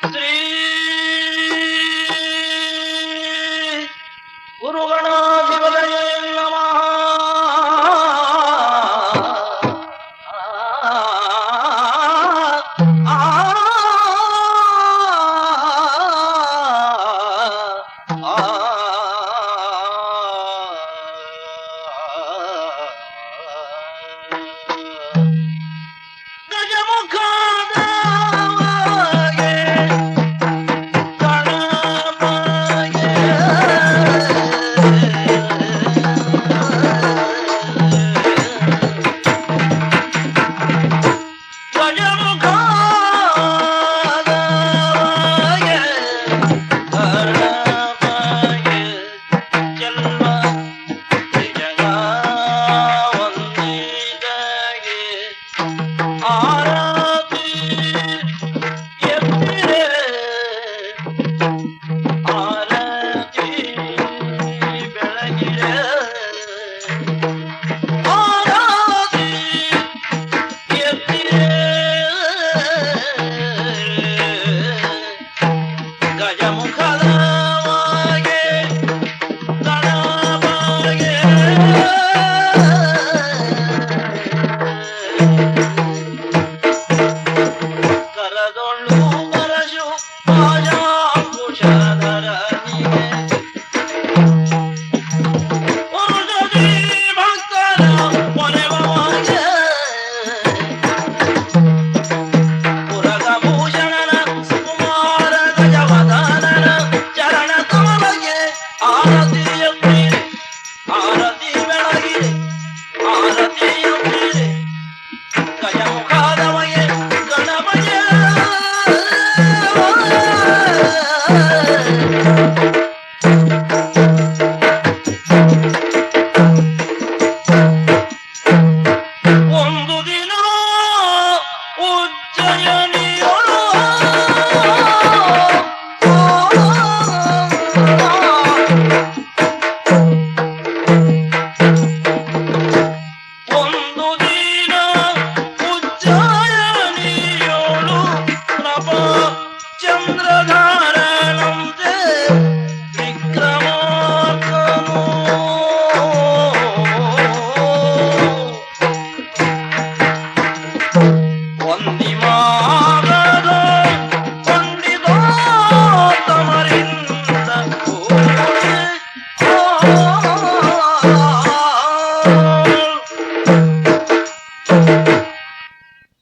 ಶ್ರೀ ಗುರುಗಣಾಧಿಪತಯೇ ನಮಃ.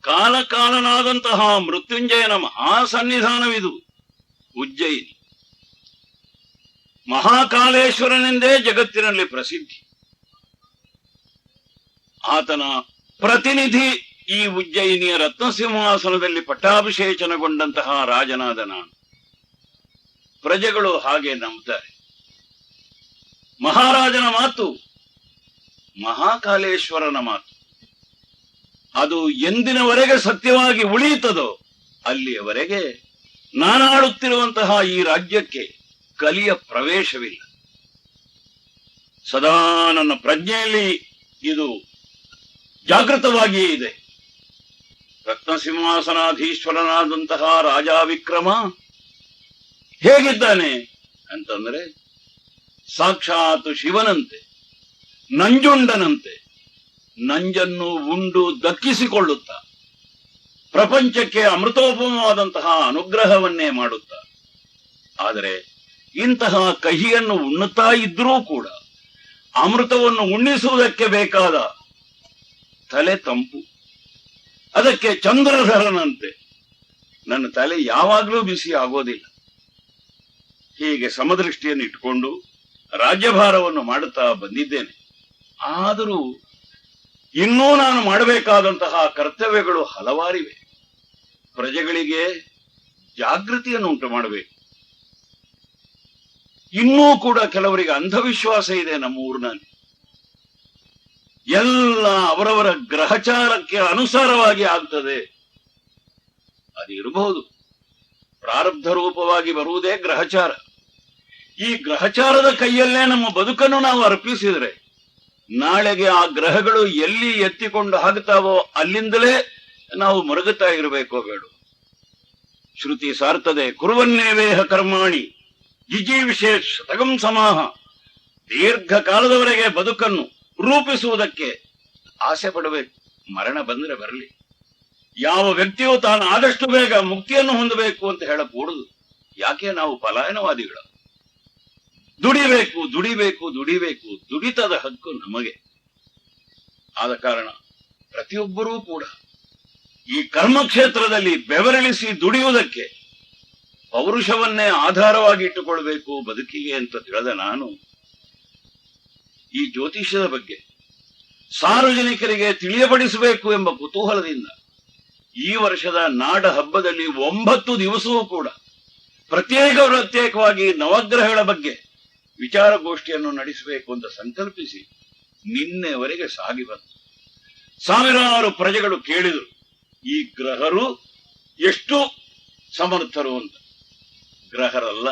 ಕಾಲಕಾಲನಾದಂತಹ ಮೃತ್ಯುಂಜಯನ ಮಹಾಸನ್ನಿಧಾನವಿದು ಉಜ್ಜಯಿನಿ. ಮಹಾಕಾಲೇಶ್ವರನೆಂದೇ ಜಗತ್ತಿನಲ್ಲಿ ಪ್ರಸಿದ್ಧಿ. ಆತನ ಪ್ರತಿನಿಧಿ ಈ ಉಜ್ಜಯಿನಿಯ ರತ್ನಸಿಂಹಾಸನದಲ್ಲಿ ಪಟ್ಟಾಭಿಷೇಚನಗೊಂಡಂತಹ ರಾಜನಾದ ನಾನು. ಪ್ರಜೆಗಳು ಹಾಗೆ ನಂಬುತ್ತಾರೆ. ಮಹಾರಾಜನ ಮಾತು ಮಹಾಕಾಲೇಶ್ವರನ ಮಾತು. ಅದು ಎಂದಿನವರೆಗೆ ಸತ್ಯವಾಗಿ ಉಳಿಯುತ್ತದೋ ಅಲ್ಲಿಯವರೆಗೆ ನಾನಾಡುತ್ತಿರುವಂತಹ ಈ ರಾಜ್ಯಕ್ಕೆ ಕಲಿಯ ಪ್ರವೇಶವಿಲ್ಲ. ಸದಾ ನನ್ನ ಪ್ರಜ್ಞೆಯಲ್ಲಿ ಇದು ಜಾಗೃತವಾಗಿಯೇ ಇದೆ. ರತ್ನಸಿಂಹಾಸನಾಧೀಶ್ವರನಾದಂತಹ ರಾಜ ವಿಕ್ರಮ ಹೇಗಿದ್ದಾನೆ ಅಂತಂದ್ರೆ ಸಾಕ್ಷಾತ್ ಶಿವನಂತೆ, ನಂಜುಂಡನಂತೆ ನಂಜನ್ನು ಉಂಡು ದಕ್ಕಿಸಿಕೊಳ್ಳುತ್ತ ಪ್ರಪಂಚಕ್ಕೆ ಅಮೃತೋಪಮವಾದಂತಹ ಅನುಗ್ರಹವನ್ನೇ ಮಾಡುತ್ತ, ಆದರೆ ಇಂತಹ ಕಹಿಯನ್ನು ಉಣ್ಣುತ್ತಾ ಇದ್ರೂ ಕೂಡ ಅಮೃತವನ್ನು ಉಣ್ಣಿಸುವುದಕ್ಕೆ ಬೇಕಾದ ತಲೆ ತಂಪು. ಅದಕ್ಕೆ ಚಂದ್ರಧರನಂತೆ ನನ್ನ ತಲೆ ಯಾವಾಗಲೂ ಬಿಸಿ ಆಗೋದಿಲ್ಲ. ಹೀಗೆ ಸಮದೃಷ್ಟಿಯನ್ನು ಇಟ್ಟುಕೊಂಡು ರಾಜ್ಯಭಾರವನ್ನು ಮಾಡುತ್ತಾ ಬಂದಿದ್ದೇನೆ. ಆದರೂ ಇನ್ನೂ ನಾನು ಮಾಡಬೇಕಾದಂತಹ ಕರ್ತವ್ಯಗಳು ಹಲವಾರಿವೆ. ಪ್ರಜೆಗಳಿಗೆ ಜಾಗೃತಿಯನ್ನು ಉಂಟು ಮಾಡಬೇಕು. ಇನ್ನೂ ಕೂಡ ಕೆಲವರಿಗೆ ಅಂಧವಿಶ್ವಾಸ ಇದೆ ನಮ್ಮ ಊರಿನಲ್ಲಿ. ಎಲ್ಲ ಅವರವರ ಗ್ರಹಚಾರಕ್ಕೆ ಅನುಸಾರವಾಗಿ ಆಗ್ತದೆ. ಅದಿರಬಹುದು. ಪ್ರಾರಬ್ಧ ರೂಪವಾಗಿ ಬರುವುದೇ ಗ್ರಹಚಾರ. ಈ ಗ್ರಹಚಾರದ ಕೈಯಲ್ಲೇ ನಮ್ಮ ಬದುಕನ್ನು ನಾವು ಅರ್ಪಿಸಿದರೆ ನಾಳೆಗೆ ಆ ಗ್ರಹಗಳು ಎಲ್ಲಿ ಎತ್ತಿಕೊಂಡು ಹಾಕ್ತಾವೋ ಅಲ್ಲಿಂದಲೇ ನಾವು ಮರುಗುತ್ತಾ ಇರಬೇಕೋ ಬೇಡ. ಶ್ರುತಿ ಸಾರ್ತದೆ ಕುರುವನ್ನೇವೇಹ ಕರ್ಮಾಣಿ ಜಿಜೀವಿಷೇ ಶತಗಂ ಸಮಾಹ. ದೀರ್ಘಕಾಲದವರೆಗೆ ಬದುಕನ್ನು ರೂಪಿಸುವುದಕ್ಕೆ ಆಸೆ ಪಡಬೇಕು. ಮರಣ ಬಂದ್ರೆ ಬರಲಿ. ಯಾವ ವ್ಯಕ್ತಿಯು ತಾನು ಆದಷ್ಟು ಬೇಗ ಮುಕ್ತಿಯನ್ನು ಹೊಂದಬೇಕು ಅಂತ ಹೇಳಕೂಡದು. ಯಾಕೆ ನಾವು ಪಲಾಯನವಾದಿಗಳು? ದುಡಿಬೇಕು ದುಡಿಬೇಕು ದುಡಿಬೇಕು, ದುಡಿತದ ಹಕ್ಕು ನಮಗೆ. ಆದ ಕಾರಣ ಪ್ರತಿಯೊಬ್ಬರೂ ಕೂಡ ಈ ಕರ್ಮಕ್ಷೇತ್ರದಲ್ಲಿ ಬೆವರಿಳಿಸಿ ದುಡಿಯುವುದಕ್ಕೆ ಪೌರುಷವನ್ನೇ ಆಧಾರವಾಗಿ ಇಟ್ಟುಕೊಳ್ಬೇಕು ಬದುಕಿಗೆ ಅಂತ ತಿಳಿದ ನಾನು ಈ ಜ್ಯೋತಿಷ್ಯದ ಬಗ್ಗೆ ಸಾರ್ವಜನಿಕರಿಗೆ ತಿಳಿಯಪಡಿಸಬೇಕು ಎಂಬ ಕುತೂಹಲದಿಂದ ಈ ವರ್ಷದ ನಾಡ ಹಬ್ಬದಲ್ಲಿ 9 ದಿವಸವೂ ಕೂಡ ಪ್ರತ್ಯೇಕವಾಗಿ ನವಗ್ರಹಗಳ ಬಗ್ಗೆ ವಿಚಾರಗೋಷ್ಠಿಯನ್ನು ನಡೆಸಬೇಕು ಅಂತ ಸಂಕಲ್ಪಿಸಿ ನಿನ್ನೆವರೆಗೆ ಸಾಗಿ ಬಂತು. ಸಾವಿರಾರು ಪ್ರಜೆಗಳು ಕೇಳಿದರು, ಈ ಗ್ರಹರು ಎಷ್ಟು ಸಮರ್ಥರು ಅಂತ. ಗ್ರಹರಲ್ಲ,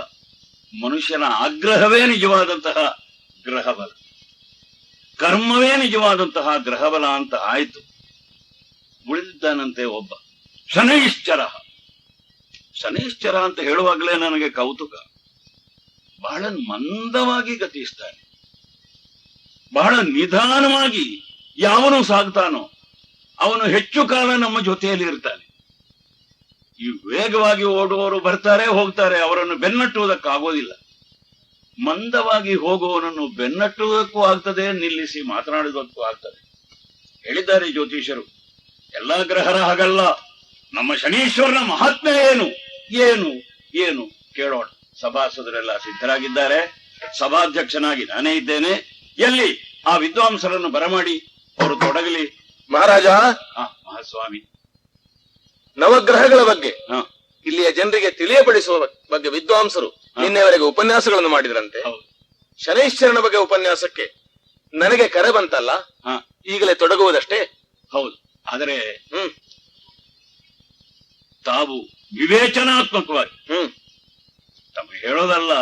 ಮನುಷ್ಯನ ಆಗ್ರಹವೇ ನಿಜವಾದಂತಹ ಗ್ರಹಬಲ, ಕರ್ಮವೇ ನಿಜವಾದಂತಹ ಗ್ರಹಬಲ ಅಂತ ಆಯಿತು. ಉಳಿದಿದ್ದಾನಂತೆ ಒಬ್ಬ ಶನೈಶ್ಚರ. ಶನೈಶ್ಚರ ಅಂತ ಹೇಳುವಾಗಲೇ ನನಗೆ ಕೌತುಕ. ಬಹಳ ಮಂದವಾಗಿ ಗತಿಸ್ತಾನೆ, ಬಹಳ ನಿಧಾನವಾಗಿ ಯಾವನು ಸಾಗ್ತಾನೋ ಅವನು ಹೆಚ್ಚು ಕಾಲ ನಮ್ಮ ಜೊತೆಯಲ್ಲಿ ಇರ್ತಾನೆ. ಈ ವೇಗವಾಗಿ ಓಡುವವರು ಬರ್ತಾರೆ ಹೋಗ್ತಾರೆ, ಅವರನ್ನು ಬೆನ್ನಟ್ಟುವುದಕ್ಕಾಗೋದಿಲ್ಲ. ಮಂದವಾಗಿ ಹೋಗುವವನನ್ನು ಬೆನ್ನಟ್ಟುವುದಕ್ಕೂ ಆಗ್ತದೆ, ನಿಲ್ಲಿಸಿ ಮಾತನಾಡುವುದಕ್ಕೂ ಆಗ್ತದೆ. ಹೇಳಿದ್ದಾರೆ ಜ್ಯೋತಿಷರು, ಎಲ್ಲಾ ಗ್ರಹರ ಹಾಗಲ್ಲ. ನಮ್ಮ ಶನೀಶ್ವರನ ಮಹಾತ್ಮೆ ಏನು ಏನು ಏನು ಕೇಳೋಣ. ಸಭಾಸದರೆಲ್ಲ ಸಿದ್ಧರಾಗಿದ್ದಾರೆ. ಸಭಾಧ್ಯಕ್ಷನಾಗಿ ನಾನೇ ಇದ್ದೇನೆ. ಎಲ್ಲಿ ಆ ವಿದ್ವಾಂಸರನ್ನು ಬರಮಾಡಿ ಅವರು ತೊಡಗಲಿ. ಮಹಾರಾಜ, ಮಹಾಸ್ವಾಮಿ, ನವಗ್ರಹಗಳ ಬಗ್ಗೆ ಇಲ್ಲಿಯ ಜನರಿಗೆ ತಿಳಿಯಪಡಿಸುವ ಬಗ್ಗೆ ವಿದ್ವಾಂಸರು ನಿನ್ನೆವರೆಗೆ ಉಪನ್ಯಾಸಗಳನ್ನು ಮಾಡಿದ್ರಂತೆ. ಶನೈಶ್ಚರನ ಬಗ್ಗೆ ಉಪನ್ಯಾಸಕ್ಕೆ ನನಗೆ ಕರೆ ಬಂತಲ್ಲ, ಈಗಲೇ ತೊಡಗುವುದಷ್ಟೇ. ಹೌದು, ಆದರೆ ತಾವು ವಿವೇಚನಾತ್ಮಕವಾಗಿ ತಮಗೆ ಹೇಳೋದಲ್ಲ.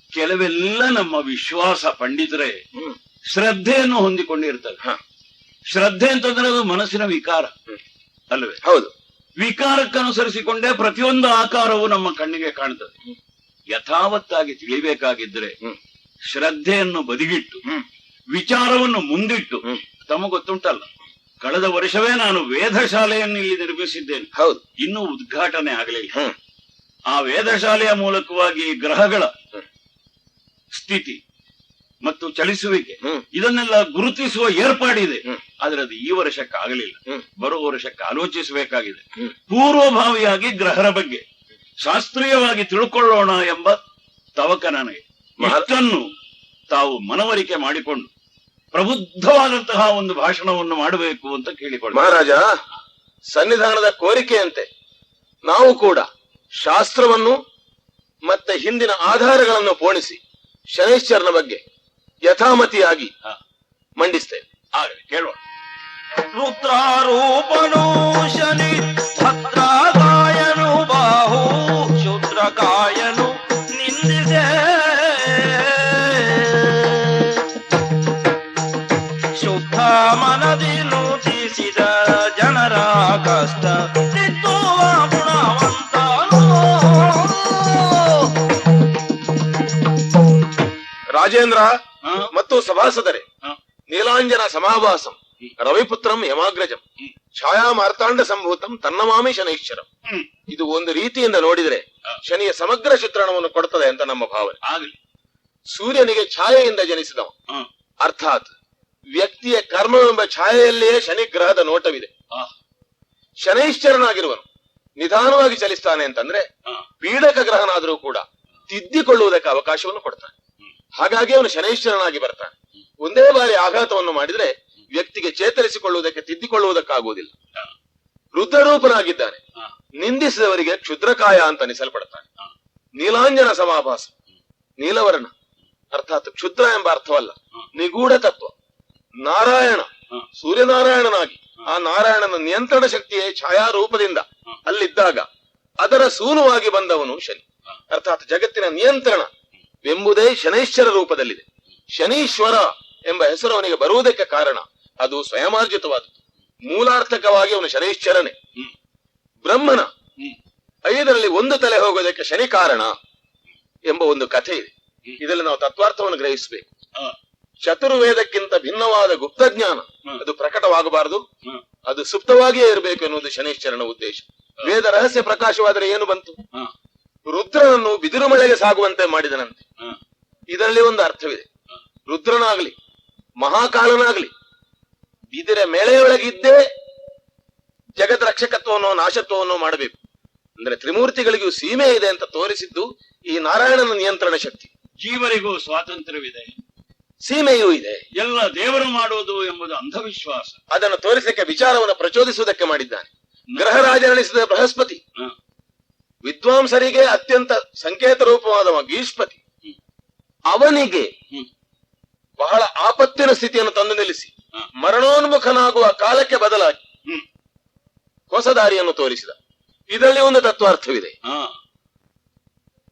ಕೆಲವೆಲ್ಲ ನಮ್ಮ ವಿಶ್ವಾಸ ಪಂಡಿತರೇ ಶ್ರದ್ಧೆಯನ್ನು ಹೊಂದಿಕೊಂಡಿರ್ತಾರೆ. ಶ್ರದ್ಧೆ ಅಂತಂದ್ರೆ ಅದು ಮನಸ್ಸಿನ ವಿಕಾರ ಅಲ್ಲವೇ? ಹೌದು. ವಿಕಾರಕ್ಕನುಸರಿಸಿಕೊಂಡೇ ಪ್ರತಿಯೊಂದು ಆಕಾರವು ನಮ್ಮ ಕಣ್ಣಿಗೆ ಕಾಣುತ್ತದೆ. ಯಥಾವತ್ತಾಗಿ ತಿಳಿಬೇಕಾಗಿದ್ರೆ ಶ್ರದ್ಧೆಯನ್ನು ಬದಿಗಿಟ್ಟು ವಿಚಾರವನ್ನು ಮುಂದಿಟ್ಟು, ತಮಗೆ ಗೊತ್ತುಂಟಲ್ಲ, ಕಳೆದ ವರ್ಷವೇ ನಾನು ವೇದಶಾಲೆಯನ್ನು ಇಲ್ಲಿ ನಿರ್ಮಿಸಿದ್ದೇನೆ. ಹೌದು, ಇನ್ನೂ ಉದ್ಘಾಟನೆ ಆಗಲಿಲ್ಲ. ಆ ವೇದಶಾಲೆಯ ಮೂಲಕವಾಗಿ ಗ್ರಹಗಳ ಸ್ಥಿತಿ ಮತ್ತು ಚಲಿಸುವಿಕೆ ಇದನ್ನೆಲ್ಲ ಗುರುತಿಸುವ ಏರ್ಪಾಡಿದೆ. ಆದ್ರೆ ಅದು ಈ ವರ್ಷಕ್ಕಾಗಲಿಲ್ಲ. ಬರುವ ವರ್ಷಕ್ಕೆ ಆಲೋಚಿಸಬೇಕಾಗಿದೆ. ಪೂರ್ವಭಾವಿಯಾಗಿ ಗ್ರಹರ ಬಗ್ಗೆ ಶಾಸ್ತ್ರೀಯವಾಗಿ ತಿಳ್ಕೊಳ್ಳೋಣ ಎಂಬ ತವಕ ನನಗೆ. ಇಷ್ಟನ್ನು ತಾವು ಮನವರಿಕೆ ಮಾಡಿಕೊಂಡು ಪ್ರಬುದ್ಧವಾದಂತಹ ಒಂದು ಭಾಷಣವನ್ನು ಮಾಡಬೇಕು ಅಂತ ಕೇಳಿಕೊಳ್ಳ. ಮಹಾರಾಜ, ಸನ್ನಿಧಾನದ ಕೋರಿಕೆಯಂತೆ ನಾವು ಕೂಡ ಶಾಸ್ತ್ರವನ್ನು ಮತ್ತೆ ಹಿಂದಿನ ಆಧಾರಗಳನ್ನು ಪೋಣಿಸಿ ಶನೈಶ್ಚರನ ಬಗ್ಗೆ ಯಥಾಮತಿಯಾಗಿ ಮಂಡಿಸ್ತೇವೆ. ಆಗಲಿ, ಕೇಳೋಣ. ರುದ್ರಾರೂಪಣೋ ಶನಿ ಭದ್ರಕಾಯನು ಬಾಹು ಶೂದ್ರಕಾಯನು ನಿಂದಿಸೆ ಶುದ್ಧ ಮನದಿ ನೂತಿಸಿದ ಜನರ ಕಷ್ಟ ತಿದ್ದುವ ಗುಣವಂತನು. ರಾಜೇಂದ್ರ ಮತ್ತು ಸಭಾಸದರೇ, ನೀಲಾಂಜನ ಸಮಾಭಾಸಂ ರವಿಪುತ್ರಂ ಯಮಾಗ್ರಜಂ ಛಾಯಾ ಮಾರ್ತಾಂಡ ಸಂಭೂತಂ ತನ್ನಮಾಮಿ ಶನೈಶ್ಚರಂ. ಇದು ಒಂದು ರೀತಿಯಿಂದ ನೋಡಿದರೆ ಶನಿಯ ಸಮಗ್ರ ಚಿತ್ರಣವನ್ನು ಕೊಡುತ್ತದೆ ಅಂತ ನಮ್ಮ ಭಾವನೆ. ಆಗಲಿ. ಸೂರ್ಯನಿಗೆ ಛಾಯೆಯಿಂದ ಜನಿಸಿದವ, ಅರ್ಥಾತ್ ವ್ಯಕ್ತಿಯ ಕರ್ಮವೆಂಬ ಛಾಯೆಯಲ್ಲಿಯೇ ಶನಿ ಗ್ರಹದ ನೋಟವಿದೆ. ಶನೈಶ್ಚರನಾಗಿರುವನು ನಿಧಾನವಾಗಿ ಚಲಿಸ್ತಾನೆ ಅಂತಂದ್ರೆ ಪೀಡಕ ಗ್ರಹನಾದರೂ ಕೂಡ ತಿದ್ದಿಕೊಳ್ಳುವುದಕ್ಕೆ ಅವಕಾಶವನ್ನು ಕೊಡ್ತಾನೆ. ಹಾಗಾಗಿ ಅವನು ಶನೈಶ್ಚರನಾಗಿ ಬರ್ತಾನೆ. ಒಂದೇ ಬಾರಿ ಆಘಾತವನ್ನು ಮಾಡಿದ್ರೆ ವ್ಯಕ್ತಿಗೆ ಚೇತರಿಸಿಕೊಳ್ಳುವುದಕ್ಕೆ ತಿದ್ದಿಕೊಳ್ಳುವುದಕ್ಕಾಗುವುದಿಲ್ಲ. ರುದ್ರರೂಪನಾಗಿದ್ದಾನೆ. ನಿಂದಿಸಿದವರಿಗೆ ಕ್ಷುದ್ರಕಾಯ ಅಂತ ಅನಿಸಲ್ಪಡ್ತಾನೆ. ನೀಲಾಂಜನ ಸಮಾಭಾಸ, ನೀಲವರ್ಣ ಅರ್ಥಾತ್ ಕ್ಷುದ್ರ ಎಂಬ ಅರ್ಥವಲ್ಲ, ನಿಗೂಢ ತತ್ವ. ನಾರಾಯಣ ಸೂರ್ಯನಾರಾಯಣನಾಗಿ ಆ ನಾರಾಯಣನ ನಿಯಂತ್ರಣ ಶಕ್ತಿಯೇ ಛಾಯಾರೂಪದಿಂದ ಅಲ್ಲಿದ್ದಾಗ ಅದರ ಸೂನುವಾಗಿ ಬಂದವನು ಶನಿ. ಅರ್ಥಾತ್ ಜಗತ್ತಿನ ನಿಯಂತ್ರಣ ಎಂಬುದೇ ಶನೈಶ್ಚರ ರೂಪದಲ್ಲಿದೆ. ಶನೀಶ್ವರ ಎಂಬ ಹೆಸರು ಅವನಿಗೆ ಬರುವುದಕ್ಕೆ ಕಾರಣ ಅದು ಸ್ವಯಮಾರ್ಜಿತವಾದದ್ದು. ಮೂಲಾರ್ಥಕವಾಗಿ ಅವನು ಶನೈಶ್ಚರನೇ. ಬ್ರಹ್ಮನ 5ರಲ್ಲಿ ಒಂದು ತಲೆ ಹೋಗೋದಕ್ಕೆ ಶನಿ ಕಾರಣ ಎಂಬ ಒಂದು ಕಥೆ ಇದೆ. ಇದರಲ್ಲಿ ನಾವು ತತ್ವಾರ್ಥವನ್ನು ಗ್ರಹಿಸಬೇಕು. ಚತುರ್ವೇದಕ್ಕಿಂತ ಭಿನ್ನವಾದ ಗುಪ್ತಜ್ಞಾನ ಅದು ಪ್ರಕಟವಾಗಬಾರದು, ಅದು ಸುಪ್ತವಾಗಿಯೇ ಇರಬೇಕು ಎನ್ನುವುದು ಶನೈಶ್ಚರನ ಉದ್ದೇಶ. ವೇದ ರಹಸ್ಯ ಪ್ರಕಾಶವಾದರೆ ಏನು ಬಂತು? ರುದ್ರನನ್ನು ಬಿದಿರು ಮಳೆಗೆ ಸಾಗುವಂತೆ ಮಾಡಿದನಂತೆ. ಇದರಲ್ಲಿ ಒಂದು ಅರ್ಥವಿದೆ. ರುದ್ರನಾಗ್ಲಿ ಮಹಾಕಾಲನಾಗ್ಲಿ ಬಿದಿರ ಮೇಳೆಯೊಳಗಿದ್ದೇ ಜಗತ್ ರಕ್ಷಕತ್ವವನ್ನು ನಾಶತ್ವವನ್ನು ಮಾಡಬೇಕು. ಅಂದ್ರೆ ತ್ರಿಮೂರ್ತಿಗಳಿಗೂ ಸೀಮೆ ಇದೆ ಅಂತ ತೋರಿಸಿದ್ದು ಈ ನಾರಾಯಣನ ನಿಯಂತ್ರಣ ಶಕ್ತಿ. ಜೀವರಿಗೂ ಸ್ವಾತಂತ್ರ್ಯವಿದೆ, ಸೀಮೆಯೂ ಇದೆ. ಎಲ್ಲ ದೇವರು ಮಾಡುವುದು ಎಂಬುದು ಅಂಧವಿಶ್ವಾಸ. ಅದನ್ನು ತೋರಿಸಲಿಕ್ಕೆ ವಿಚಾರವನ್ನು ಪ್ರಚೋದಿಸುವುದಕ್ಕೆ ಮಾಡಿದ್ದಾನೆ. ಗ್ರಹರಾಜನೆನಿಸಿದ ಬೃಹಸ್ಪತಿ ವಿದ್ವಾಂಸರಿಗೆ ಅತ್ಯಂತ ಸಂಕೇತ ರೂಪವಾದವ ಗೀಷ್ಪತಿ. ಅವನಿಗೆ ಬಹಳ ಆಪತ್ತಿನ ಸ್ಥಿತಿಯನ್ನು ತಂದು ನಿಲ್ಲಿಸಿ ಮರಣೋನ್ಮುಖನಾಗುವ ಕಾಲಕ್ಕೆ ಬದಲಾಗಿ ಹೊಸ ದಾರಿಯನ್ನು ತೋರಿಸಿದ. ಇದರಲ್ಲಿ ಒಂದು ತತ್ವಾರ್ಥವಿದೆ.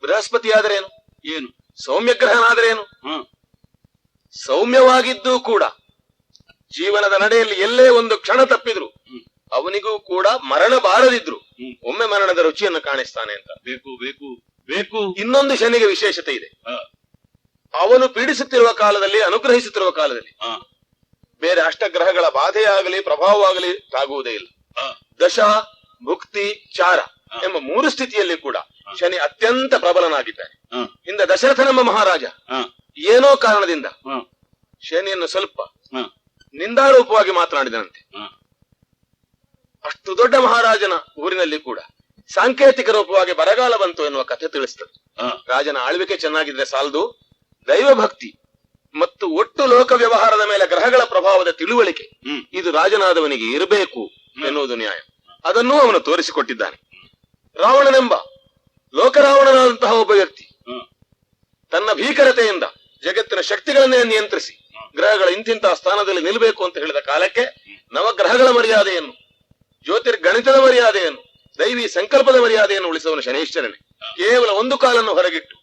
ಬೃಹಸ್ಪತಿ ಆದರೇನು? ಏನು? ಸೌಮ್ಯ ಗ್ರಹನಾದರೇನು? ಸೌಮ್ಯವಾಗಿದ್ದೂ ಕೂಡ ಜೀವನದ ನಡೆಯಲ್ಲಿ ಎಲ್ಲೇ ಒಂದು ಕ್ಷಣ ತಪ್ಪಿದ್ರು ಅವನಿಗೂ ಕೂಡ ಮರಣ ಬಾರದಿದ್ರು ಒಮ್ಮೆ ಮರಣದ ರುಚಿಯನ್ನು ಕಾಣಿಸ್ತಾನೆ ಅಂತ. ಬೇಕು ಬೇಕು ಬೇಕು. ಇನ್ನೊಂದು ಶನಿಗೆ ವಿಶೇಷತೆ ಇದೆ. ಅವನು ಪೀಡಿಸುತ್ತಿರುವ ಕಾಲದಲ್ಲಿ, ಅನುಗ್ರಹಿಸುತ್ತಿರುವ ಕಾಲದಲ್ಲಿ ಬೇರೆ ಅಷ್ಟಗ್ರಹಗಳ ಬಾಧೆಯಾಗಲಿ ಪ್ರಭಾವವಾಗಲಿ ತಾಗುವುದೇ ಇಲ್ಲ. ದಶ, ಭುಕ್ತಿ, ಚಾರ ಎಂಬ 3 ಸ್ಥಿತಿಯಲ್ಲಿ ಕೂಡ ಶನಿ ಅತ್ಯಂತ ಪ್ರಬಲನಾಗಿದ್ದಾನೆ. ಹಿಂದೆ ದಶರಥನೆಂಬ ಮಹಾರಾಜ ಏನೋ ಕಾರಣದಿಂದ ಶನಿಯನ್ನು ಸ್ವಲ್ಪ ನಿಂದಾರೂಪವಾಗಿ ಮಾತನಾಡಿದನಂತೆ. ಅಷ್ಟು ದೊಡ್ಡ ಮಹಾರಾಜನ ಊರಿನಲ್ಲಿ ಕೂಡ ಸಾಂಕೇತಿಕ ರೂಪವಾಗಿ ಬರಗಾಲ ಬಂತು ಎನ್ನುವ ಕಥೆ ತಿಳಿಸ್ತದೆ. ರಾಜನ ಆಳ್ವಿಕೆ ಚೆನ್ನಾಗಿದ್ರೆ ಸಾಲದು, ದೈವ ಭಕ್ತಿ ಮತ್ತು ಒಟ್ಟು ಲೋಕ ವ್ಯವಹಾರದ ಮೇಲೆ ಗ್ರಹಗಳ ಪ್ರಭಾವದ ತಿಳುವಳಿಕೆ ಇದು ರಾಜನಾದವನಿಗೆ ಇರಬೇಕು ಎನ್ನುವುದು ನ್ಯಾಯ. ಅದನ್ನೂ ಅವನು ತೋರಿಸಿಕೊಟ್ಟಿದ್ದಾನೆ. ರಾವಣನೆಂಬ ಲೋಕರಾವಣನಾದಂತಹ ಒಬ್ಬ ವ್ಯಕ್ತಿ ತನ್ನ ಭೀಕರತೆಯಿಂದ ಜಗತ್ತಿನ ಶಕ್ತಿಗಳನ್ನೇ ನಿಯಂತ್ರಿಸಿ ಗ್ರಹಗಳ ಇಂತಿಂತಹ ಸ್ಥಾನದಲ್ಲಿ ನಿಲ್ಲಬೇಕು ಅಂತ ಹೇಳಿದ ಕಾಲಕ್ಕೆ ನವಗ್ರಹಗಳ ಮರ್ಯಾದೆಯನ್ನು, ಜ್ಯೋತಿರ್ಗಣಿತದ ಮರ್ಯಾದೆಯನ್ನು, ದೈವಿ ಸಂಕಲ್ಪದ ಮರ್ಯಾದೆಯನ್ನು ಉಳಿಸುವನು ಶನೈಶ್ಚರನೇ. ಕೇವಲ ಒಂದು ಕಾಲನ್ನು ಹೊರಗಿಟ್ಟು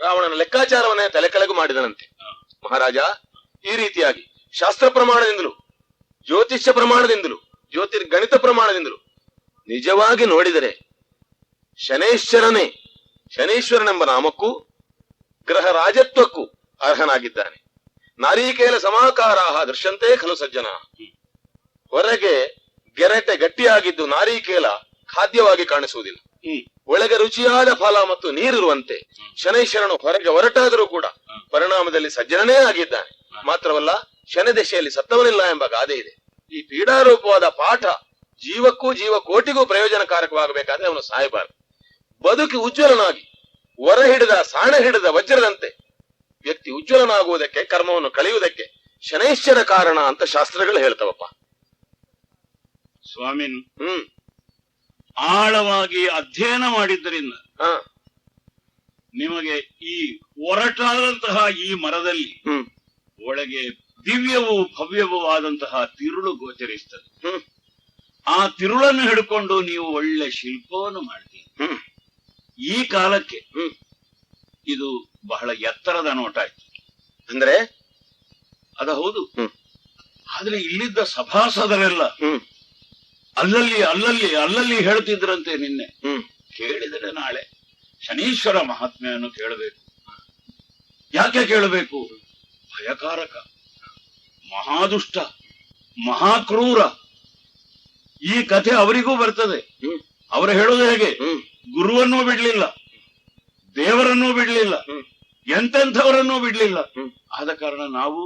ರಾವಣನ ಲೆಕ್ಕಾಚಾರವನ್ನೇ ತಲೆ ಕೆಳಗು ಮಾಡಿದನಂತೆ. ಮಹಾರಾಜ ಈ ರೀತಿಯಾಗಿ ಶಾಸ್ತ್ರ ಪ್ರಮಾಣದಿಂದಲೂ, ಜ್ಯೋತಿಷ್ಯ ಪ್ರಮಾಣದಿಂದಲೂ, ಜ್ಯೋತಿರ್ಗಣಿತ ಪ್ರಮಾಣದಿಂದಲೂ ನಿಜವಾಗಿ ನೋಡಿದರೆ ಶನೈಶ್ಚರನೇ ಶನೈಶ್ವರನೆಂಬ ನಾಮಕ್ಕೂ ಗ್ರಹ ರಾಜತ್ವಕ್ಕೂ ಅರ್ಹನಾಗಿದ್ದಾನೆ. ನಾರೀಕೇಲ ಸಮಾಕಾರಾಹ ದೃಶ್ಯಂತೆ ಖಲು ಸಜ್ಜನ. ಹೊರಗೆ ಗೆರಟೆ ಗಟ್ಟಿಯಾಗಿದ್ದು ನಾರೀಕೇಲ ಖಾದ್ಯವಾಗಿ ಕಾಣಿಸುವುದಿಲ್ಲ. ಒಳಗೆ ರುಚಿಯಾದ ಫಲ ಮತ್ತು ನೀರಿರುವಂತೆ ಶನೈಶ್ವರನು ಹೊರಗೆ ಹೊರಟಾದರೂ ಕೂಡ ಪರಿಣಾಮದಲ್ಲಿ ಸಜ್ಜನನೇ ಆಗಿದ್ದಾನೆ. ಮಾತ್ರವಲ್ಲ, ಶನಿ ದಶೆಯಲ್ಲಿ ಸತ್ತವನಿಲ್ಲ ಎಂಬ ಗಾದೆ ಇದೆ. ಈ ಪೀಡಾರೂಪವಾದ ಪಾಠ ಜೀವಕ್ಕೂ ಜೀವಕೋಟಿಗೂ ಪ್ರಯೋಜನಕಾರಕವಾಗಬೇಕಾದ್ರೆ ಅವನು ಸಾಯಬಾರದು. ಬದುಕಿ ಉಜ್ವಲನಾಗಿ ಹೊರ ಹಿಡಿದ ಸಾಣ ಹಿಡಿದ ವಜ್ರದಂತೆ ವ್ಯಕ್ತಿ ಉಜ್ವಲನಾಗುವುದಕ್ಕೆ, ಕರ್ಮವನ್ನು ಕಳೆಯುವುದಕ್ಕೆ ಶನೈಶ್ಚರ ಕಾರಣ ಅಂತ ಶಾಸ್ತ್ರಗಳು ಹೇಳ್ತವಪ್ಪ. ಸ್ವಾಮಿನ್ ಆಳವಾಗಿ ಅಧ್ಯಯನ ಮಾಡಿದ್ದರಿಂದ ನಿಮಗೆ ಈ ಒರಟಾದಂತಹ ಈ ಮರದಲ್ಲಿ ಒಳಗೆ ದಿವ್ಯವೂ ಭವ್ಯವೂ ಆದಂತಹ ತಿರುಳು ಗೋಚರಿಸ್ತದೆ. ಆ ತಿರುಳನ್ನು ಹಿಡ್ಕೊಂಡು ನೀವು ಒಳ್ಳೆ ಶಿಲ್ಪವನ್ನು ಮಾಡ್ತೀರಿ. ಈ ಕಾಲಕ್ಕೆ ಇದು ಬಹಳ ಎತ್ತರದ ನೋಟ ಆಯ್ತು. ಅಂದ್ರೆ ಅದ ಹೌದು. ಆದ್ರೆ ಇಲ್ಲಿದ್ದ ಸಭಾಸದರೆಲ್ಲ ಅಲ್ಲಲ್ಲಿ ಅಲ್ಲಲ್ಲಿ ಅಲ್ಲಲ್ಲಿ ಹೇಳ್ತಿದ್ರಂತೆ. ನಿನ್ನೆ ಕೇಳಿದರೆ ನಾಳೆ ಶನೀಶ್ವರ ಮಹಾತ್ಮೆಯನ್ನು ಕೇಳಬೇಕು. ಯಾಕೆ ಕೇಳಬೇಕು? ಭಯಕಾರಕ, ಮಹಾದುಷ್ಟ, ಮಹಾಕ್ರೂರ. ಈ ಕಥೆ ಅವರಿಗೂ ಬರ್ತದೆ. ಅವರು ಹೇಳೋದು ಹೇಗೆ? ಗುರುವನ್ನೂ ಬಿಡ್ಲಿಲ್ಲ, ದೇವರನ್ನೂ ಬಿಡ್ಲಿಲ್ಲ, ಎಂತೆಂಥವರನ್ನೂ ಬಿಡ್ಲಿಲ್ಲ. ಆದ ಕಾರಣ ನಾವು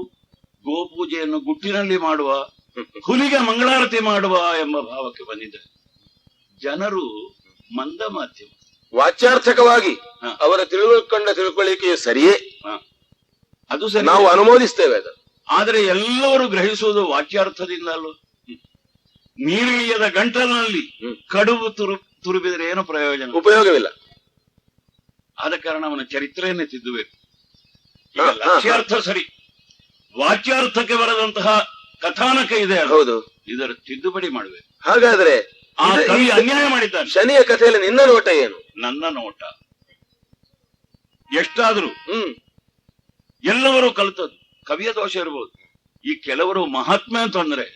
ಗೋಪೂಜೆಯನ್ನು ಗುಟ್ಟಿನಲ್ಲಿ ಮಾಡುವ, ಹುಲಿಗೆ ಮಂಗಳಾರತಿ ಮಾಡುವ ಎಂಬ ಭಾವಕ್ಕೆ ಬಂದಿದೆ. ಜನರು ಮಂದ ಮಾಧ್ಯಮ, ವಾಚ್ಯಾರ್ಥಕವಾಗಿ ಅವರ ತಿಳ್ಕೊಳ್ಳಿಕೆ ಸರಿಯೇ, ಅದು ಸರಿ, ನಾವು ಅನುಮೋದಿಸ್ತೇವೆ ಅದು. ಆದರೆ ಎಲ್ಲರೂ ಗ್ರಹಿಸುವುದು ವಾಚ್ಯಾರ್ಥದಿಂದ ಅಲ್ವ. ನೀರಿಳಿಯದ ಗಂಟಲಿನಲ್ಲಿ ಕಡುಬು ತುರುಬಿದರೆ ಏನು ಪ್ರಯೋಜನ? ಉಪಯೋಗವಿಲ್ಲ. ಆದ ಕಾರಣ ಅವನ ಚರಿತ್ರೆಯನ್ನೇ ತಿದ್ದಬೇಕು. ಲಕ್ಷ್ಯಾರ್ಥ ಸರಿ, ವಾಚ್ಯಾರ್ಥಕ್ಕೆ ಬರದಂತಹ ಕಥಾನಕ ಇದೆ, ಹೌದು, ಇದರ ತಿದ್ದುಪಡಿ ಮಾಡಬೇಕು. ಹಾಗಾದ್ರೆ ಆ ಕವಿ ಅನ್ಯಾಯ ಮಾಡಿದ್ದಾನೆ. ಶನಿಯ ಕಥೆಯಲ್ಲಿ ನಿನ್ನ ನೋಟ ಏನು? ನನ್ನ ನೋಟ ಎಷ್ಟಾದ್ರೂ ಎಲ್ಲವರು ಕಲಿತದ್ದು. ಕವಿಯ ದೋಷ ಇರಬಹುದು. ಈ ಕೆಲವರು ಮಹಾತ್ಮೆ ಅಂತಂದ್ರೆ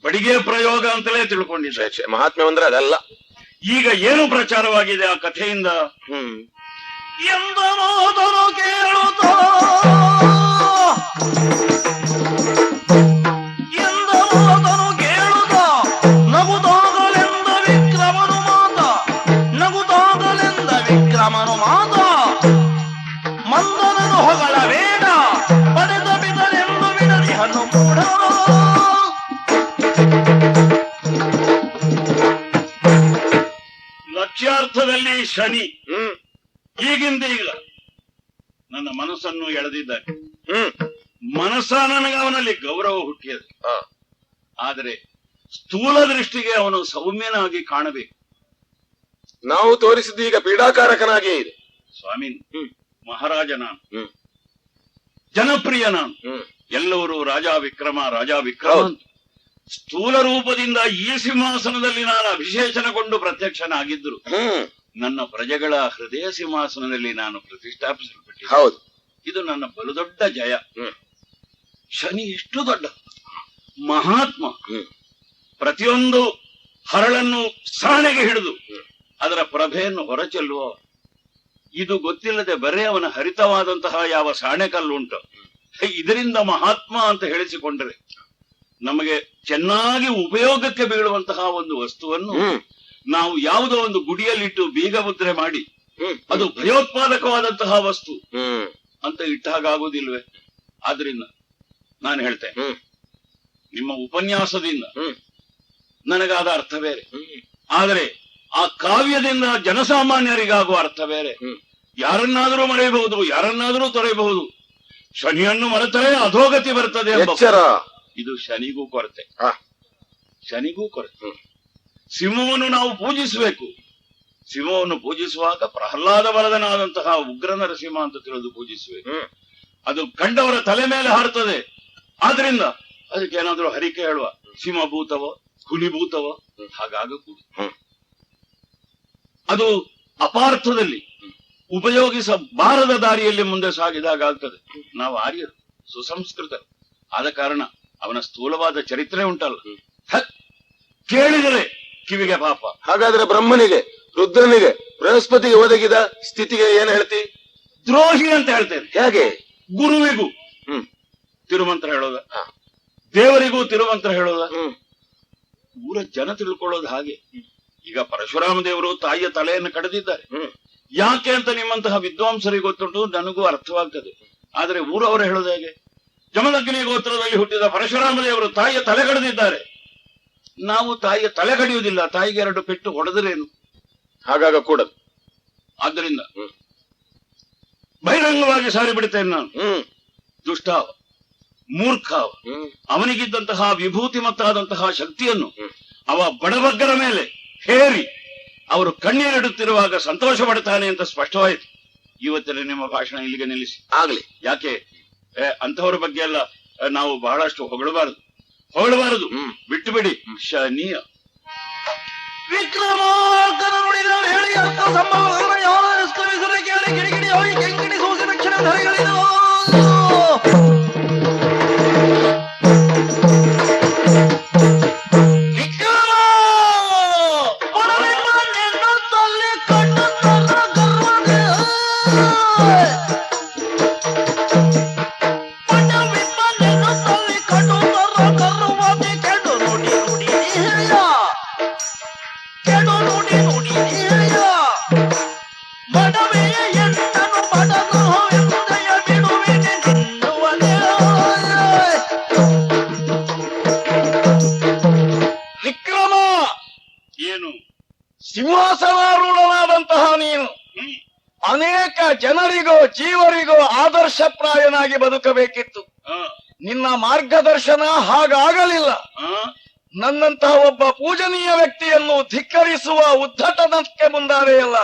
ಬಡಿಗೆ ಪ್ರಯೋಗ ಅಂತಲೇ ತಿಳ್ಕೊಂಡಿದ್ದಾರೆ. ಮಹಾತ್ಮೆ ಅಂದ್ರೆ ಅದಲ್ಲ. ಈಗ ಏನು ಪ್ರಚಾರವಾಗಿದೆ ಆ ಕಥೆಯಿಂದ? ಎಂದ ಮಾತನು ಕೇಳುತ್ತ ಎಂದ ಮಾತನು ಕೇಳುತ್ತ ನಗುತ್ತಾಗಲೆಂದ ವಿಕ್ರಮನು ಮಾತ ನಗುತ್ತಾಗಲೆಂದ ವಿಕ್ರಮನು ಮಾತ ಮಂದನನು ಹೊಗಳಬೇಡ ಪಡೆದ ಬಿದರೆಂದು ಬಿಡದಿಹನು ಮೂಢ ಲಕ್ಷ್ಯಾರ್ಥದಲ್ಲಿ ಶನಿ ಈಗಿಂದ ಈಗ ನನ್ನ ಮನಸ್ಸನ್ನು ಎಳೆದಿದ್ದಾನೆ. ಮನಸ್ಸ ನನಗೆ ಅವನಲ್ಲಿ ಗೌರವ ಹುಟ್ಟಿಯದು. ಆದರೆ ಸ್ಥೂಲ ದೃಷ್ಟಿಗೆ ಅವನು ಸೌಮ್ಯನಾಗಿ ಕಾಣಬೇಕು. ನಾವು ತೋರಿಸಿದ್ದು ಈಗ ಪೀಡಾಕಾರಕನಾಗಿಯೇ ಇದೆ. ಸ್ವಾಮಿ, ಮಹಾರಾಜ ನಾನು, ಜನಪ್ರಿಯ ನಾನು, ಎಲ್ಲರೂ ರಾಜಾ ವಿಕ್ರಮ ಅಂತ. ಸ್ಥೂಲ ರೂಪದಿಂದ ಈ ಸಿಂಹಾಸನದಲ್ಲಿ ನಾನು ಅಭಿಷೇಚನಗೊಂಡು ಪ್ರತ್ಯಕ್ಷನಾಗಿದ್ದರು ನನ್ನ ಪ್ರಜೆಗಳ ಹೃದಯ ಸಿಂಹಾಸನದಲ್ಲಿ ನಾನು ಪ್ರತಿಷ್ಠಾಪಿಸಲ್ಪಟ್ಟಿದ್ದೆ. ಹೌದು, ಇದು ನನ್ನ ಬಲು ದೊಡ್ಡ ಜಯ. ಶನಿ ಎಷ್ಟು ದೊಡ್ಡ ಮಹಾತ್ಮ, ಪ್ರತಿಯೊಂದು ಹರಳನ್ನು ಸಾಣೆಗೆ ಹಿಡಿದು ಅದರ ಪ್ರಭೆಯನ್ನು ಹೊರಚೆಲ್ಲುವ. ಇದು ಗೊತ್ತಿಲ್ಲದೆ ಬರೇ ಅವನ ಹರಿತವಾದಂತಹ ಯಾವ ಸಾಣೆಕಲ್ಲುಂಟು, ಇದರಿಂದ ಮಹಾತ್ಮ ಅಂತ ಹೇಳಿಸಿಕೊಂಡರೆ ನಮಗೆ ಚೆನ್ನಾಗಿ ಉಪಯೋಗಕ್ಕೆ ಬೀಳುವಂತಹ ಒಂದು ವಸ್ತುವನ್ನು ನಾವು ಯಾವುದೋ ಒಂದು ಗುಡಿಯಲ್ಲಿಟ್ಟು ಬೀಗ ಮುದ್ರೆ ಮಾಡಿ ಅದು ಭಯೋತ್ಪಾದಕವಾದಂತಹ ವಸ್ತು ಅಂತ ಇಟ್ಟಾಗುವುದಿಲ್ವೇ? ಆದ್ರಿಂದ ನಾನು ಹೇಳ್ತೇನೆ, ನಿಮ್ಮ ಉಪನ್ಯಾಸದಿಂದ ನನಗಾದ ಅರ್ಥ ಬೇರೆ, ಆದರೆ ಆ ಕಾವ್ಯದಿಂದ ಜನಸಾಮಾನ್ಯರಿಗಾಗುವ ಅರ್ಥ ಬೇರೆ. ಯಾರನ್ನಾದರೂ ಮರೆಯಬಹುದು, ಯಾರನ್ನಾದರೂ ತೊರೆಯಬಹುದು. ಶನಿಯನ್ನು ಮರೆತರೆ ಅಧೋಗತಿ ಬರ್ತದೆ ಎಂಬ ಇದು ಶನಿಗೂ ಕೊರತೆ. ಶನಿಗೂ ಕೊರತೆ. ಸಿಂಹವನ್ನು ನಾವು ಪೂಜಿಸಬೇಕು. ಸಿಂಹವನ್ನು ಪೂಜಿಸುವಾಗ ಪ್ರಹ್ಲಾದ ವರದನಾದಂತಹ ಉಗ್ರ ನರಸಿಂಹ ಅಂತ ತಿಳಿದು ಪೂಜಿಸಬೇಕು. ಅದು ಕಂಡವರ ತಲೆ ಮೇಲೆ ಹಾರುತ್ತದೆ. ಆದ್ರಿಂದ ಅದಕ್ಕೆ ಏನಾದ್ರೂ ಹರಿಕೆ ಹೇಳುವ, ಸಿಂಹಭೂತವೋ ಹುಲಿಭೂತವೋ ಹಾಗಾಗಕೂಡದು. ಅದು ಅಪಾರ್ಥದಲ್ಲಿ ಉಪಯೋಗಿಸಬಾರದ ದಾರಿಯಲ್ಲಿ ಮುಂದೆ ಸಾಗಿದಾಗ ಆಗ್ತದೆ. ನಾವು ಆರ್ಯರು, ಸುಸಂಸ್ಕೃತರು ಆದ ಕಾರಣ ಅವನ ಸ್ಥೂಲವಾದ ಚರಿತ್ರೆ ಉಂಟಲ್ಲ, ಕೇಳಿದರೆ ಕಿವಿಗೆ ಪಾಪ. ಹಾಗಾದ್ರೆ ಬ್ರಹ್ಮನಿಗೆ, ರುದ್ರನಿಗೆ, ಬೃಹಸ್ಪತಿಗೆ ಒದಗಿದ ಸ್ಥಿತಿಗೆ ಏನ್ ಹೇಳ್ತಿ? ದ್ರೋಹಿ ಅಂತ ಹೇಳ್ತೇನೆ. ಹೇಗೆ? ಗುರುವಿಗೂ ತಿರುಮಂತ್ರ ಹೇಳೋದ, ದೇವರಿಗೂ ತಿರುಮಂತ್ರ ಹೇಳೋದ, ಊರ ಜನ ತಿಳ್ಕೊಳ್ಳೋದು ಹಾಗೆ. ಈಗ ಪರಶುರಾಮ ದೇವರು ತಾಯಿಯ ತಲೆಯನ್ನು ಕಡಿದಿದ್ದಾರೆ. ಯಾಕೆ ಅಂತ ನಿಮ್ಮಂತಹ ವಿದ್ವಾಂಸರಿಗೆ ಗೊತ್ತುಂಟು, ನನಗೂ ಅರ್ಥವಾಗ್ತದೆ. ಆದ್ರೆ ಊರವರು ಹೇಳೋದು ಹೇಗೆ? ಜಮದಗ್ನಿ ಗೋತ್ರದಲ್ಲಿ ಹುಟ್ಟಿದ ಪರಶುರಾಮ ದೇವರು ತಾಯಿಯ ತಲೆ ಕಡಿದಿದ್ದಾರೆ. ನಾವು ತಾಯಿಯ ತಲೆ ಕಡಿಯುವುದಿಲ್ಲ, ತಾಯಿಗೆ 2 ಪೆಟ್ಟು ಹೊಡೆದರೇನು? ಹಾಗಾಗ ಕೂಡದು. ಆದ್ದರಿಂದ ಬಹಿರಂಗವಾಗಿ ಸಾರಿ ಬಿಡ್ತೇನೆ ನಾನು. ದುಷ್ಟಾವ, ಮೂರ್ಖಾವ, ಅವನಿಗಿದ್ದಂತಹ ವಿಭೂತಿ ಮತ್ತಾದಂತಹ ಶಕ್ತಿಯನ್ನು ಅವ ಬಡಬಗ್ಗರ ಮೇಲೆ ಹೇರಿ ಅವರು ಕಣ್ಣೀರಿಡುತ್ತಿರುವಾಗ ಸಂತೋಷ ಪಡ್ತಾನೆ ಅಂತ ಸ್ಪಷ್ಟವಾಯಿತು. ಇವತ್ತಿನ ನಿಮ್ಮ ಭಾಷಣ ಇಲ್ಲಿಗೆ ನಿಲ್ಲಿಸಿ ಆಗ್ಲಿ. ಯಾಕೆ ಅಂತವರ ಬಗ್ಗೆ ಎಲ್ಲ ನಾವು ಬಹಳಷ್ಟು ಹೊಗಳಬಾರದು. ಬಿಟ್ಟು ಬಿಡಿ. ಶನಿಯ ವಿಕ್ರಮಾರ್ಕನ ನುಡಿದ ಹೇಳಿ ಅರ್ಥ ಸಂಭವಗಳ ಯಾವ ಸ್ಕರಿಸಲು ಕೇಳಿ ಗಿಡಿಗಿಡಿ ಹೋಗಿ ಕೆಂಗಿಡಿ ಸೂಸಿ ರಕ್ಷಣೆ ಧರೆಗಳಿದು. ಸಿಂಹಾಸನಾರೂಢನಾದಂತಹ ನೀನು ಅನೇಕ ಜನರಿಗೂ ಜೀವರಿಗೂ ಆದರ್ಶಪ್ರಾಯನಾಗಿ ಬದುಕಬೇಕಿತ್ತು. ನಿನ್ನ ಮಾರ್ಗದರ್ಶನ ಹಾಗಾಗಲಿಲ್ಲ. ನನ್ನಂತಹ ಒಬ್ಬ ಪೂಜನೀಯ ವ್ಯಕ್ತಿಯನ್ನು ಧಿಕ್ಕರಿಸುವ ಉದ್ಧಟನಕ್ಕೆ ಮುಂದಾದೆಯಲ್ಲ.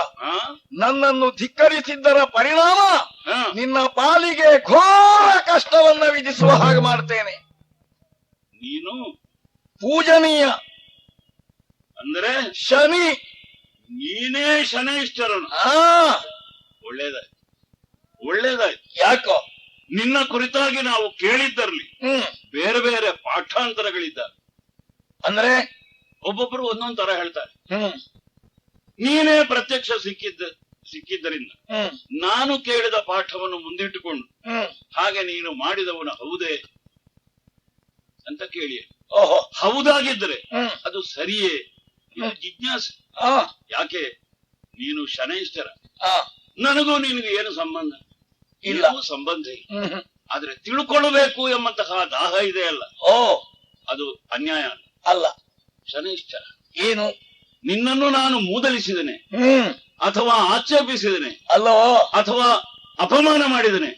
ನನ್ನನ್ನು ಧಿಕ್ಕರಿಸಿದ್ದರ ಪರಿಣಾಮ ನಿನ್ನ ಪಾಲಿಗೆ ಘೋರ ಕಷ್ಟವನ್ನ ವಿಧಿಸುವ ಹಾಗೆ ಮಾಡ್ತೇನೆ. ನೀನು ಪೂಜನೀಯ ಅಂದ್ರೆ ಶನಿ, ನೀನೇ ಶನೈಶ್ಚರನು. ಒಳ್ಳೇದಾಯ್ತು. ಯಾಕೋ? ನಿನ್ನ ಕುರಿತಾಗಿ ನಾವು ಕೇಳಿದ್ದರಲ್ಲಿ ಬೇರೆ ಬೇರೆ ಪಾಠಾಂತರಗಳಿದ್ದಾರೆ. ಅಂದ್ರೆ ಒಬ್ಬೊಬ್ಬರು ಒಂದೊಂದ್ ತರ ಹೇಳ್ತಾರೆ. ನೀನೇ ಪ್ರತ್ಯಕ್ಷ ಸಿಕ್ಕಿದ್ದರಿಂದ ನಾನು ಕೇಳಿದ ಪಾಠವನ್ನು ಮುಂದಿಟ್ಟುಕೊಂಡು ಹಾಗೆ ನೀನು ಮಾಡಿದವನು ಹೌದೇ ಅಂತ ಕೇಳಿ. ಓಹೋ, ಹೌದಾಗಿದ್ದರೆ ಅದು ಸರಿಯೇ? ಇದು ಜಿಜ್ಞಾಸೆ. ಯಾಕೆ ನೀನು ಶನೈಶ್ಚರ, ನನಗೂ ನಿನಗೆ ಏನು ಸಂಬಂಧ ಇಲ್ಲ, ಸಂಬಂಧ ಇಲ್ಲ. ಆದ್ರೆ ತಿಳ್ಕೊಳ್ಬೇಕು ಎಂಬಂತಹ ದಾಹ ಇದೆ ಅಲ್ಲ, ಅದು ಅನ್ಯಾಯ ಅಲ್ಲ. ಶನೈಶ್ಚರ ಏನು? ನಿನ್ನನ್ನು ನಾನು ಮೂದಲಿಸಿದನೆ ಅಥವಾ ಆಕ್ಷೇಪಿಸಿದನೆ ಅಲ್ಲೋ ಅಥವಾ ಅಪಮಾನ ಮಾಡಿದನೆ?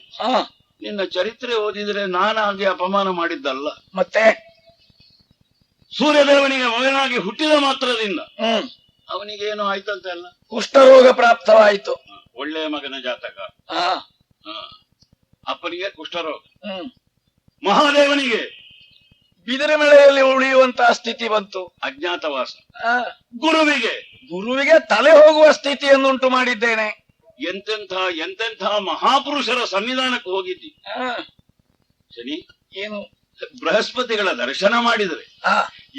ನಿನ್ನ ಚರಿತ್ರೆ ಓದಿದ್ರೆ ನಾನಾಗಿ ಅಪಮಾನ ಮಾಡಿದ್ದಲ್ಲ. ಮತ್ತೆ ಸೂರ್ಯದೇವನಿಗೆ ಮಗನಾಗಿ ಹುಟ್ಟಿದ ಮಾತ್ರದಿಂದ ಅವನಿಗೇನು ಆಯ್ತಂತ ಅಲ್ಲ, ಕುಷ್ಠರೋಗ ಪ್ರಾಪ್ತವಾಯಿತು. ಒಳ್ಳೆಯ ಮಗನ ಜಾತಕ. ಅಪ್ಪನಿಗೆ ಕುಷ್ಠರೋಗ, ಮಹಾದೇವನಿಗೆ ಬಿದಿರ ಮಳೆಯಲ್ಲಿ ಉಳಿಯುವಂತಹ ಸ್ಥಿತಿ ಬಂತು, ಅಜ್ಞಾತವಾಸ. ಗುರುವಿಗೆ ತಲೆ ಹೋಗುವ ಸ್ಥಿತಿಯನ್ನುಂಟು ಮಾಡಿದ್ದೇನೆ. ಎಂತೆಂಥ ಮಹಾಪುರುಷರ ಸನ್ನಿಧಾನಕ್ಕೆ ಹೋಗಿದ್ದಿ. ಶನಿ ಏನು? ಬೃಹಸ್ಪತಿಗಳ ದರ್ಶನ ಮಾಡಿದರೆ,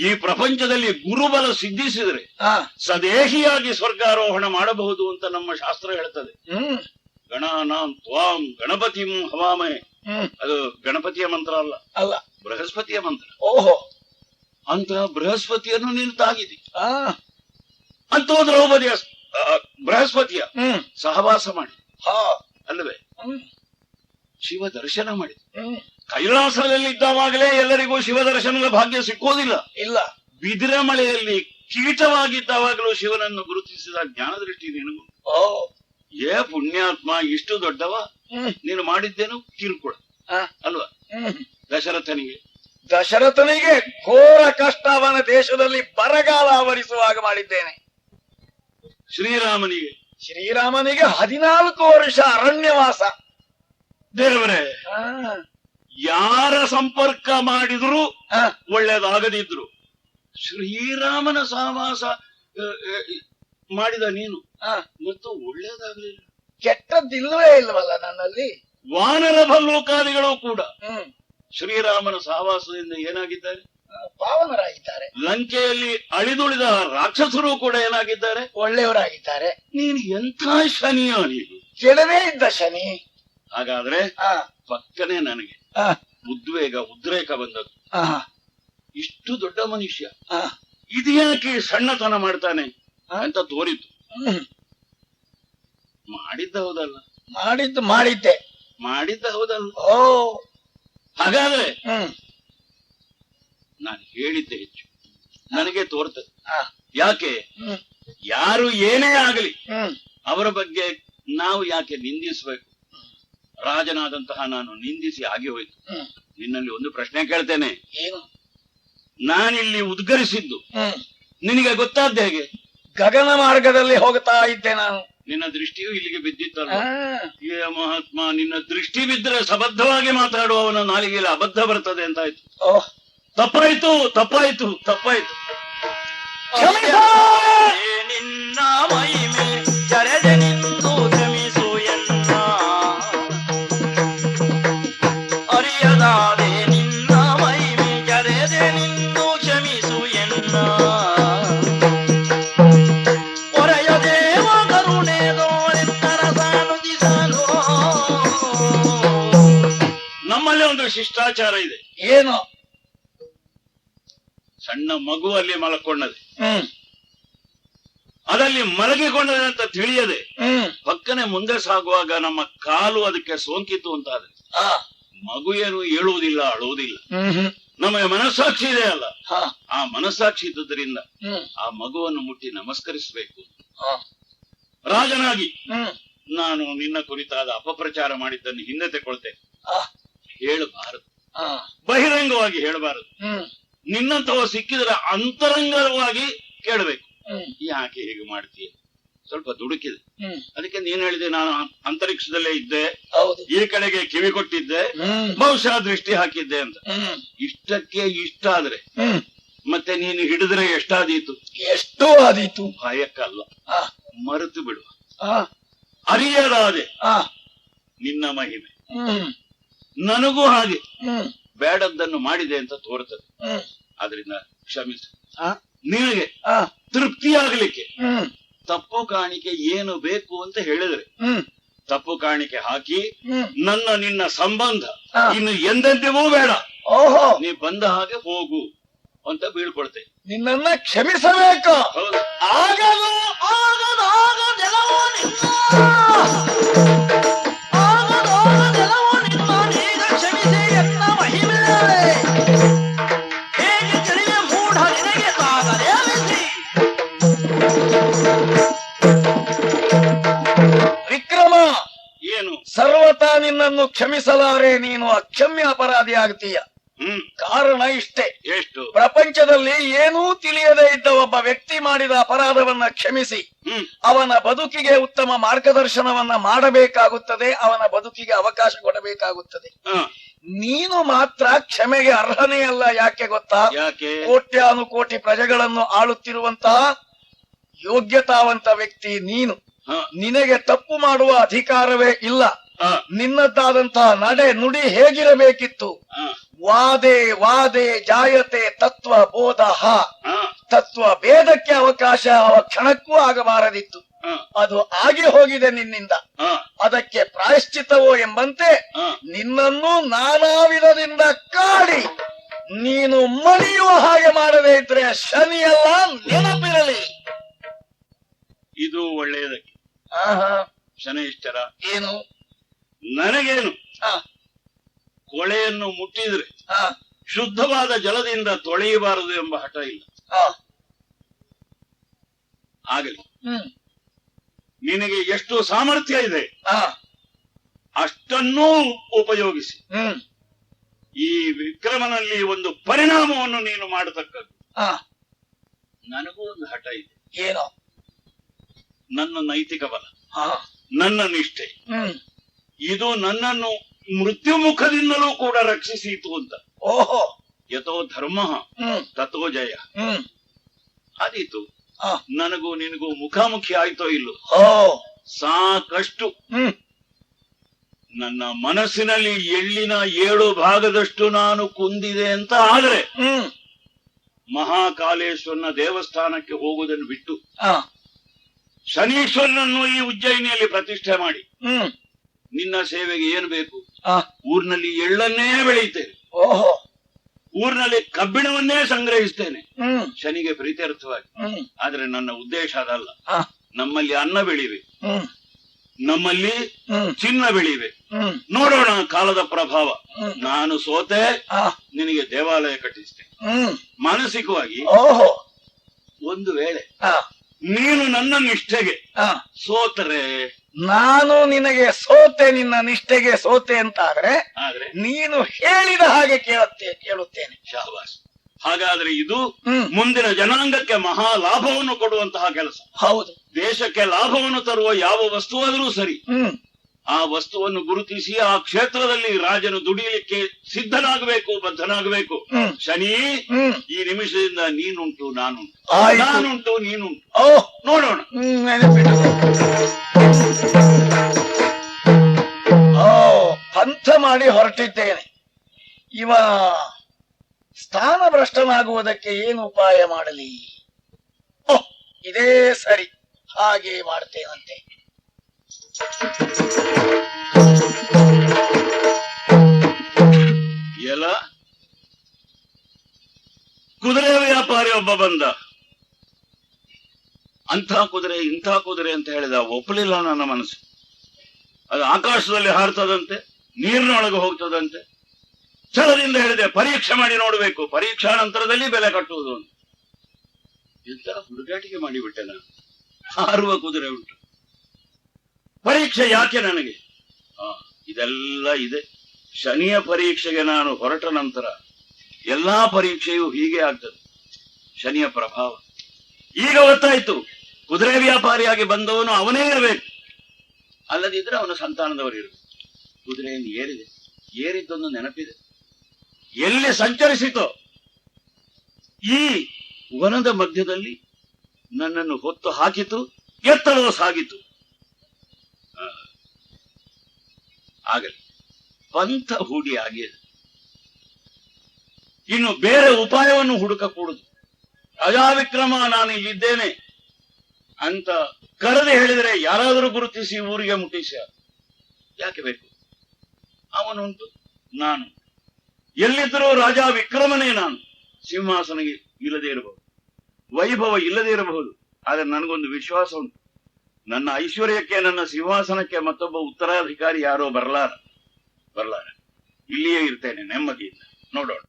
ಈ ಪ್ರಪಂಚದಲ್ಲಿ ಗುರುಬಲ ಸಿದ್ಧಿಸಿದರೆ ಸದೇಹಿಯಾಗಿ ಸ್ವರ್ಗಾರೋಹಣ ಮಾಡಬಹುದು ಅಂತ ನಮ್ಮ ಶಾಸ್ತ್ರ ಹೇಳ್ತದೆ. ಗಣಾನಾಂ ತ್ವಾಂ ಗಣಪತಿಂ ಹವಾಮಹೇ, ಅದು ಗಣಪತಿಯ ಮಂತ್ರ ಅಲ್ಲ, ಬೃಹಸ್ಪತಿಯ ಮಂತ್ರ. ಓಹೋ, ಅಂತ ಬೃಹಸ್ಪತಿಯನ್ನು ನೀನು ತಾಗಿದಿ. ಅಂತೂ ದ್ರೌಪದಿಯ ಬೃಹಸ್ಪತಿಯ ಸಹವಾಸ ಮಾಡಿ ಅಲ್ಲವೇ ಶಿವ ದರ್ಶನ ಮಾಡಿದ. ಕೈಲಾಸದಲ್ಲಿದ್ದಾಗಲೇ ಎಲ್ಲರಿಗೂ ಶಿವ ದರ್ಶನದ ಭಾಗ್ಯ ಸಿಕ್ಕೋದಿಲ್ಲ. ಇಲ್ಲ, ಬಿದಿರ ಮಳೆಯಲ್ಲಿ ಕೀಟವಾಗಿದ್ದಾಗಲೂ ಶಿವನನ್ನು ಗುರುತಿಸಿದ ಜ್ಞಾನ ದೃಷ್ಟಿ ನಿನಗೂ. ಏ ಪುಣ್ಯಾತ್ಮ, ಇಷ್ಟು ದೊಡ್ಡವ, ನೀನು ಮಾಡಿದ್ದೇನು ಕಿರುಕುಳ ಅಲ್ವಾ? ದಶರಥನಿಗೆ ಘೋರ ಕಷ್ಟ, ಅವನ ದೇಶದಲ್ಲಿ ಬರಗಾಲ ಆವರಿಸುವಾಗ ಮಾಡಿದ್ದೇನೆ. ಶ್ರೀರಾಮನಿಗೆ 14 ವರ್ಷ ಅರಣ್ಯವಾಸ. ದೇವರೇ, ಯಾರ ಸಂಪರ್ಕ ಮಾಡಿದ್ರು ಒಳ್ಳೇದಾಗದಿದ್ರು ಶ್ರೀರಾಮನ ಸಹವಾಸ ಮಾಡಿದ ನೀನು ಮತ್ತು ಒಳ್ಳೇದಾಗಲಿಲ್ಲ. ಕೆಟ್ಟದ್ದಿಲ್ವೇ ಇಲ್ವಲ್ಲ ನನ್ನಲ್ಲಿ. ವಾನರ ಭಲ್ಲೋಕಾದಿಗಳು ಕೂಡ ಶ್ರೀರಾಮನ ಸಹವಾಸದಿಂದ ಏನಾಗಿದ್ದಾರೆ? ಪಾವನರಾಗಿದ್ದಾರೆ. ಲಂಕೆಯಲ್ಲಿ ಅಳಿದುಳಿದ ರಾಕ್ಷಸರು ಕೂಡ ಏನಾಗಿದ್ದಾರೆ? ಒಳ್ಳೆಯವರಾಗಿದ್ದಾರೆ. ನೀನು ಎಂಥ ಶನಿಯ, ನೀನು ಕೆಡವೇ ಇದ್ದ ಶನಿ. ಹಾಗಾದ್ರೆ ಪಕ್ಕನೆ ನನಗೆ ಉದ್ರೇಕ ಬಂದದ್ದು. ಇಷ್ಟು ದೊಡ್ಡ ಮನುಷ್ಯ ಇದ್ಯಾಕೆ ಸಣ್ಣತನ ಮಾಡ್ತಾನೆ ಅಂತ ತೋರಿತು. ಮಾಡಿದ್ದ ಹೌದಲ್ಲ? ಮಾಡಿದ್ದ ಹೌದಲ್ಲ? ಹಾಗಾದ್ರೆ ನಾನು ಹೇಳಿದ್ದೆ ಹೆಚ್ಚು, ನನಗೆ ತೋರ್ತದೆ. ಯಾಕೆ? ಯಾರು ಏನೇ ಆಗಲಿ ಅವರ ಬಗ್ಗೆ ನಾವು ಯಾಕೆ ನಿಂದಿಸಬೇಕು? ರಾಜನಾದಂತಹ ನಾನು ನಿಂದಿಸಿ ಆಗಿ ಹೋಯ್ತು. ನಿನ್ನಲ್ಲಿ ಒಂದು ಪ್ರಶ್ನೆ ಕೇಳ್ತೇನೆ. ನಾನಿಲ್ಲಿ ಉದ್ಗರಿಸಿದ್ದು ನಿನಗೆ ಗೊತ್ತಾದ್ದ ಹೇಗೆ? ಗಗನ ಮಾರ್ಗದಲ್ಲಿ ಹೋಗ್ತಾ ಇದ್ದೆ ನಾನು. ನಿನ್ನ ದೃಷ್ಟಿಯು ಇಲ್ಲಿಗೆ ಬಿದ್ದಿತ್ತಲ್ಲ. ಏ ಮಹಾತ್ಮ, ನಿನ್ನ ದೃಷ್ಟಿ ಬಿದ್ದರೆ ಸಬದ್ಧವಾಗಿ ಮಾತಾಡುವವನ ನಾಲಿಗೆಯಲ್ಲಿ ಅಬದ್ಧ ಬರ್ತದೆ ಅಂತಾಯ್ತು. ತಪ್ಪಾಯ್ತು. ನಿನ್ನ ಮಹಿಮೆ ಜರದೆ ನಿಂದು ಕ್ಷಮಿಸು ಎನ್ನ, ಅರಿಯದಾದೆ ನಿನ್ನ ಮಹಿಮೆ ಜರದೆ ನಿಂದು ಕ್ಷಮಿಸು ಎನ್ನ, ಒರೆಯ ದೇವ ಕರುಣೆ ದೋರೆತ್ತರ ಸಾನುದಿಸಲು. ನಮ್ಮಲ್ಲಿ ಒಂದು ಶಿಷ್ಟಾಚಾರ ಇದೆ. ಏನು? ಸಣ್ಣ ಮಗು ಅಲ್ಲಿ ಮಲಕೊಂಡದೆ, ಅದಲ್ಲಿ ಮಲಗಿಕೊಂಡದೆ ಅಂತ ತಿಳಿಯದೆ ಪಕ್ಕನೆ ಮುಂದೆ ಸಾಗುವಾಗ ನಮ್ಮ ಕಾಲು ಅದಕ್ಕೆ ಸೋಂಕಿತು ಅಂತಾದ್ರೆ ಮಗು ಏನು ಹೇಳುವುದಿಲ್ಲ, ಅಳುವುದಿಲ್ಲ. ನಮಗೆ ಮನಸ್ಸಾಕ್ಷಿ ಇದೆ ಅಲ್ಲ, ಆ ಮನಸ್ಸಾಕ್ಷಿ ಇದ್ದುದರಿಂದ ಆ ಮಗುವನ್ನು ಮುಟ್ಟಿ ನಮಸ್ಕರಿಸಬೇಕು. ರಾಜನಾಗಿ ನಾನು ನಿನ್ನ ಕುರಿತಾದ ಅಪಪ್ರಚಾರ ಮಾಡಿದ್ದನ್ನು ಹಿಂದೆ ತಗೊಳ್ತೇನೆ. ಹೇಳಬಾರದು, ಬಹಿರಂಗವಾಗಿ ಹೇಳಬಾರದು. ನಿನ್ನಂತವ ಸಿಕ್ಕಿದ್ರೆ ಅಂತರಂಗವಾಗಿ ಕೇಳಬೇಕು. ಯಾಕೆ ಹೀಗೆ ಮಾಡ್ತೀಯ? ಸ್ವಲ್ಪ ದುಡುಕಿದೆ, ಅದಕ್ಕೆ ನೀನ್ ಹೇಳಿದೆ. ನಾನು ಅಂತರಿಕ್ಷದಲ್ಲೇ ಇದ್ದೆ, ಈ ಕಡೆಗೆ ಕಿವಿ ಕೊಟ್ಟಿದ್ದೆ, ಬಹುಶಃ ದೃಷ್ಟಿ ಹಾಕಿದ್ದೆ ಅಂತ. ಇಷ್ಟಕ್ಕೆ ಇಷ್ಟ ಆದ್ರೆ ಮತ್ತೆ ನೀನು ಹಿಡಿದ್ರೆ ಎಷ್ಟಾದೀತು? ಎಷ್ಟೋ ಆದೀತು. ಭಯಕ್ಕಲ್ಲ, ಮರೆತು ಬಿಡುವ. ಅರಿಯದಾದೆ ನಿನ್ನ ಮಹಿಮೆ. ನನಗೂ ಹಾಗೆ ಬೇಡದ್ದನ್ನು ಮಾಡಿದೆ ಅಂತ ತೋರ್ತದೆ. ಆದ್ರಿಂದ ಕ್ಷಮಿಸು. ನಿನಗೆ ತೃಪ್ತಿಯಾಗಲಿಕ್ಕೆ ತಪ್ಪು ಕಾಣಿಕೆ ಏನು ಬೇಕು ಅಂತ ಹೇಳಿದ್ರೆ ತಪ್ಪು ಕಾಣಿಕೆ ಹಾಕಿ ನನ್ನ ನಿನ್ನ ಸಂಬಂಧ ಇನ್ನು ಎಂದೆಂದಿಗೂ ಬೇಡ, ಓಹೋ, ನೀ ಬಂದ ಹಾಗೆ ಹೋಗು ಅಂತ ಬೀಳ್ಕೊಳ್ತೆ. ನಿನ್ನನ್ನ ಕ್ಷಮಿಸಬೇಕು. ಹೌದು. ಆಗದು ಆಗದಾಗದೆಲ್ಲವೂ ನಿನ್ನ, ಆಗದಾಗದೆಲ್ಲವೂ ನಿನ್ನ, ನೀಗ ಕ್ಷಮಿಸಿ ಎನ್ನ ಮಹಿಮೆ. ಹೇಗೆ ತಿಳಿವೆ ಮೂಢ ನಿನಗೆ ತಾಗಲೇ ಅನಿಸಿ. ವಿಕ್ರಮ, ಏನು ಸರ್ವತಾ ನಿನ್ನನ್ನು ಕ್ಷಮಿಸಲಾರೆ, ನೀನು ಅಕ್ಷಮ್ಯ ಅಪರಾಧಿ ಆಗ್ತೀಯ. ಕಾರಣ ಇಷ್ಟೇ, ಎಷ್ಟು ಪ್ರಪಂಚದಲ್ಲಿ ಏನೂ ತಿಳಿಯದೇ ಇದ್ದ ಒಬ್ಬ ವ್ಯಕ್ತಿ ಮಾಡಿದ ಅಪರಾಧವನ್ನ ಕ್ಷಮಿಸಿ ಅವನ ಬದುಕಿಗೆ ಉತ್ತಮ ಮಾರ್ಗದರ್ಶನವನ್ನ ಮಾಡಬೇಕಾಗುತ್ತದೆ, ಅವನ ಬದುಕಿಗೆ ಅವಕಾಶ ಕೊಡಬೇಕಾಗುತ್ತದೆ. ನೀನು ಮಾತ್ರ ಕ್ಷಮೆಗೆ ಅರ್ಹನೇ ಅಲ್ಲ. ಯಾಕೆ ಗೊತ್ತಾ? ಯಾಕೆ? ಕೋಟ್ಯಾನುಕೋಟಿ ಪ್ರಜೆಗಳನ್ನು ಆಳುತ್ತಿರುವಂತಹ ಯೋಗ್ಯತಾವಂತ ವ್ಯಕ್ತಿ ನೀನು. ನಿನಗೆ ತಪ್ಪು ಮಾಡುವ ಅಧಿಕಾರವೇ ಇಲ್ಲ. ನಿನ್ನದ್ದಾದಂತಹ ನಡೆ ನುಡಿ ಹೇಗಿರಬೇಕಿತ್ತು? ವಾದೆ ವಾದೆ ಜಾಯತೆ ತತ್ವ ಬೋಧ, ತತ್ವ ಭೇದಕ್ಕೆ ಅವಕಾಶ ಕ್ಷಣಕ್ಕೂ ಆಗಬಾರದಿತ್ತು. ಅದು ಆಗಿ ಹೋಗಿದೆ ನಿನ್ನಿಂದ. ಅದಕ್ಕೆ ಪ್ರಾಯಶ್ಚಿತ್ತವೋ ಎಂಬಂತೆ ನಿನ್ನನ್ನು ನಾನಾ ವಿಧದಿಂದ ಕಾಡಿ ನೀನು ಮಣಿಯುವ ಹಾಗೆ ಮಾಡದೇ ಇದ್ರೆ ಶನಿಯಲ್ಲ, ನೆನಪಿರಲಿ. ಇದು ಒಳ್ಳೆಯದಕ್ಕೆ. ಶನೈಶ್ಚರ, ಏನು ನನಗೇನು, ಕೊಳೆಯನ್ನು ಮುಟ್ಟಿದ್ರೆ ಶುದ್ಧವಾದ ಜಲದಿಂದ ತೊಳೆಯಬಾರದು ಎಂಬ ಹಠ ಇಲ್ಲ. ಆಗಲಿ, ನಿನಗೆ ಎಷ್ಟು ಸಾಮರ್ಥ್ಯ ಇದೆ ಅಷ್ಟನ್ನೂ ಉಪಯೋಗಿಸಿ ಈ ವಿಕ್ರಮನಲ್ಲಿ ಒಂದು ಪರಿಣಾಮವನ್ನು ನೀನು ಮಾಡತಕ್ಕದ್ದು. ನನಗೂ ಒಂದು ಹಠ ಇದೆ. ಏನೋ? ನನ್ನ ನೈತಿಕ ಬಲ, ನನ್ನ ನಿಷ್ಠೆ, ಇದು ನನ್ನನ್ನು ಮೃತ್ಯು ಮುಖದಿಂದಲೂ ಕೂಡ ರಕ್ಷಿಸಿತು ಅಂತ. ಓಹೋ, ಯಥೋ ಧರ್ಮ ತಥೋ ಜಯ. ಆದೀತು, ನನಗೂ ನಿನಗೂ ಮುಖಾಮುಖಿ ಆಯ್ತೋ ಇಲ್ಲೋ, ಸಾಕಷ್ಟು ನನ್ನ ಮನಸ್ಸಿನಲ್ಲಿ ಎಳ್ಳಿನ 7 ಭಾಗದಷ್ಟು ನಾನು ಕುಂದಿದೆ ಅಂತ ಆದ್ರೆ ಮಹಾಕಾಲೇಶ್ವರನ ದೇವಸ್ಥಾನಕ್ಕೆ ಹೋಗುವುದನ್ನು ಬಿಟ್ಟು ಶನೀಶ್ವರನನ್ನು ಈ ಉಜ್ಜಯಿನಿಯಲ್ಲಿ ಪ್ರತಿಷ್ಠೆ ಮಾಡಿ ನಿನ್ನ ಸೇವೆಗೆ ಏನು ಬೇಕು? ಊರಿನಲ್ಲಿ ಎಳ್ಳನ್ನೇ ಬೆಳೆಯುತ್ತೇನೆ, ಊರಿನಲ್ಲಿ ಕಬ್ಬಿಣವನ್ನೇ ಸಂಗ್ರಹಿಸ್ತೇನೆ ಶನಿಗೆ ಪ್ರೀತ್ಯರ್ಥವಾಗಿ. ಆದ್ರೆ ನನ್ನ ಉದ್ದೇಶ ಅದಲ್ಲ. ನಮ್ಮಲ್ಲಿ ಅನ್ನ ಬೆಳಿವೆ, ನಮ್ಮಲ್ಲಿ ಚಿನ್ನ ಬೆಳಿವೆ. ನೋಡೋಣ ಕಾಲದ ಪ್ರಭಾವ. ನಾನು ಸೋತೆ, ನಿನಗೆ ದೇವಾಲಯ ಕಟ್ಟಿಸ್ತೇನೆ. ಮಾನಸಿಕವಾಗಿ ಒಂದು ವೇಳೆ ನೀನು ನನ್ನ ನಿಷ್ಠೆಗೆ ಸೋತರೆ, ನಾನು ನಿನಗೆ ಸೋತೆ, ನಿನ್ನ ನಿಷ್ಠೆಗೆ ಸೋತೆ ಅಂತ ಆದ್ರೆ ನೀನು ಹೇಳಿದ ಹಾಗೆ ಕೇಳುತ್ತೇನೆ. ಶಾಬಾಸ್. ಹಾಗಾದ್ರೆ ಇದು ಮುಂದಿನ ಜನಾಂಗಕ್ಕೆ ಮಹಾ ಲಾಭವನ್ನು ಕೊಡುವಂತಹ ಕೆಲಸ. ಹೌದು. ದೇಶಕ್ಕೆ ಲಾಭವನ್ನು ತರುವ ಯಾವ ವಸ್ತುವಾದರೂ ಸರಿ, ಆ ವಸ್ತುವನ್ನು ಗುರುತಿಸಿ ಆ ಕ್ಷೇತ್ರದಲ್ಲಿ ರಾಜನು ದುಡಿಯಲಿಕ್ಕೆ ಸಿದ್ಧನಾಗಬೇಕು, ಬದ್ಧನಾಗಬೇಕು. ಶನಿ, ಈ ನಿಮಿಷದಿಂದ ನೀನುಂಟು, ನಾನುಂಟು, ನಾನುಂಟು, ನೀನುಂಟು. ನೋಡೋಣ. ಪಂಥ ಮಾಡಿ ಹೊರಟಿದ್ದೇನೆ. ಇವ ಸ್ಥಾನ ಭ್ರಷ್ಟನಾಗುವುದಕ್ಕೆ ಏನು ಉಪಾಯ ಮಾಡಲಿ? ಇದೇ ಸರಿ, ಹಾಗೆ ಮಾಡ್ತೇನಂತೆ. ಎಲ್ಲ ಕುದುರೆ ವ್ಯಾಪಾರಿ ಒಬ್ಬ ಬಂದ. ಅಂಥ ಕುದುರೆ, ಇಂಥ ಕುದುರೆ ಅಂತ ಹೇಳಿದ. ಒಪ್ಪಲಿಲ್ಲ ನನ್ನ ಮನಸ್ಸು. ಅದು ಆಕಾಶದಲ್ಲಿ ಹಾರ್ತದಂತೆ, ನೀರಿನೊಳಗೆ ಹೋಗ್ತದಂತೆ. ಛಲದಿಂದ ಹೇಳಿದೆ, ಪರೀಕ್ಷೆ ಮಾಡಿ ನೋಡಬೇಕು, ಪರೀಕ್ಷಾ ನಂತರದಲ್ಲಿ ಬೆಲೆ ಕಟ್ಟುವುದು ಅಂತ. ಇಂಥ ಹುಡುಗಾಟಿಗೆ ಮಾಡಿಬಿಟ್ಟೆ ನಾನು. ಹಾರುವ ಕುದುರೆ ಉಂಟು, ಪರೀಕ್ಷೆ ಯಾಕೆ ನನಗೆ? ಇದೆಲ್ಲ ಇದೆ. ಶನಿಯ ಪರೀಕ್ಷೆಗೆ ನಾನು ಹೊರಟ ನಂತರ ಎಲ್ಲಾ ಪರೀಕ್ಷೆಯೂ ಹೀಗೆ ಆಗ್ತದೆ, ಶನಿಯ ಪ್ರಭಾವ. ಈಗ ಗೊತ್ತಾಯ್ತು, ಕುದುರೆ ವ್ಯಾಪಾರಿಯಾಗಿ ಬಂದವನು ಅವನೇ ಇರಬೇಕು, ಅಲ್ಲದಿದ್ರೆ ಅವನ ಸಂತಾನದವರು ಇರಬೇಕು. ಕುದುರೆಯನ್ನು ಏರಿದೆ, ಏರಿದ್ದೊಂದು ನೆನಪಿದೆ. ಎಲ್ಲಿ ಸಂಚರಿಸಿತೋ ಈ ವನದ ಮಧ್ಯದಲ್ಲಿ ನನ್ನನ್ನು ಹೊತ್ತು ಹಾಕಿತು, ಎತ್ತರದ ಸಾಗಿತು. ಆಗಲಿ, ಪಂಥ ಹೂಡಿ ಆಗಿದೆ. ಇನ್ನು ಬೇರೆ ಉಪಾಯವನ್ನು ಹುಡುಕಕೂಡದು. ಅಜಾವಿಕ್ರಮ, ನಾನು ಇಲ್ಲಿದ್ದೇನೆ, ಅಂತ ಕರೆದು ಹೇಳಿದರೆ ಯಾರಾದರೂ ಗುರುತಿಸಿ ಊರಿಗೆ ಮುಟ್ಟಿಸಿ ಯಾಕೆ ಬೇಕು? ಅವನುಂಟು, ನಾನು ಎಲ್ಲಿದ್ದರೂ ರಾಜ ವಿಕ್ರಮನೇ. ನಾನು ಸಿಂಹಾಸನ ಇಲ್ಲದೆ ಇರಬಹುದು, ವೈಭವ ಇಲ್ಲದೆ ಇರಬಹುದು, ಆದ್ರೆ ನನಗೊಂದು ವಿಶ್ವಾಸ ಉಂಟು, ನನ್ನ ಐಶ್ವರ್ಯಕ್ಕೆ, ನನ್ನ ಸಿಂಹಾಸನಕ್ಕೆ ಮತ್ತೊಬ್ಬ ಉತ್ತರಾಧಿಕಾರಿ ಯಾರೋ ಬರಲಾರ. ಇಲ್ಲಿಯೇ ಇರ್ತೇನೆ ನೆಮ್ಮದಿಯಿಂದ. ನೋಡೋಣ.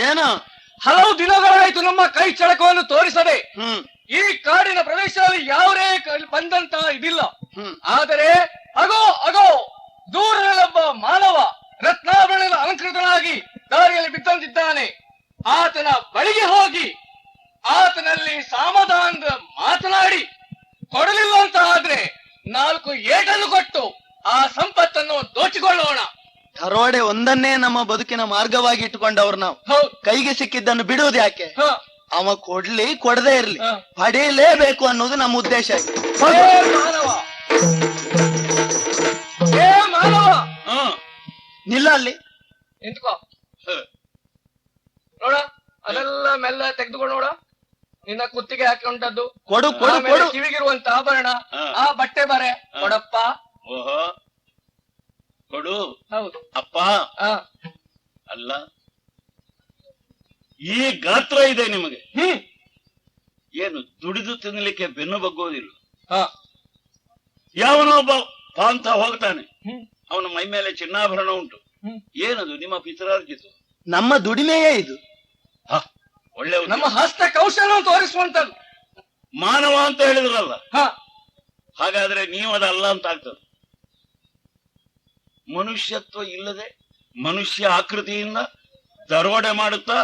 ಏನ ಹಲವು ದಿನಗಳಾಯಿತು ನಮ್ಮ ಕೈ ಚಳಕವನ್ನು ತೋರಿಸದೆ. ಈ ಕಾಡಿನ ಪ್ರದೇಶದಲ್ಲಿ ಯಾವುದೇ ಬಂದಂತ ಇದಿಲ್ಲ. ಆದರೆ ಅಗೋ ದೂರದಲ್ಲೊಬ್ಬ ಮಾನವ ರತ್ನಾಭರಣದ ಅಲಂಕೃತನಾಗಿ ದಾರಿಯಲ್ಲಿ ಬಿದ್ದಂತಿದ್ದಾನೆ. ಆತನ ಬಳಿಗೆ ಹೋಗಿ ಆತನಲ್ಲಿ ಸಮಾಧಾನದ ಮಾತನಾಡಿ ಕೊಡಲಿಲ್ಲ ಅಂತ ಆದ್ರೆ 4 ಏಟನ್ನು ಕೊಟ್ಟು ಆ ಸಂಪತ್ತನ್ನು ದೋಚಿಕೊಳ್ಳೋಣ. ದರೋಡೆ ಒಂದನ್ನೇ ನಮ್ಮ ಬದುಕಿನ ಮಾರ್ಗವಾಗಿ ಇಟ್ಟುಕೊಂಡವ್ರು ನಾವು. ಕೈಗೆ ಸಿಕ್ಕಿದ್ದನ್ನು ಬಿಡುವುದು ಯಾಕೆ? ಅವ ಕೊಡ್ಲಿ ಕೊಡದೇ ಇರ್ಲಿ, ಪಡೆಯಲೇಬೇಕು ಅನ್ನೋದು ನಮ್ಮ ಉದ್ದೇಶ. ನಿಲ್ಲ ಅಲ್ಲಿ ನಿಂತ್ಕೋ. ನೋಡ, ಅದೆಲ್ಲ ಮೆಲ್ಲ ತೆಗೆದುಕೊಂಡು ನೋಡ. ನಿನ್ನ ಕುತ್ತಿಗೆ ಹಾಕೊಂಡದ್ದು ಕೊಡು ಕೊಡು ಕೊಡು. ಕಿವಿಗಿರುವಂತ ಆಭರಣ, ಆ ಬಟ್ಟೆ ಬರೆ ಕೊಡಪ್ಪ. ಓಹೋ, ಕೊಡು. ಹೌದು ಅಪ್ಪ. ಅಲ್ಲ, ಈ ಗಾತ್ರ ಇದೆ ನಿಮಗೆ, ಏನು ದುಡಿದು ತಿನ್ನಲಿಕ್ಕೆ ಬೆನ್ನು ಬಗ್ಗೋದಿಲ್ಲ. ಯಾವನೊಬ್ಬ ಪಾಂತ ಹೋಗ್ತಾನೆ, ಅವನ ಮೈ ಮೇಲೆ ಚಿನ್ನಾಭರಣ ಉಂಟು. ಏನದು? ನಿಮ್ಮ ಪಿತರಾರ್ಜಿತು, ನಮ್ಮ ದುಡಿಮೆಯೇ ಇದು. ಒಳ್ಳೆ ನಮ್ಮ ಹಸ್ತ ಕೌಶಲ್ಯ ತೋರಿಸುವಂತದ್ದು. ಮಾನವ ಅಂತ ಹೇಳಿದ್ರಲ್ಲ, ಹಾಗಾದ್ರೆ ನೀವು ಅದಲ್ಲ ಅಂತ ಆಗ್ತದೆ. ಮನುಷ್ಯತ್ವ ಇಲ್ಲದೆ ಮನುಷ್ಯ ಆಕೃತಿಯಿಂದ ದರೋಡೆ ಮಾಡುತ್ತಾ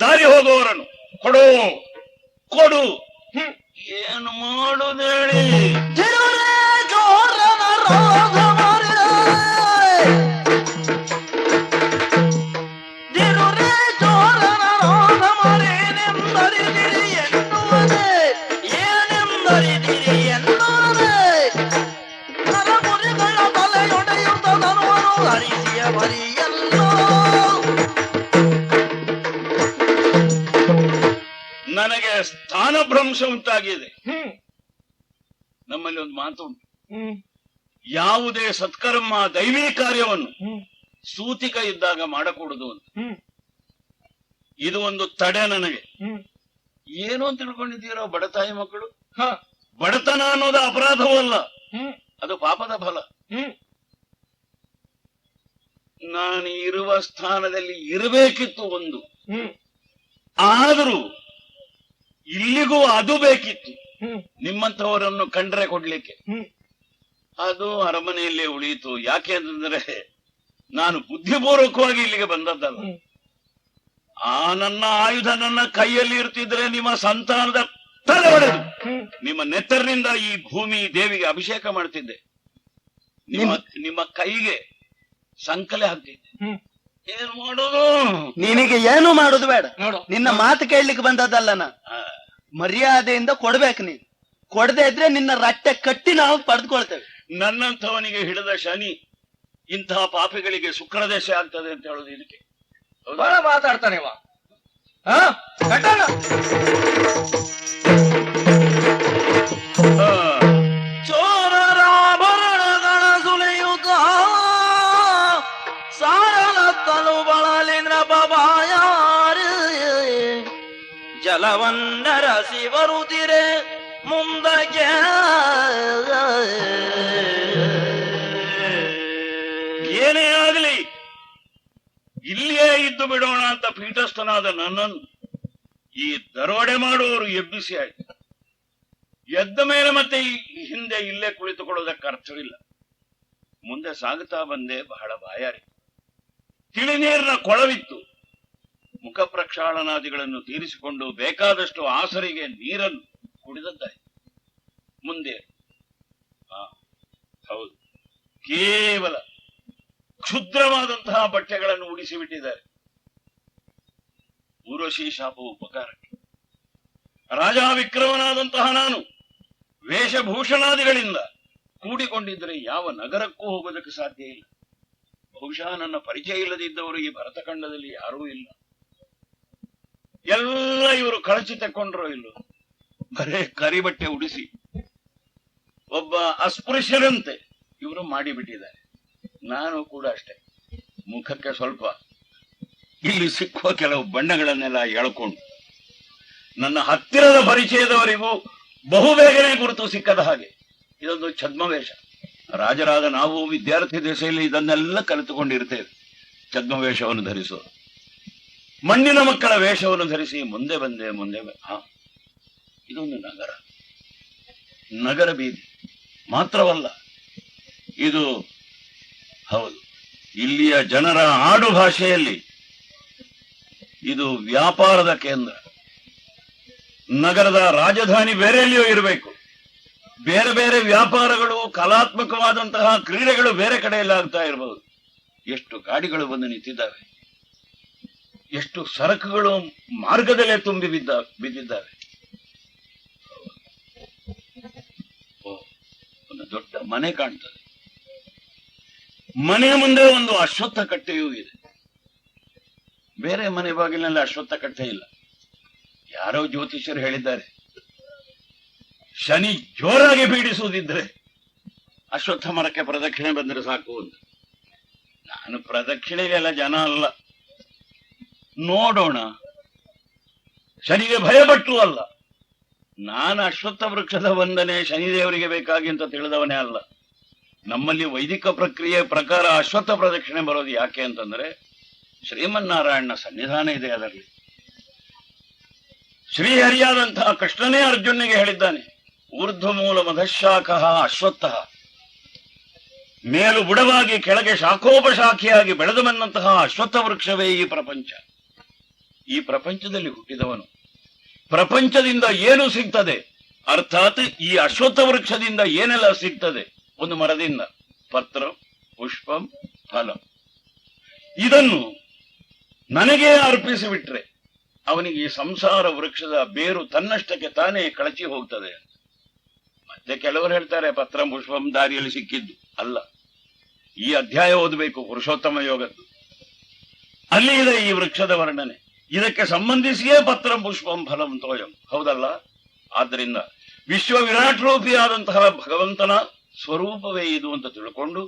ದಾರಿ ಹೋಗುವವರನ್ನು ಕೊಡು ಕೊಡು. ಏನು ಮಾಡುದೇಳಿ? ನನಗೆ ಸ್ಥಾನಭ್ರಂಶ ಉಂಟಾಗಿದೆ. ನಮ್ಮಲ್ಲಿ ಒಂದು ಮಾತು ಉಂಟು, ಯಾವುದೇ ಸತ್ಕರ್ಮ ದೈವೀ ಕಾರ್ಯವನ್ನು ಸೂತಿಕ ಇದ್ದಾಗ ಮಾಡಕೂಡದು ಅಂತ. ಇದು ಒಂದು ತಡೆ ನನಗೆ. ಏನು ಅಂತ ತಿಳ್ಕೊಂಡಿದ್ದೀರೋ ಬಡತಾಯಿ ಮಕ್ಕಳು? ಬಡತನ ಅನ್ನೋದು ಅಪರಾಧವೂ ಅಲ್ಲ, ಅದು ಪಾಪದ ಫಲ. ನಾನು ಇರುವ ಸ್ಥಾನದಲ್ಲಿ ಇರಬೇಕಿತ್ತು ಒಂದು, ಆದರೂ ಇಲ್ಲಿಗೂ ಅದು ಬೇಕಿತ್ತು. ನಿಮ್ಮಂಥವರನ್ನು ಕಂಡ್ರೆ ಕೊಡ್ಲಿಕ್ಕೆ ಅದು ಅರಮನೆಯಲ್ಲೇ ಉಳಿಯಿತು. ಯಾಕೆ ಅಂತಂದ್ರೆ ನಾನು ಬುದ್ಧಿಪೂರ್ವಕವಾಗಿ ಇಲ್ಲಿಗೆ ಬಂದದ್ದಲ್ಲ. ಆ ನನ್ನ ಆಯುಧ ನನ್ನ ಕೈಯಲ್ಲಿ ಇರ್ತಿದ್ರೆ ನಿಮ್ಮ ಸಂತಾನದ ತಲೆ ಹೊಡೆದು ನಿಮ್ಮ ನೆತ್ತರಿನಿಂದ ಈ ಭೂಮಿ ದೇವಿಗೆ ಅಭಿಷೇಕ ಮಾಡ್ತಿದ್ದೆ. ನಿಮ್ಮ ಕೈಗೆ ಸಂಕಲೆ ಹಾಕ್ತಿದ್ದೆ. ಏನ್ ಮಾಡೋದು? ನಿನಗೆ ಏನು ಮಾಡುದು ಬೇಡ. ನಿನ್ನ ಮಾತು ಕೇಳಲಿಕ್ಕೆ ಬಂದದ್ದಲ್ಲ. ಮರ್ಯಾದೆಯಿಂದ ಕೊಡ್ಬೇಕು. ನೀನು ಕೊಡದೆ ಇದ್ರೆ ನಿನ್ನ ರಟ್ಟೆ ಕಟ್ಟಿ ನಾವು ಪಡೆದುಕೊಳ್ತೇವೆ. ನನ್ನಂಥವನಿಗೆ ಹಿಡಿದ ಶನಿ ಇಂತಹ ಪಾಪಿಗಳಿಗೆ ಶುಕ್ರದೇಶ ಆಗ್ತದೆ ಅಂತ ಹೇಳೋದು ಇದಕ್ಕೆ. ಬಹಳ ಮಾತಾಡ್ತಾನೆ ಇವ. ಚೋರರಾಭರಣಗಳ ಸುಲಿಯುತ ಸಾರಲ ತಲು ಬಳಲಿನ ಬಾಯಾರು ಜಲವನ್ನರಸಿ ಬರುತ್ತಿರೆ ಮುಂದಕ್ಕೆ. ಏನೇ ಆಗಲಿ ಇಲ್ಲಿಯೇ ಇದ್ದು ಬಿಡೋಣ ಅಂತ ಪೀಠಸ್ಥನಾದ ನನ್ನನ್ನು ಈ ದರೋಡೆ ಮಾಡುವವರು ಎಬ್ಬಿಸಿ ಆಯ್ತು. ಎದ್ದ ಮೇಲೆ ಮತ್ತೆ ಈ ಹಿಂದೆ ಇಲ್ಲೇ ಕುಳಿತುಕೊಳ್ಳೋದಕ್ಕೆ ಅರ್ಥವಿಲ್ಲ. ಮುಂದೆ ಸಾಗುತ್ತಾ ಬಂದೆ. ಬಹಳ ಬಾಯಾರಿ, ತಿಳಿನೀರಿನ ಕೊಳವಿತ್ತು. ಮುಖ ಪ್ರಕ್ಷಾಳನಾದಿಗಳನ್ನು ತೀರಿಸಿಕೊಂಡು ಬೇಕಾದಷ್ಟು ಆಸರಿಗೆ ನೀರನ್ನು ಕುಡಿದದ್ದಾಯ್ತು. ಮುಂದೆ ಹೌದು, ಕೇವಲ ಕ್ಷುದ್ರವಾದಂತಹ ಬಟ್ಟೆಗಳನ್ನು ಉಡಿಸಿ ಬಿಟ್ಟಿದ್ದಾರೆ. ಊರ್ವಶಿ ಶಾಪ ಉಪಕಾರಕ್ಕೆ. ರಾಜ ವಿಕ್ರಮನಾದಂತಹ ನಾನು ವೇಷಭೂಷಣಾದಿಗಳಿಂದ ಕೂಡಿಕೊಂಡಿದ್ದರೆ ಯಾವ ನಗರಕ್ಕೂ ಹೋಗೋದಕ್ಕೆ ಸಾಧ್ಯ ಇಲ್ಲ. ಬಹುಶಃ ನನ್ನ ಪರಿಚಯ ಇಲ್ಲದಿದ್ದವರು ಈ ಭರತಖಂಡದಲ್ಲಿ ಯಾರೂ ಇಲ್ಲ. ಎಲ್ಲ ಇವರು ಕಳಚಿ ತಕೊಂಡ್ರೋ ಇಲ್ಲೋ, ಬರೇ ಕರಿಬಟ್ಟೆ ಉಡಿಸಿ ಒಬ್ಬ ಅಸ್ಪೃಶ್ಯರಂತೆ ಇವರು ಮಾಡಿಬಿಟ್ಟಿದ್ದಾರೆ. ನಾನು ಕೂಡ ಅಷ್ಟೇ, ಮುಖಕ್ಕೆ ಸ್ವಲ್ಪ ಇಲ್ಲಿ ಸಿಕ್ಕುವ ಕೆಲವು ಬಣ್ಣಗಳನ್ನೆಲ್ಲ ಎಳ್ಕೊಂಡು ನನ್ನ ಹತ್ತಿರದ ಪರಿಚಯದವರಿಗೂ ಬಹುಬೇಗನೆ ಗುರುತು ಸಿಕ್ಕದ ಹಾಗೆ ಇದೊಂದು ಛದ್ಮವೇಷ. ರಾಜರಾದ ನಾವು ವಿದ್ಯಾರ್ಥಿ ದೆಸೆಯಲ್ಲಿ ಇದನ್ನೆಲ್ಲ ಕಲಿತುಕೊಂಡಿರ್ತೇವೆ. ಛದ್ಮವೇಷವನ್ನು ಧರಿಸೋದು, ಮಣ್ಣಿನ ಮಕ್ಕಳ ವೇಷವನ್ನು ಧರಿಸಿ ಮುಂದೆ ಬಂದೆ. ಇದೊಂದು ನಗರ ಬೀದಿ ಮಾತ್ರವಲ್ಲ, ಇದು ಹೌದು ಇಲ್ಲಿಯ ಜನರ ಆಡು ಭಾಷೆಯಲ್ಲಿ ಇದು ವ್ಯಾಪಾರದ ಕೇಂದ್ರ. ನಗರದ ರಾಜಧಾನಿ ಬೇರೆಯಲ್ಲಿಯೂ ಇರಬೇಕು. ಬೇರೆ ಬೇರೆ ವ್ಯಾಪಾರಗಳು, ಕಲಾತ್ಮಕವಾದಂತಹ ಕ್ರೀಡೆಗಳು ಬೇರೆ ಕಡೆಯಲ್ಲಿ ಆಗ್ತಾ ಇರಬಹುದು. ಎಷ್ಟು ಗಾಡಿಗಳು ಬಂದು ನಿಂತಿದ್ದಾವೆ, ಎಷ್ಟು ಸರಕುಗಳು ಮಾರ್ಗದಲ್ಲೇ ತುಂಬಿ ಬಿದ್ದಿದ್ದಾವೆ. ಒಂದು ದೊಡ್ಡ ಮನೆ ಕಾಣ್ತದೆ. ಮನೆಯ ಮುಂದೆ ಒಂದು ಅಶ್ವತ್ಥ ಕಟ್ಟೆಯೂ ಇದೆ. ಬೇರೆ ಮನೆ ಬಾಗಿಲಿನಲ್ಲಿ ಅಶ್ವತ್ಥ ಕಟ್ಟೆ ಇಲ್ಲ. ಯಾರೋ ಜ್ಯೋತಿಷ್ಯರು ಹೇಳಿದ್ದಾರೆ, ಶನಿ ಜೋರಾಗಿ ಬೀಡಿಸುವುದಿದ್ರೆ ಅಶ್ವತ್ಥ ಮರಕ್ಕೆ ಪ್ರದಕ್ಷಿಣೆ ಬಂದರೆ ಸಾಕು ಅಂತ. ನಾನು ಪ್ರದಕ್ಷಿಣೆಗೆಲ್ಲ ಜನ ಅಲ್ಲ, ನೋಡೋಣ, ಶನಿಗೆ ಭಯಪಟ್ಟು ಅಲ್ಲ. ನಾನು ಅಶ್ವತ್ಥ ವೃಕ್ಷದ ವಂದನೆ ಶನಿದೇವರಿಗೆ ಬೇಕಾಗಿ ಅಂತ ತಿಳಿದವನೇ ಅಲ್ಲ. ನಮ್ಮಲ್ಲಿ ವೈದಿಕ ಪ್ರಕ್ರಿಯೆ ಪ್ರಕಾರ ಅಶ್ವತ್ಥ ಪ್ರದಕ್ಷಿಣೆ ಬರೋದು ಯಾಕೆ ಅಂತಂದ್ರೆ, ಶ್ರೀಮನ್ನಾರಾಯಣನ ಸನ್ನಿಧಾನ ಇದೆ ಅದರಲ್ಲಿ. ಶ್ರೀಹರಿಯಾದಂತಹ ಕೃಷ್ಣನೇ ಅರ್ಜುನಿಗೆ ಹೇಳಿದ್ದಾನೆ, ಊರ್ಧ್ವ ಮೂಲ ಮಧಶಾಖ ಅಶ್ವತ್ಥ. ಮೇಲು ಬುಡವಾಗಿ ಕೆಳಗೆ ಶಾಖೋಪಶಾಖೆಯಾಗಿ ಬೆಳೆದು ಬಂದಂತಹ ಅಶ್ವತ್ಥ ವೃಕ್ಷವೇ ಈ ಪ್ರಪಂಚ. ಈ ಪ್ರಪಂಚದಲ್ಲಿ ಹುಟ್ಟಿದವನು. ಪ್ರಪಂಚದಿಂದ ಏನು ಸಿಗ್ತದೆ, ಅರ್ಥಾತ್ ಈ ಅಶ್ವತ್ಥ ವೃಕ್ಷದಿಂದ ಏನೆಲ್ಲ ಸಿಗ್ತದೆ, ಒಂದು ಮರದಿಂದ ಪತ್ರ, ಪುಷ್ಪಂ, ಫಲ. ಇದನ್ನು ನನಗೇ ಅರ್ಪಿಸಿಬಿಟ್ರೆ ಅವನಿಗೆ ಈ ಸಂಸಾರ ವೃಕ್ಷದ ಬೇರು ತನ್ನಷ್ಟಕ್ಕೆ ತಾನೇ ಕಳಚಿ ಹೋಗ್ತದೆ. ಮತ್ತೆ ಕೆಲವರು ಹೇಳ್ತಾರೆ ಪತ್ರ ಪುಷ್ಪಂ ದಾರಿಯಲ್ಲಿ ಸಿಕ್ಕಿದ್ದು ಅಲ್ಲ. ಈ ಅಧ್ಯಾಯ ಓದಬೇಕು ಪುರುಷೋತ್ತಮ ಯೋಗದ್ದು, ಅಲ್ಲಿ ಇದೆ ಈ ವೃಕ್ಷದ ವರ್ಣನೆ. ಇದಕ್ಕೆ ಸಂಬಂಧಿಸಿಯೇ ಪತ್ರ ಪುಷ್ಪಂ ಫಲಂ ತೋಯಂ, ಹೌದಲ್ಲ? ಆದ್ದರಿಂದ ವಿಶ್ವ ವಿರಾಟ್ ರೂಪಿಯಾದಂತಹ ಭಗವಂತನ ಸ್ವರೂಪವೇ ಇದು ಅಂತ ತಿಳ್ಕೊಂಡು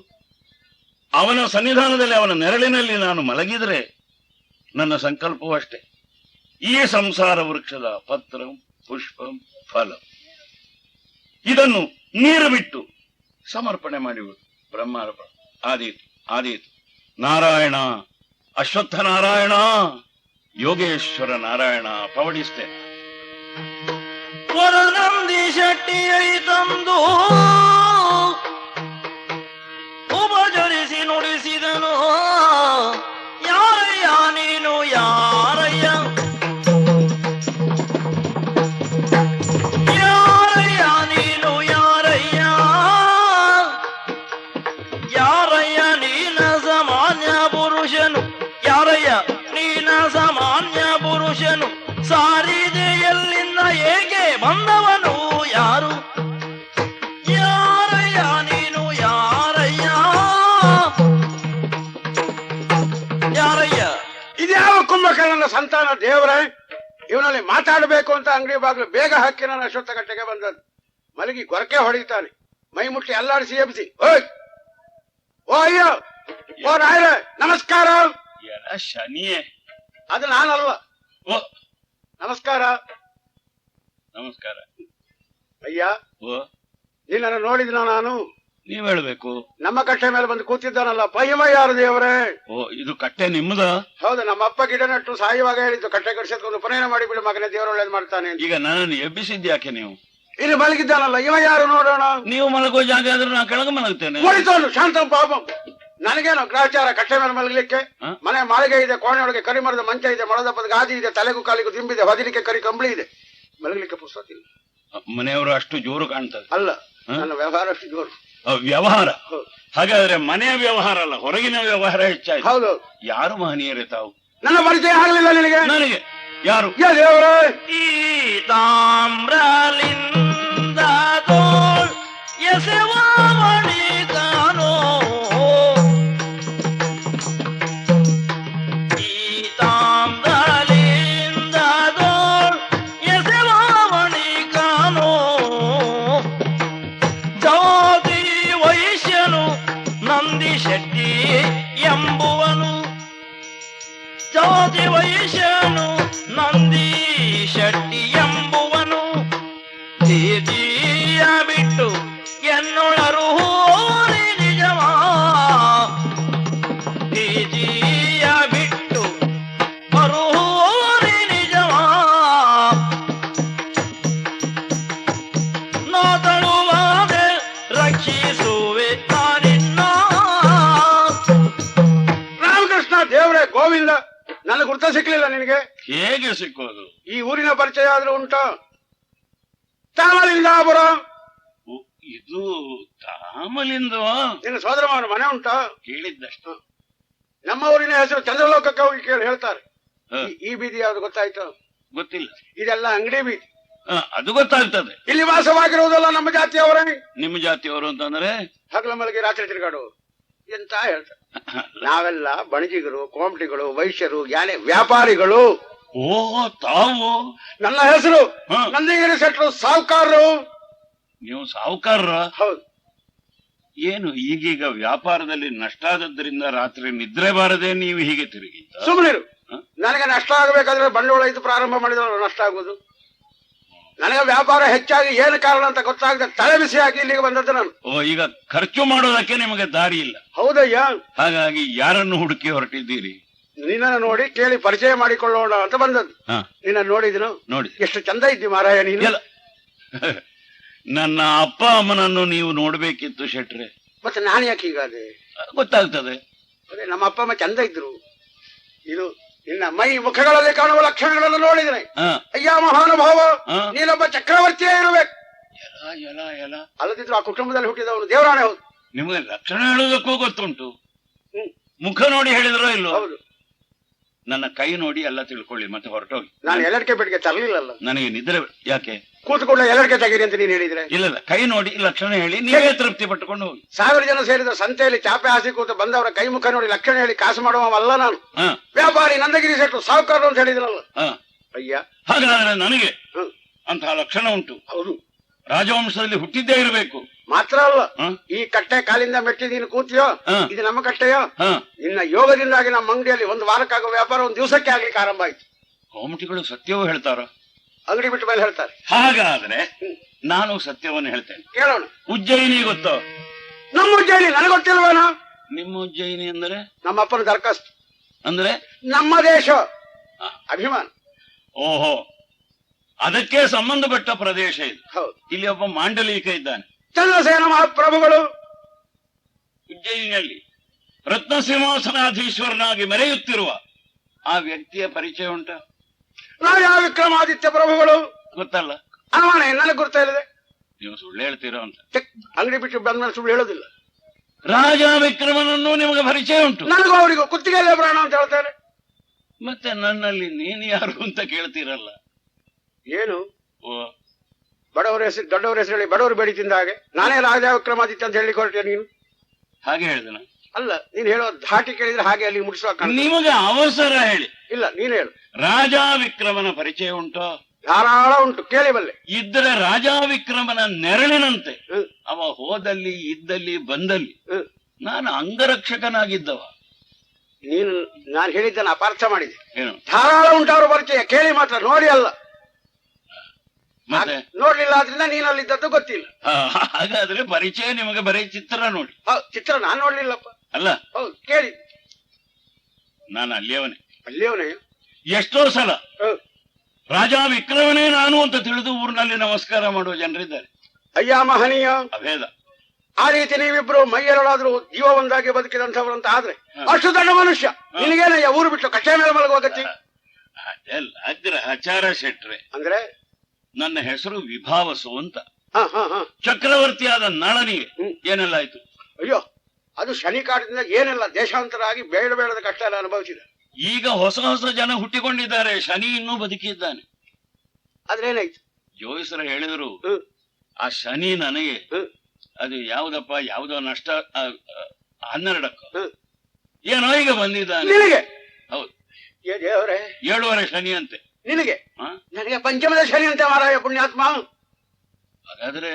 ಅವನ ಸನ್ನಿಧಾನದಲ್ಲಿ, ಅವನ ನೆರಳಿನಲ್ಲಿ ನಾನು ಮಲಗಿದರೆ ನನ್ನ ಸಂಕಲ್ಪವೂ ಅಷ್ಟೇ. ಈ ಸಂಸಾರ ವೃಕ್ಷದ ಪತ್ರ ಪುಷ್ಪಂ ಫಲ ಇದನ್ನು ನೀರು ಬಿಟ್ಟು ಸಮರ್ಪಣೆ ಮಾಡಿಬಿಡು. ಬ್ರಹ್ಮಾರ್ಪಣ ಆದೀತು. ನಾರಾಯಣ, ಅಶ್ವತ್ಥ ನಾರಾಯಣ, ಯೋಗೇಶ್ವರ ನಾರಾಯಣ ಪವಡಿಸ್ತೇನೆ. ನಂದಿ ಶೆಟ್ಟಿಯೈ ತಂದು ಉಪಚರಿಸಿ ನುಡಿಸಿದನು, ಯಾರಯ್ಯ ನೀನು ಯಾರಯ್ಯ, ಯಾರಯ್ಯ ನೀನು ಯಾರಯ್ಯ, ಯಾರಯ್ಯ ನೀನ ಸಾಮಾನ್ಯ ಪುರುಷನು, ಯಾರಯ್ಯ ನೀನ ಸಾಮಾನ್ಯ ಪುರುಷನು, ಸಾರಿದೆಯಲ್ಲಿಂದ ಹೇಗೆ ಬಂದವನು ಯಾರು, ಯಾರಯ್ಯ ನೀನು ಯಾರಯ್ಯ, ಯಾರಯ್ಯ. ಇದ್ಯಾವ ಕುಂಭಕರ್ಣನ ಸಂತಾನ ದೇವರೇ, ಇವನಲ್ಲಿ ಮಾತಾಡಬೇಕು ಅಂತ ಅಂಗಡಿ ಬಾಗಿಲು ಬೇಗ ಹಾಕಿ ನಾನು ಅಶ್ವತ್ಥ ಕಟ್ಟೆಗೆ ಬಂದದ್ದು. ಮಲಗಿ ಗೊರಕೆ ಹೊಡಿತಾನೆ, ಮೈ ಮುಟ್ಟಿ ಅಲ್ಲಾಡಿಸಿ ಎಬ್ಬಿಸಿ, ಓ ಅಯ್ಯೋ, ಓ ರಾಯರೇ ನಮಸ್ಕಾರ. ಶನಿಯೇ, ಅದು ನಾನಲ್ವ. ಓ ನಮಸ್ಕಾರ. ನಮಸ್ಕಾರ. ಅಯ್ಯ, ಓ ನಿನ್ನನ್ನು ನೋಡಿದ್ನ ನಾನು. ನೀವ್ ಹೇಳ್ಬೇಕು. ನಮ್ಮ ಕಟ್ಟೆ ಮೇಲೆ ಬಂದು ಕೂತಿದ್ದಾನಲ್ಲ ಪಯ್ಯಮ್ಮ ಯಾರು ದೇವರೇ? ಓ, ಇದು ಕಟ್ಟೆ ನಿಮ್ಮದ? ಹೌದು, ನಮ್ಮ ಅಪ್ಪ ಗಿಡ ನೆಟ್ಟು ಸಾಯುವಾಗ ಹೇಳಿದ್ದು ಕಟ್ಟೆ ಕಡಿಸಿದ್ಕೊಂಡು ಪುನಃ ಮಾಡಿಬಿಡು ಮಗನೇ, ದೇವರ ಒಳ್ಳೇದು ಮಾಡ್ತಾನೆ. ಈಗ ನನ್ನನ್ನು ಎಬ್ಬಿಸಿದ್ಯಾಕೆ ನೀವು? ಇಲ್ಲಿ ಮಲಗಿದ್ದಾನಲ್ಲ ಇವ ಯಾರು ನೋಡೋಣ. ನೀವು ಮಲಗೋ ಜಾಗ ಆದ್ರೆ ನಾ ಕೆಳಗೆ ಮಲಗ್ತೇನೆ. ಹೊಡಿತೋನು ಶಾಂತ ಪಾಪಂ. ನನಗೇನು ಗ್ರಹಚಾರ ಕಟ್ಟೆ ಮೇಲೆ ಮಲಗಲಿಕ್ಕೆ? ಮನೆ ಮಾಳಿಗೆ ಇದೆ, ಕೋಣೆಯೊಳಗೆ ಕರಿಮರದ ಮಂಚ ಇದೆ, ಮೊಳದಪ್ಪದ ಗಾದಿ ಇದೆ, ತಲೆಗೂ ಕಾಲಿಗೂ ದಿಂಬಿದೆ, ಹೊದಿಲಿಕ್ಕೆ ಕರಿ ಕಂಬಳಿ ಇದೆ. ಮಲಗಲಿಕ್ಕೆ ಪುಸ್ತಕ ಇಲ್ಲ. ಮನೆಯವರು ಅಷ್ಟು ಜೋರು ಕಾಣ್ತದೆ. ಅಲ್ಲ, ನನ್ನ ವ್ಯವಹಾರ ಅಷ್ಟು ಜೋರು. ವ್ಯವಹಾರ ಹಾಗಾದ್ರೆ ಮನೆಯ ವ್ಯವಹಾರ ಅಲ್ಲ, ಹೊರಗಿನ ವ್ಯವಹಾರ ಹೆಚ್ಚಾಯ್ತು. ಹೌದು. ಯಾರು ಮಹನೀಯರೇ ತಾವು? ನನ್ನ ಪರಿಚಯ ಆಗಲಿಲ್ಲ ನಿನಗೆ? ನನಗೆ ಯಾರು? ದೇವರೇ ಈ ತಾಮ್ರಲಿಂದ ತೋಳ್ ಎಸೆವಾಮಣಿ ಕಾನೋ ಈ ತಾಮ್ರಲಿಂದ ತೋಳ್ ಎಸೆವಾಮಣಿ ಕಾನೋ ಜಾತಿ ವೈಶ್ಯನು ನಂದಿ ಶೆಟ್ಟಿ ಎಂಬುವನು ಜಾತಿ ವೈಶ್ಯನು ನಂದಿ ಶೆಟ್ಟಿ ಎಂಬುವನು ಜೀಜಿಯ ಬಿಟ್ಟು ಎನ್ನೊಳರು ಹೋರಿ ನಿಜವಾ ಜೀಜಿಯ ಬಿಟ್ಟು ಬರು ಹೋರಿ ನಿಜವಾ ನಾತಳುವಾದೆ ರಕ್ಷಿಸುವೆ ನಾನಿನ್ನ ರಾಮಕೃಷ್ಣ ದೇವರೇ ಗೋವಿಂದ ನನ್ನ ಗುರ್ತ ಸಿಕ್ಲಿಲ್ಲ ನಿನಗೆ? ಹೇಗೆ ಸಿಕ್ಕೋದು? ಈ ಊರಿನ ಪರಿಚಯ ಆದ್ರೂ ಉಂಟಾ? ತಾಮಲಿಂಗಾಪುರ ಇದು ತಾಮಲಿಂದ ನಿನ್ನ ಸೋದರ ಮಾವನ ಮನೆ ಉಂಟಾ? ಕೇಳಿದ್ದಷ್ಟು. ನಮ್ಮ ಊರಿನ ಹೆಸರು ಚಂದ್ರಲೋಕಕ್ಕೆ ಹೋಗಿ ಕೇಳಿ ಹೇಳ್ತಾರೆ. ಹ. ಈ ಬೀದಿ ಯಾವ್ದು ಗೊತ್ತಾಯ್ತು? ಗೊತ್ತಿಲ್ಲ. ಇದೆಲ್ಲ ಅಂಗಡಿ ಬೀದಿ. ಅದು ಗೊತ್ತಾಗ್ತದೆ. ಇಲ್ಲಿ ವಾಸವಾಗಿರುವುದಲ್ಲ ನಮ್ಮ ಜಾತಿಯವರೇ. ನಿಮ್ಮ ಜಾತಿಯವರು ಅಂತಂದ್ರೆ ಹಗಲ ಮಲಗಿ ರಾತ್ರಿ ತಿರುಗಾಡುವರು ಎಂತ ಹೇಳ್ತಾರೆ. ನಾವೆಲ್ಲ ಬಣಜಿಗರು, ಕೋಮಟಿಗಳು, ವೈಶ್ಯರು, ಯಾನೆ ವ್ಯಾಪಾರಿಗಳು. ಓ ತಾವು? ನನ್ನ ಹೆಸರು ಹ. ನಂದಿಗಿರಿ ಶೆಟ್ರು, ಸಾಹುಕಾರರು. ನೀವು ಸಾಹುಕಾರರ? ಹೌದು. ಏನು ಈಗೀಗ ವ್ಯಾಪಾರದಲ್ಲಿ ನಷ್ಟ ಆದದ್ರಿಂದ ರಾತ್ರಿ ನಿದ್ರೆ ಬಾರದೆ ನೀವು ಹೀಗೆ ತಿರುಗಿದ್ದ? ಸುಮ್ಮನಿರು. ಹ? ನನಗೆ ನಷ್ಟ ಆಗಬೇಕಾದ್ರೆ ಬಂಡವಾಳ ಇದು ಪ್ರಾರಂಭ ಮಾಡಿದ್ರೆ ನಷ್ಟ ಆಗುವುದು. ನನಗೆ ವ್ಯಾಪಾರ ಹೆಚ್ಚಾಗಿ ಏನು ಕಾರಣ ಅಂತ ಗೊತ್ತಾಗದೆ ತಲೆ ಬಿಸಿ ಹಾಕಿ ಇಲ್ಲಿಗೆ ಬಂದದ್ದು ನಾನು. ಓ, ಈಗ ಖರ್ಚು ಮಾಡೋದಕ್ಕೆ ನಿಮಗೆ ದಾರಿ ಇಲ್ಲ. ಹೌದಯ್ಯ. ಹಾಗಾಗಿ ಯಾರನ್ನು ಹುಡುಕಿ ಹೊರಟಿದ್ದೀರಿ? ನಿನ್ನನ್ನು ನೋಡಿ ಕೇಳಿ ಪರಿಚಯ ಮಾಡಿಕೊಳ್ಳೋಣ ಅಂತ ಬಂದದ್ದು. ಹ, ನಿನ್ನ ನೋಡಿದನು. ನೋಡಿ. ಎಷ್ಟು ಚಂದ ಇದ್ದಿ ಮಾರಾಯ ನೀನು. ಎಲ್ಲ ನನ್ನ ಅಪ್ಪ ಅಮ್ಮನನ್ನು ನೀವು ನೋಡ್ಬೇಕಿತ್ತು ಶೆಟ್ರೆ. ಮತ್ತೆ ನಾನು ಯಾಕೆ ಹೀಗಾದೆ? ಗೊತ್ತಾಗ್ತದೆ. ಅದೇ ನಮ್ಮ ಅಪ್ಪ ಅಮ್ಮ ಚಂದ ಇದ್ರು. ಇದು ನಿನ್ನ ಮೈ ಮುಖಗಳಲ್ಲಿ ಕಾಣುವ ಲಕ್ಷಣಗಳನ್ನು ನೋಡಿದ್ರೆ ಹ, ಅಯ್ಯ ಮಹಾನುಭಾವ, ಹ. ನೀನೊಬ್ಬ ಚಕ್ರವರ್ತಿಯೇ ಇರಬೇಕು. ಎಲ ಎಲ ಎಲ ಅಲ್ಲದಿದ್ರು ಆ ಕುಟುಂಬದಲ್ಲಿ ಹುಟ್ಟಿದವನು ದೇವರಾಣೆ. ಹೌದು. ನಿಮಗೆ ಲಕ್ಷಣ ಹೇಳೋದಕ್ಕೂ ಗೊತ್ತುಂಟು. ಹ್ಮ್. ಮುಖ ನೋಡಿ ಹೇಳಿದ್ರೋ ಇಲ್ಲೋ? ಹೌದು. ನನ್ನ ಕೈ ನೋಡಿ ಎಲ್ಲ ತಿಳ್ಕೊಳ್ಳಿ, ಮತ್ತೆ ಹೊರಟೋಗಿ. ನಾನು ಎಲ್ಲಡಿಕೆ ಬೆಟ್ಟಿಗೆ ತರಲಿಲ್ಲಲ್ಲ. ನನಗೆ ನಿದ್ರೆ ಯಾಕೆ? ಕೂತ್ಕೊಂಡ ಎಲ್ಲಡಿಕೆ ತೆಗೀರಿ ಅಂತ ನೀನ್ ಹೇಳಿದ್ರೆ. ಇಲ್ಲ, ಕೈ ನೋಡಿ ಲಕ್ಷಣ ಹೇಳಿ ನೀವೇ ತೃಪ್ತಿ ಪಟ್ಟುಕೊಂಡು ಹೋಗಿ. 1000 ಜನ ಸೇರಿದ ಸಂತೆಯಲ್ಲಿ ಚಾಪೆ ಹಾಸಿ ಕೂತು ಬಂದವರ ಕೈ ಮುಖ ನೋಡಿ ಲಕ್ಷಣ ಹೇಳಿ ಕಾಸು ಮಾಡುವವಲ್ಲ ನಾನು. ಹ, ವ್ಯಾಪಾರಿ ನಂದಗಿರಿ ಶೆಟ್ರು, ಸಾಹುಕಾರರು ಅಂತ ಹೇಳಿದ್ರಲ್ಲ. ಹ. ಅಯ್ಯ. ಹಾಗಾದ್ರೆ ನನಗೆ ಹ್ಮ್. ಅಂತಹ ಲಕ್ಷಣ ಉಂಟು. ಹೌದು. ರಾಜವಂಶದಲ್ಲಿ ಹುಟ್ಟಿದ್ದೇ ಇರಬೇಕು. ಮಾತ್ರ ಅಲ್ಲ, ಹ? ಈ ಕಟ್ಟೆ ಕಾಲಿಂದ ಮೆಟ್ಟಿ ನೀನು ಕೂತಿಯೋ, ಹ. ಇದು ನಮ್ಮ ಕಟ್ಟೆಯೋ. ಹ, ನಿನ್ನ ಯೋಗದಿಂದಾಗಿ ನಮ್ಮ ಅಂಗಡಿಯಲ್ಲಿ ಒಂದು ವಾರಕ್ಕಾಗುವ ವ್ಯಾಪಾರ ಒಂದು ದಿವಸಕ್ಕೆ ಆಗ್ಲಿಕ್ಕೆ ಆರಂಭ ಆಯ್ತು. ಕೋಮಟಿಗಳು ಸತ್ಯವೂ ಹೇಳ್ತಾರ? ಅಂಗಡಿ ಬಿಟ್ಟ ಮೇಲೆ ಹೇಳ್ತಾರೆ. ಹಾಗಾದ್ರೆ ನಾನು ಸತ್ಯವನ್ನು ಹೇಳ್ತೇನೆ. ಕೇಳೋಣ. ಉಜ್ಜಯಿನಿ ಗೊತ್ತೋ? ನಮ್ಮ ಉಜ್ಜಯಿನಿ ನನಗೆ ಗೊತ್ತಿಲ್ವೇನೋ? ನಿಮ್ಮ ಉಜ್ಜಯಿನಿ ಅಂದ್ರೆ? ನಮ್ಮ ಅಪ್ಪನ ದರ್ಖಾಸ್ತು. ಅಂದ್ರೆ ನಮ್ಮ ದೇಶ ಹ. ಅಭಿಮಾನ. ಓಹೋ, ಅದಕ್ಕೆ ಸಂಬಂಧಪಟ್ಟ ಪ್ರದೇಶ ಇದು. ಹೌದು. ಇಲ್ಲಿ ಒಬ್ಬ ಮಾಂಡಲಿಕ ಇದ್ದಾನೆ. ಚಂದ್ರಸೇನ ಮಹಾಪ್ರಭುಗಳು ಉಜ್ಜಯಿನಿಯಲ್ಲಿ ರತ್ನಸಿಂಹಾಸನಾಧೀಶ್ವರನಾಗಿ ಮೆರೆಯುತ್ತಿರುವ ಆ ವ್ಯಕ್ತಿಯ ಪರಿಚಯ ಉಂಟ? ರಾಜ ವಿಕ್ರಮಾದಿತ್ಯ ಪ್ರಭುಗಳು. ಗೊತ್ತಲ್ಲ? ಅನುಮಾನ ನನಗೆ ಗೊತ್ತಾ ಇಲ್ಲದೆ ನೀವು ಸುಳ್ಳು ಹೇಳ್ತೀರೋ ಅಂತ. ಅಂಗಡಿ ಬಿಟ್ಟು ಬಂದ್ಮೇಲೆ ಸುಳ್ಳು ಹೇಳೋದಿಲ್ಲ. ರಾಜ ವಿಕ್ರಮನನ್ನು ನಿಮಗೆ ಪರಿಚಯ ಉಂಟು? ನನಗೂ ಅವರಿಗೂ ಕುತ್ತಿಗೆಯಲ್ಲೇ ಪ್ರಾಣ ಅಂತ ಹೇಳ್ತಾರೆ. ಮತ್ತೆ ನನ್ನಲ್ಲಿ ನೀನು ಯಾರು ಅಂತ ಕೇಳ್ತೀರಲ್ಲ? ಏನು ಓ, ಬಡವರ ಹೆಸರು ದೊಡ್ಡವರ ಹೆಸರು ಹೇಳಿ ಬಡವರು ಬೇಡಿ ತಿಂದ ಹಾಗೆ ನಾನೇ ರಾಜ ವಿಕ್ರಮಾದಿತ್ಯ ಅಂತ ಹೇಳಿ ಹೊರಟೆ ನೀನು? ಹಾಗೆ ಹೇಳಿದನ? ಅಲ್ಲ, ನೀನ್ ಹೇಳೋ ಧಾಟಿ ಕೇಳಿದ್ರೆ ಹಾಗೆ ಅಲ್ಲಿ ಮುಡಿಸುವ ನಿಮಗೆ ಅವಸರ ಹೇಳಿ. ಇಲ್ಲ, ನೀನ್ ಹೇಳು. ರಾಜ ವಿಕ್ರಮನ ಪರಿಚಯ ಉಂಟೋ? ಧಾರಾಳ ಉಂಟು, ಕೇಳಿ ಬಲ್ಲೆ. ಇದ್ರೆ ರಾಜ ವಿಕ್ರಮನ ನೆರಳಿನಂತೆ ಹ್ಮ್. ಅವ ಹೋದಲ್ಲಿ ಇದ್ದಲ್ಲಿ ಬಂದಲ್ಲಿ ಹ್ಮ್. ನಾನು ಅಂಗರಕ್ಷಕನಾಗಿದ್ದವ. ನೀನು ನಾನು ಹೇಳಿದ್ದನ್ನು ಅಪಾರ್ಥ ಮಾಡಿದೆ. ಏನು? ಧಾರಾಳ ಉಂಟು ಅವ್ರ ಪರಿಚಯ, ಕೇಳಿ ಮಾತ್ರ, ನೋಡಿ ಅಲ್ಲ. ಮತ್ತೆ ನೋಡ್ಲಿಲ್ಲ ಆದ್ರಿಂದ ನೀನು ಅಲ್ಲಿದ್ದದ್ದು ಗೊತ್ತಿಲ್ಲ. ಹಾಗಾದ್ರೆ ಪರಿಚಯ ನಿಮಗೆ ಬರೀ ಚಿತ್ರ ನೋಡಿ. ಹೌದು, ಚಿತ್ರ ನಾನ್ ನೋಡ್ಲಿಲ್ಲಪ್ಪ. ಅಲ್ಲ, ಹೌದು, ಕೇಳಿ. ನಾನು ಅಲ್ಲಿಯವನೇ. ಅಲ್ಲಿಯವನೇ? ಎಷ್ಟೋ ಸಲ ರಾಜ ವಿಕ್ರಮನೇ ನಾನು ಅಂತ ತಿಳಿದು ಊರಿನಲ್ಲಿ ನಮಸ್ಕಾರ ಮಾಡುವ ಜನರಿದ್ದಾರೆ. ಅಯ್ಯ ಮಹನೀಯ, ಅಭೇದ. ಆ ರೀತಿ ನೀವಿಬ್ರು ಮೈಯರಳಾದ್ರೂ ಜೀವ ಒಂದಾಗಿ ಬದುಕಿದಂಥವ್ರಂತ ಆದ್ರೆ ಅಷ್ಟು ದೊಡ್ಡ ಮನುಷ್ಯ ನಿನಗೇನಯ್ಯ ಊರು ಬಿಟ್ಟು ಕಟ್ಟೆ ಮೇಲೆ ಮಲಗುವ ಗತಿ? ಅದೆಲ್ಲ ಗ್ರಹಚಾರ ಶೆಟ್ರೆ. ಅಂದ್ರೆ ನನ್ನ ಹೆಸರು ವಿಭಾವಸು ಅಂತ. ಹ ಹ ಹ. ಚಕ್ರವರ್ತಿಯಾದ ನಳನಿಗೆ ಏನೆಲ್ಲ ಆಯ್ತು? ಅಯ್ಯೋ, ಅದು ಶನಿ ಕಾಟದಿಂದ ಏನೆಲ್ಲ ದೇಶಾಂತರ ಆಗಿ ಬೇಡ ಬೇಡದ ಕಷ್ಟ ಎಲ್ಲ ಅನುಭವಿಸಿದ. ಈಗ ಹೊಸ ಹೊಸ ಜನ ಹುಟ್ಟಿಕೊಂಡಿದ್ದಾರೆ, ಶನಿ ಇನ್ನೂ ಬದುಕಿದ್ದಾನೆ. ಅದ್ರೇನಾಯ್ತು? ಜೋಯಿಸರು ಹೇಳಿದ್ರು, ಹ್ಮ್. ಆ ಶನಿ ನನಗೆ ಹ್ಮ್. ಅದು ಯಾವುದೋ ನಷ್ಟ 12ಕ್ಕ ಹ್ಮ್. ಏನೋ ಈಗ ಬಂದಿದ್ದಾನೆ. ನಿನಗೆ? ಹೌದು, ಏ ದೇವರೇ, 7 ಶನಿ ಅಂತೆ. ನಿನಗೆ? ಹ? ನನಗೆ ಪಂಚಮದ ಶನಿ ಅಂತ ಮಾರಾಯ ಪುಣ್ಯಾತ್ಮ. ಹಾಗಾದ್ರೆ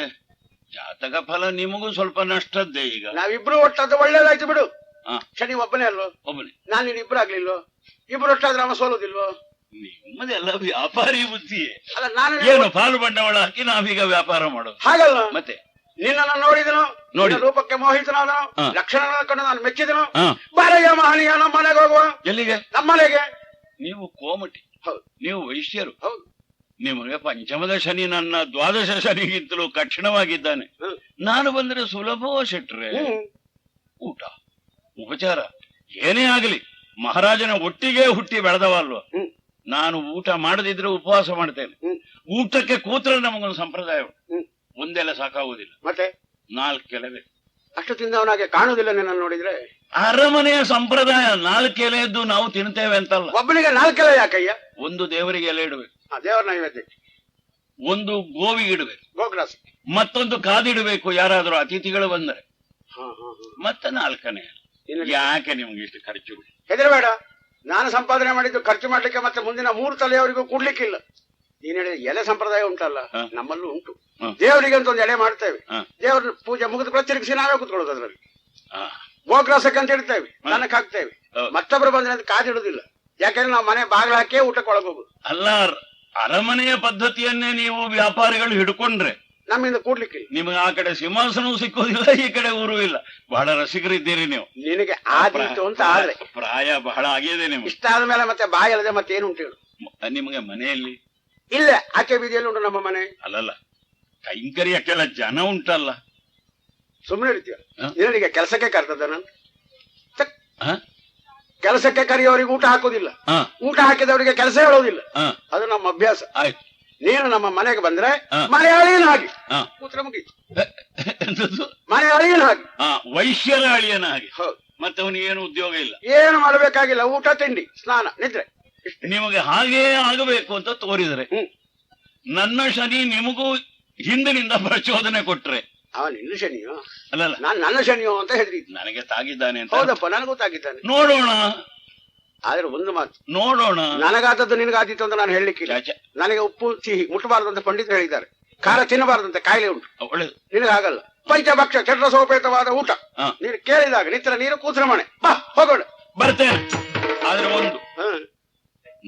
ಜಾತಕ ಫಲ ನಿಮಗೂ ಸ್ವಲ್ಪ ನಷ್ಟದ್ದೇ. ಈಗ ನಾವಿಬ್ರು ಒಟ್ಟಾದ ಒಳ್ಳೇದಾಯ್ತು ಬಿಡು. ಹ. ಶನಿ ಒಬ್ಬನೇ ಅಲ್ವೋ? ಒಬ್ಬನೇ. ನಾನು ನೀನು ಇಬ್ರು ಆಗ್ಲಿಲ್ವೋ? ಇಬ್ರು ಒಟ್ಟಾದ್ರೆ ಅವ ಸೋಲುದಿಲ್ವೋ? ನಿಮ್ಮದೆಲ್ಲ ವ್ಯಾಪಾರಿ ಬುದ್ಧಿಯೇ. ಅಲ್ಲ ನಾನು ಏನು ಪಾಲು ಬಂಡವಾಳ ಹಾಕಿ ನಾವೀಗ ವ್ಯಾಪಾರ ಮಾಡೋದು. ಹಾಗಲ್ಲ, ಮತ್ತೆ ನಿನ್ನನ್ನು ನೋಡಿದನು, ನೋಡಿ. ನಿನ್ನ ರೂಪಕ್ಕೆ ಮೋಹಿತನಾದನು, ಹ. ಲಕ್ಷಣ ಕಂಡು ನಾನು ಮೆಚ್ಚಿದನು. ಹ. ಬಾರಯ್ಯ ಮಹನೀಯ, ನಮ್ಮ ಮನೆಗೆ ಹೋಗುವ. ಎಲ್ಲಿಗೆ? ನಮ್ಮನೆಗೆ. ನೀವು ಕೋಮಟಿ, ಹೌದು ನೀವು ವೈಶ್ಯರು. ಹೌದು. ನಿಮಗೆ ಪಂಚಮದ ಶನಿ ನನ್ನ 12 ಶನಿಗಿಂತಲೂ ಕಠಿಣವಾಗಿದ್ದಾನೆ. ಹ್ಮ್. ನಾನು ಬಂದ್ರೆ ಸುಲಭವೋ ಶೆಟ್ರೆ? ಹ್ಮ್. ಊಟ ಉಪಚಾರ ಏನೇ ಆಗಲಿ ಮಹಾರಾಜನ ಒಟ್ಟಿಗೆ ಹುಟ್ಟಿ ಬೆಳೆದವಲ್ವ. ಹ್ಮ್. ನಾನು ಊಟ ಮಾಡದಿದ್ರೆ ಉಪವಾಸ ಮಾಡ್ತೇನೆ. ಹ್ಮ್. ಊಟಕ್ಕೆ ಕೂತ್ರೆ ನಮಗೊಂದು ಸಂಪ್ರದಾಯ ಉಂಟು. ಹ್ಮ್. ಒಂದೆಲ್ಲ ಸಾಕಾಗುವುದಿಲ್ಲ, ಮತ್ತೆ 4 ಎಲೆ. ಅಷ್ಟು ತಿಂದವನಾಗೆ ಕಾಣುವುದಿಲ್ಲ ನಿನ್ನನ್ನು ನೋಡಿದ್ರೆ. ಅರಮನೆಯ ಸಂಪ್ರದಾಯ 4 ಎಲೆಯದ್ದು ನಾವು ತಿಂತೇವೆ ಅಂತಲ್ಲ. ಒಬ್ಬನಿಗೆ 4 ಎಲೆ ಯಾಕಯ್ಯ? ಒಂದು ದೇವರಿಗೆ ಎಲೆ ಇಡಬೇಕು, ದೇವರ ನೈವೇದ್ಯ, ಒಂದು ಗೋವಿಗೆ ಇಡಬೇಕು, ಗೋಗ್ರಾಸ, ಮತ್ತೊಂದು ಕಾದಿಡಬೇಕು ಯಾರಾದ್ರೂ ಅತಿಥಿಗಳು ಬಂದರೆ, ಹ, ಹ, ಹ. ಮತ್ತೆ 4ನೇ ಎಲೆ. ನಿನಗೆ ಯಾಕೆ ನಿಮ್ಗೆ ಇಷ್ಟು ಖರ್ಚು? ಹೆದರಬೇಡ, ನಾನು ಸಂಪಾದನೆ ಮಾಡಿದ್ದು ಖರ್ಚು ಮಾಡ್ಲಿಕ್ಕೆ ಮತ್ತೆ ಮುಂದಿನ 3 ತಲೆಯವರಿಗೂ ಕೊಡ್ಲಿಕ್ಕಿಲ್ಲ. ನೀನ್ ಹೇಳಿದ ಎಲೆ ಸಂಪ್ರದಾಯ ಉಂಟಲ್ಲ, ಹ. ನಮ್ಮಲ್ಲೂ ಉಂಟು. ಹ. ದೇವರಿಗೆ ಅಂತ ಒಂದು ಎಲೆ ಮಾಡ್ತೇವೆ. ಹ. ದೇವರ ಪೂಜೆ ಮುಗಿದ ಕೂಡ ತಿರುಗಿಸಿ ನಾವೇ ಕುತ್ಕೊಳ್ಳೋದು ಅದ್ರಲ್ಲಿ. ಆ, ಗೋಗ್ರಾಸಕ್ಕೆ ಅಂತ ಇಡ್ತೇವೆ, ಹ. ದನಕ್ಕೆ ಹಾಕ್ತೇವೆ. ಹೌದು. ಮತ್ತೊಬ್ರು ಬಂದ್ರೆ ಅಂತ ಕಾದಿಡುದಿಲ್ಲ. ಯಾಕಂದ್ರೆ ನಾವು ಮನೆ ಬಾಗಿಲು ಹಾಕೇ ಊಟಕ್ಕೆ ಒಳಗೋಗುದು. ಅಲ್ಲ, ಅರಮನೆಯ ಪದ್ಧತಿಯನ್ನೇ ನೀವು ವ್ಯಾಪಾರಿಗಳು ಹಿಡ್ಕೊಂಡ್ರೆ ನಮ್ಮಿಂದ ಕೂಡ್ಲಿಕ್ಕಿಲ್ಲ. ನಿಮಗೆ ಆ ಕಡೆ ಸಿಂಹಾಸನವೂ ಸಿಕ್ಕೋದಿಲ್ಲ, ಈ ಕಡೆ ಊರು ಇಲ್ಲ. ಬಹಳ ರಸಿಕರಿದ್ದೀರಿ ನೀವು. ನಿನಗೆ ಆದೀತು ಅಂತ ಆದ್ರೆ ಪ್ರಾಯ ಬಹಳ ಆಗಿದೆ ನಿಮ್ಗೆ. ಇಷ್ಟ ಆದ್ಮೇಲೆ ಮತ್ತೆ ಬಾಯಿ ಅಲ್ಲದೆ ಮತ್ತೆ ಏನು ಉಂಟು ಹೇಳು? ನಿಮಗೆ ಮನೆಯಲ್ಲಿ ಇಲ್ಲ, ಆಕೆ ಬೀದಿಯಲ್ಲಿ ಉಂಟು ನಮ್ಮ ಮನೆ. ಅಲ್ಲಲ್ಲ, ಕೈಂಕರ್ಯಕ್ಕೆಲ್ಲ ಜನ ಉಂಟಲ್ಲ. ಸುಮ್ಮನೆ ಇರ್ತೀಯ? ಹ? ನಿನಗೆ ಕೆಲಸಕ್ಕೆ ಕರ್ತದ ನಾನು? ಹ? ಕೆಲಸಕ್ಕೆ ಕರೆಯೋರಿಗೆ ಊಟ ಹಾಕೋದಿಲ್ಲ, ಹ, ಊಟ ಹಾಕಿದವರಿಗೆ ಕೆಲಸ ಹೇಳೋದಿಲ್ಲ. ಹ, ಅದು ನಮ್ಮ ಅಭ್ಯಾಸ. ಆಯ್ತು. ನೀನು ನಮ್ಮ ಮನೆಗೆ ಬಂದ್ರೆ ಹ. ಮನೆ ಅಳಿಯನ ಹಾಗೆ ಹ. ಕೂತ್ರೆ ಮುಗೀತು. ಎಂತದ್ದು? ಮನೆ ಅಳಿಯನ ಹಾಗೆ. ಹ, ವೈಶ್ಯರ ಅಳಿಯನ ಹಾಗೆ. ಹೌದು. ಮತ್ತೆ ಅವನಿಗೆ ಏನು ಉದ್ಯೋಗ ಇಲ್ಲ, ಏನು ಮಾಡಬೇಕಾಗಿಲ್ಲ, ಊಟ ತಿಂಡಿ ಸ್ನಾನ ನಿದ್ರೆ ಇಷ್ಟೇ. ನಿಮಗೆ ಹಾಗೇ ಆಗಬೇಕು ಅಂತ ತೋರಿದರೆ, ಹ್ಮ್. ನನ್ನ ಶನಿ ನಿಮಗೂ ಹಿಂದಿನಿಂದ ಪ್ರಚೋದನೆ ಕೊಟ್ರೆ, ಅವ ನಿನ್ನ ಶನಿಯೋ ಅಲ್ಲಲ್ಲ ನಾನು ನನ್ನ ಶನಿಯೋ ಅಂತ ಹೆದರಿದ್ದೆ. ನನಗೆ ತಾಗಿದ್ದಾನೆ ಅಂತ. ಹೌದಪ್ಪ, ನನಗೆ ಗೊತ್ತಾಗಿದ್ದಾನೆ. ನೋಡೋಣ ಆದ್ರೆ ಒಂದು ಮಾತು, ನೋಡೋಣ. ನನಗಾದದ್ದು ನಿನಗಾದೀತು ಅಂತ ನಾನು ಹೇಳಲಿಕ್ಕಿಲ್ಲ. ಚಾಚ, ನನಗೆ ಉಪ್ಪು ಸಿಹಿ ಮುಟ್ಟಬಾರದು ಅಂತ ಪಂಡಿತರು ಹೇಳಿದ್ದಾರೆ. ಖಾರ ತಿನ್ನಬಾರದಂತೆ ಕಾಯಿಲೆ ಉಂಟು. ಒಳ್ಳೇದು. ನಿನಗಾಗಲ್ಲ. ಪಂಚಭಕ್ಷ ಚಟ್ರಸೋಪೇತವಾದ ಊಟ. ಹ. ನೀನು ಕೇಳಿದಾಗ ನಿತ್ರ ನೀರು ಕೂತ್ರ ಮನೆ ಬಾ ಹೋಗೋಣ. ಬರ್ತೇನೆ. ಆದ್ರೆ ಒಂದು, ಹ.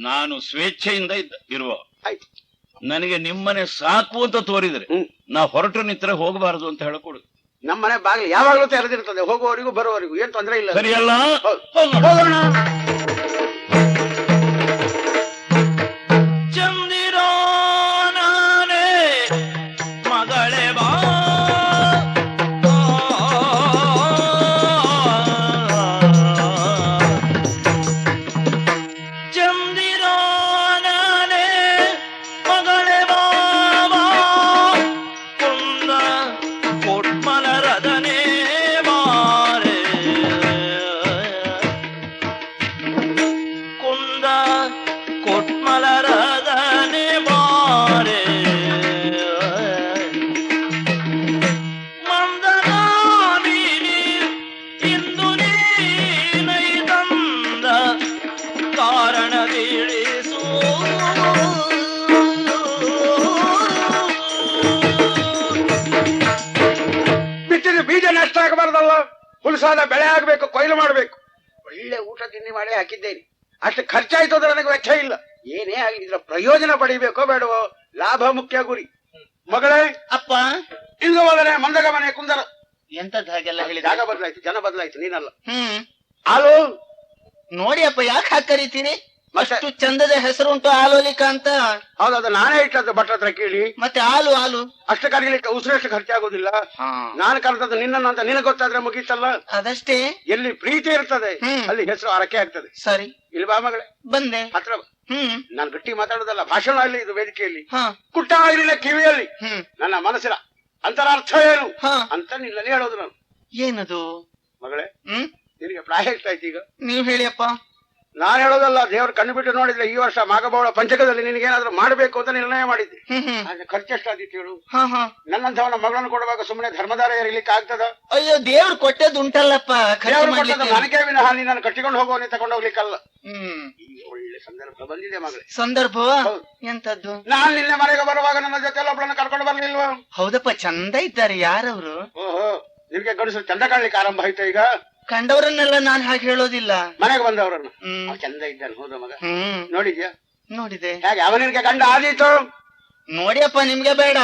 ನಾನು ಸ್ವೇಚ್ಛೆಯಿಂದ ಇರುವ, ಆಯ್ತು. ನನಗೆ ನಿಮ್ಮನೆ ಸಾಕು ಅಂತ ತೋರಿದ್ರೆ ಹ್ಮ್. ನಾ ಹೊರಟು ನಿತ್ರೆ ಹೋಗಬಾರದು ಅಂತ ಹೇಳಕೊಡು. ನಮ್ಮನೆ ಬಾಗಿಲು ಯಾವಾಗಲೂ ತೆರೆದಿರ್ತದೆ, ಹೋಗುವವರಿಗೂ ಬರುವವರಿಗೂ ಏನ್ ತೊಂದರೆ ಇಲ್ಲ. ಸರಿಯಲ್ಲ? ಹೌದು. ಹೋಗೋಣ. ಹೋಗೋಣ. ಚಂದಿರೋ ನಾನೇ ಮಗಳೇ ಬಾ, ಚಂದಿರೋ ನಾನೇ ಮಗಳೇ ಬಾಬಾ, ಕುಂದ ಕೊಟ್ಮಲರದನೇ ಬಾರೆ, ಕುಂದ ಕೊಟ್ಮಲರದನೆ ಬಾರೆ, ಮಂದಗಾಮಿನಿ ಇಂದು ನೀನೈ ತಂದ ಕಾರಣ ತಿಳಿಸು. ಬಿಟ್ಟಿದ್ದು ಬೀಜ ನಷ್ಟ ಆಗಬಾರ್ದಲ್ಲ, ಹುಲಸಾದ ಬೆಳೆ ಆಗ್ಬೇಕು, ಕೊಯ್ಲು ಮಾಡ್ಬೇಕು. ಒಳ್ಳೆ ಊಟ ತಿಂಡಿ ಮಾಡಿ ಹಾಕಿದ್ದೇನೆ, ಅಷ್ಟು ಖರ್ಚಾಯ್ತು ಅಂದ್ರೆ ನನಗೆ ವೆಚ್ಚ ಇಲ್ಲ. ಏನೇ ಆಗಲಿ ಇದ್ರ ಪ್ರಯೋಜನ ಪಡಿಬೇಕೋ ಬೇಡವೋ, ಲಾಭ ಮುಖ್ಯ ಗುರಿ. ಮಗಳೇ, ಅಪ್ಪ, ಇಂದು ಹೋದರೆ ಮಂದಗ ಮನೆ ಕುಂದರ. ಎಂತದ್ ಹಾಗೆಲ್ಲ ಹೇಳಿದ? ಜಾಗ ಬದಲಾಯ್ತು, ಜನ ಬದಲಾಯ್ತು, ನೀನಲ್ಲ. ಆಲೋ ನೋಡಿ ಅಪ್ಪ, ಯಾಕೆ ಹಾಗೆ ಕರೀತೀರಿ? ಮತ್ತೆ? ಅಷ್ಟು ಚಂದದ ಹೆಸರುಂಟು ಆಲೋಲಿಕ ಅಂತ. ಹೌದದು ನಾನೇ ಇಟ್ಟದ್ದು ಭಟ್ರ ಹತ್ರ ಕೇಳಿ. ಮತ್ತೆ ಹಾಲು ಹಾಲು ಅಷ್ಟು ಕರೀಲಿಕ್ಕೆ ಉಸಿರಷ್ಟು ಖರ್ಚಾಗೋದಿಲ್ಲ. ನಾನು ಕರೆದದ್ದು ನಿನ್ನನ್ನು ಅಂತ ನಿನಗೆ ಗೊತ್ತಾದ್ರೆ ಮುಗೀತಲ್ಲ. ಅದಷ್ಟೇ. ಎಲ್ಲಿ ಪ್ರೀತಿ ಇರ್ತದೆ ಅಲ್ಲಿ ಹೆಸರು ಹರಕೆ ಆಗ್ತದೆ. ಸರಿ, ಇಲ್ಲಿ ಬಾ ಮಗಳೇ, ಬಂದೆ. ಹತ್ರ ಬಾ. ನಾನು ಗಟ್ಟಿ ಮಾತಾಡೋದಲ್ಲ, ಭಾಷಣ ಅಲ್ಲಿ ಇದು ವೇದಿಕೆಯಲ್ಲಿ. ಹ, ಕುಟ್ಟಾಗಿಲಿನ ಕಿವಿಯಲ್ಲಿ ನನ್ನ ಮನಸ್ಸಿನ ಅಂತರಾರ್ಥ ಏನು ಹ. ಅಂತ ನಿನ್ನಲ್ಲಿ ಹೇಳೋದು ನಾನು. ಏನದು? ಮಗಳೇ, ನಿನಗೆ ಪ್ರಾಯ ಎಷ್ಟಾಯ್ತು ಈಗ? ನೀವ್ ಹೇಳಿ ಅಪ್ಪ. ನಾನು ಹೇಳೋದಲ್ಲ, ದೇವ್ರ ಕಣ್ಣು ಬಿಟ್ಟು ನೋಡಿದ್ರೆ ಈ ವರ್ಷ ಮಾಘಬೌಳ ಪಂಚಕದಲ್ಲಿ ನಿನಗೇನಾದ್ರೂ ಮಾಡ್ಬೇಕು ಅಂತ ನಿರ್ಣಯ ಮಾಡಿದ್ದೆ. ಆದ್ರೆ ಖರ್ಚೆಷ್ಟಾದಿತ್ತು ಹೇಳು? ನನ್ನಂಥವನ ಮಗಳನ್ನು ಕೊಡುವಾಗ ಸುಮ್ಮನೆ ಧರ್ಮದಾರ ಇರ್ಲಿಕ್ಕೆ ಆಗ್ತದ? ಅಯ್ಯೋ, ದೇವ್ರು ಕೊಟ್ಟದ್ದು ಉಂಟಲ್ಲಪ್ಪ. ದೇವ್ರು ಕೊಟ್ಟದ್ದು ನನಗೆ ವಿನಃ ನಿನ್ನನ್ನು ಕಟ್ಟಿಕೊಂಡು ಹೋಗುವವನೇ ತಗೊಂಡು ಹೋಗ್ಲಿಕ್ಕಲ್ಲ. ಈ ಒಳ್ಳೆ ಸಂದರ್ಭ ಬಂದಿದೆ ಮಗಳೇ. ಸಂದರ್ಭವ ಎಂತದ್ದು? ನಾನ್ ನಿನ್ನೆ ಮನೆಗೆ ಬರುವಾಗ ನನ್ನ ಜೊತೆ ಒಬ್ಬಳನ್ನ ಕರ್ಕೊಂಡು ಬರ್ಲಿಲ್ವಾ? ಹೌದಪ್ಪ, ಚಂದ ಇದ್ದಾರೆ. ಯಾರವ್ರು? ಓಹೋ, ನಿಮ್ಗೆ ಗಂಡಸರು ಚಂದ ಕಾಣ್ಲಿಕ್ಕೆ ಆರಂಭ ಆಯ್ತಾ ಈಗ? ಕಂಡವರನ್ನೆಲ್ಲ ನಾನ್ ಹಾಗೆ ಹೇಳೋದಿಲ್ಲ. ಮನೆಗೆ ಬಂದವರನ್ನು ಚಂದ ಇದ್ದಾನೆ. ಹೌದಾ ಮಗ? ನೋಡಿದ್ಯಾ? ನೋಡಿದೆ. ಹೇಗೆ ಅವನಿಗೆ ಗಂಡ ಆದೀತು? ನೋಡಿಯಪ್ಪ, ನಿಮ್ಗೆ ಬೇಡ?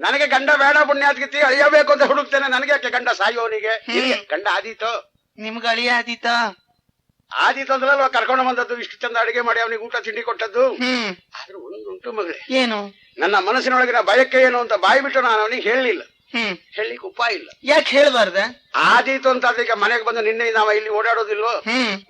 ನನಗೆ ಗಂಡ ಬೇಡ, ಪುಣ್ಯಾತ್ಗಿತಿ ಅಳಿಯಬೇಕು ಅಂತ ಹುಡುಕ್ತೇನೆ. ನನಗೆ ಯಾಕೆ ಗಂಡ ಸಾಯುವವನಿಗೆ? ಗಂಡ ಆದೀತು? ನಿಮ್ಗೆ ಅಳಿಯ ಆದೀತಾ? ಆದೀತು ಅಂದ್ರಲ್ವಾ ಕರ್ಕೊಂಡು ಬಂದದ್ದು, ಇಷ್ಟು ಚಂದ ಅಡಿಗೆ ಮಾಡಿ ಅವನಿಗೆ ಊಟ ತಿಂಡಿ ಕೊಟ್ಟದ್ದು. ಆದ್ರೆ ಒಂದುಂಟು ಮಗಳೇ, ಏನು? ನನ್ನ ಮನಸ್ಸಿನೊಳಗಿನ ಬಯಕೆ ಏನು ಅಂತ ಬಾಯಿ ಬಿಟ್ಟು ನಾನು ಅವನಿಗೆ ಹೇಳಲಿಲ್ಲ. ಹೇಳಲಿಕ್ಕೆ ಉಪಾಯ ಇಲ್ಲ. ಯಾಕೆ ಹೇಳ್ಬಾರ್ದ? ಆದೀತು ಅಂತ ಅದಕ್ಕೆ ಮನೆಗೆ ಬಂದು ನಿನ್ನೆ ನಾವು ಇಲ್ಲಿ ಓಡಾಡೋದಿಲ್ವೋ?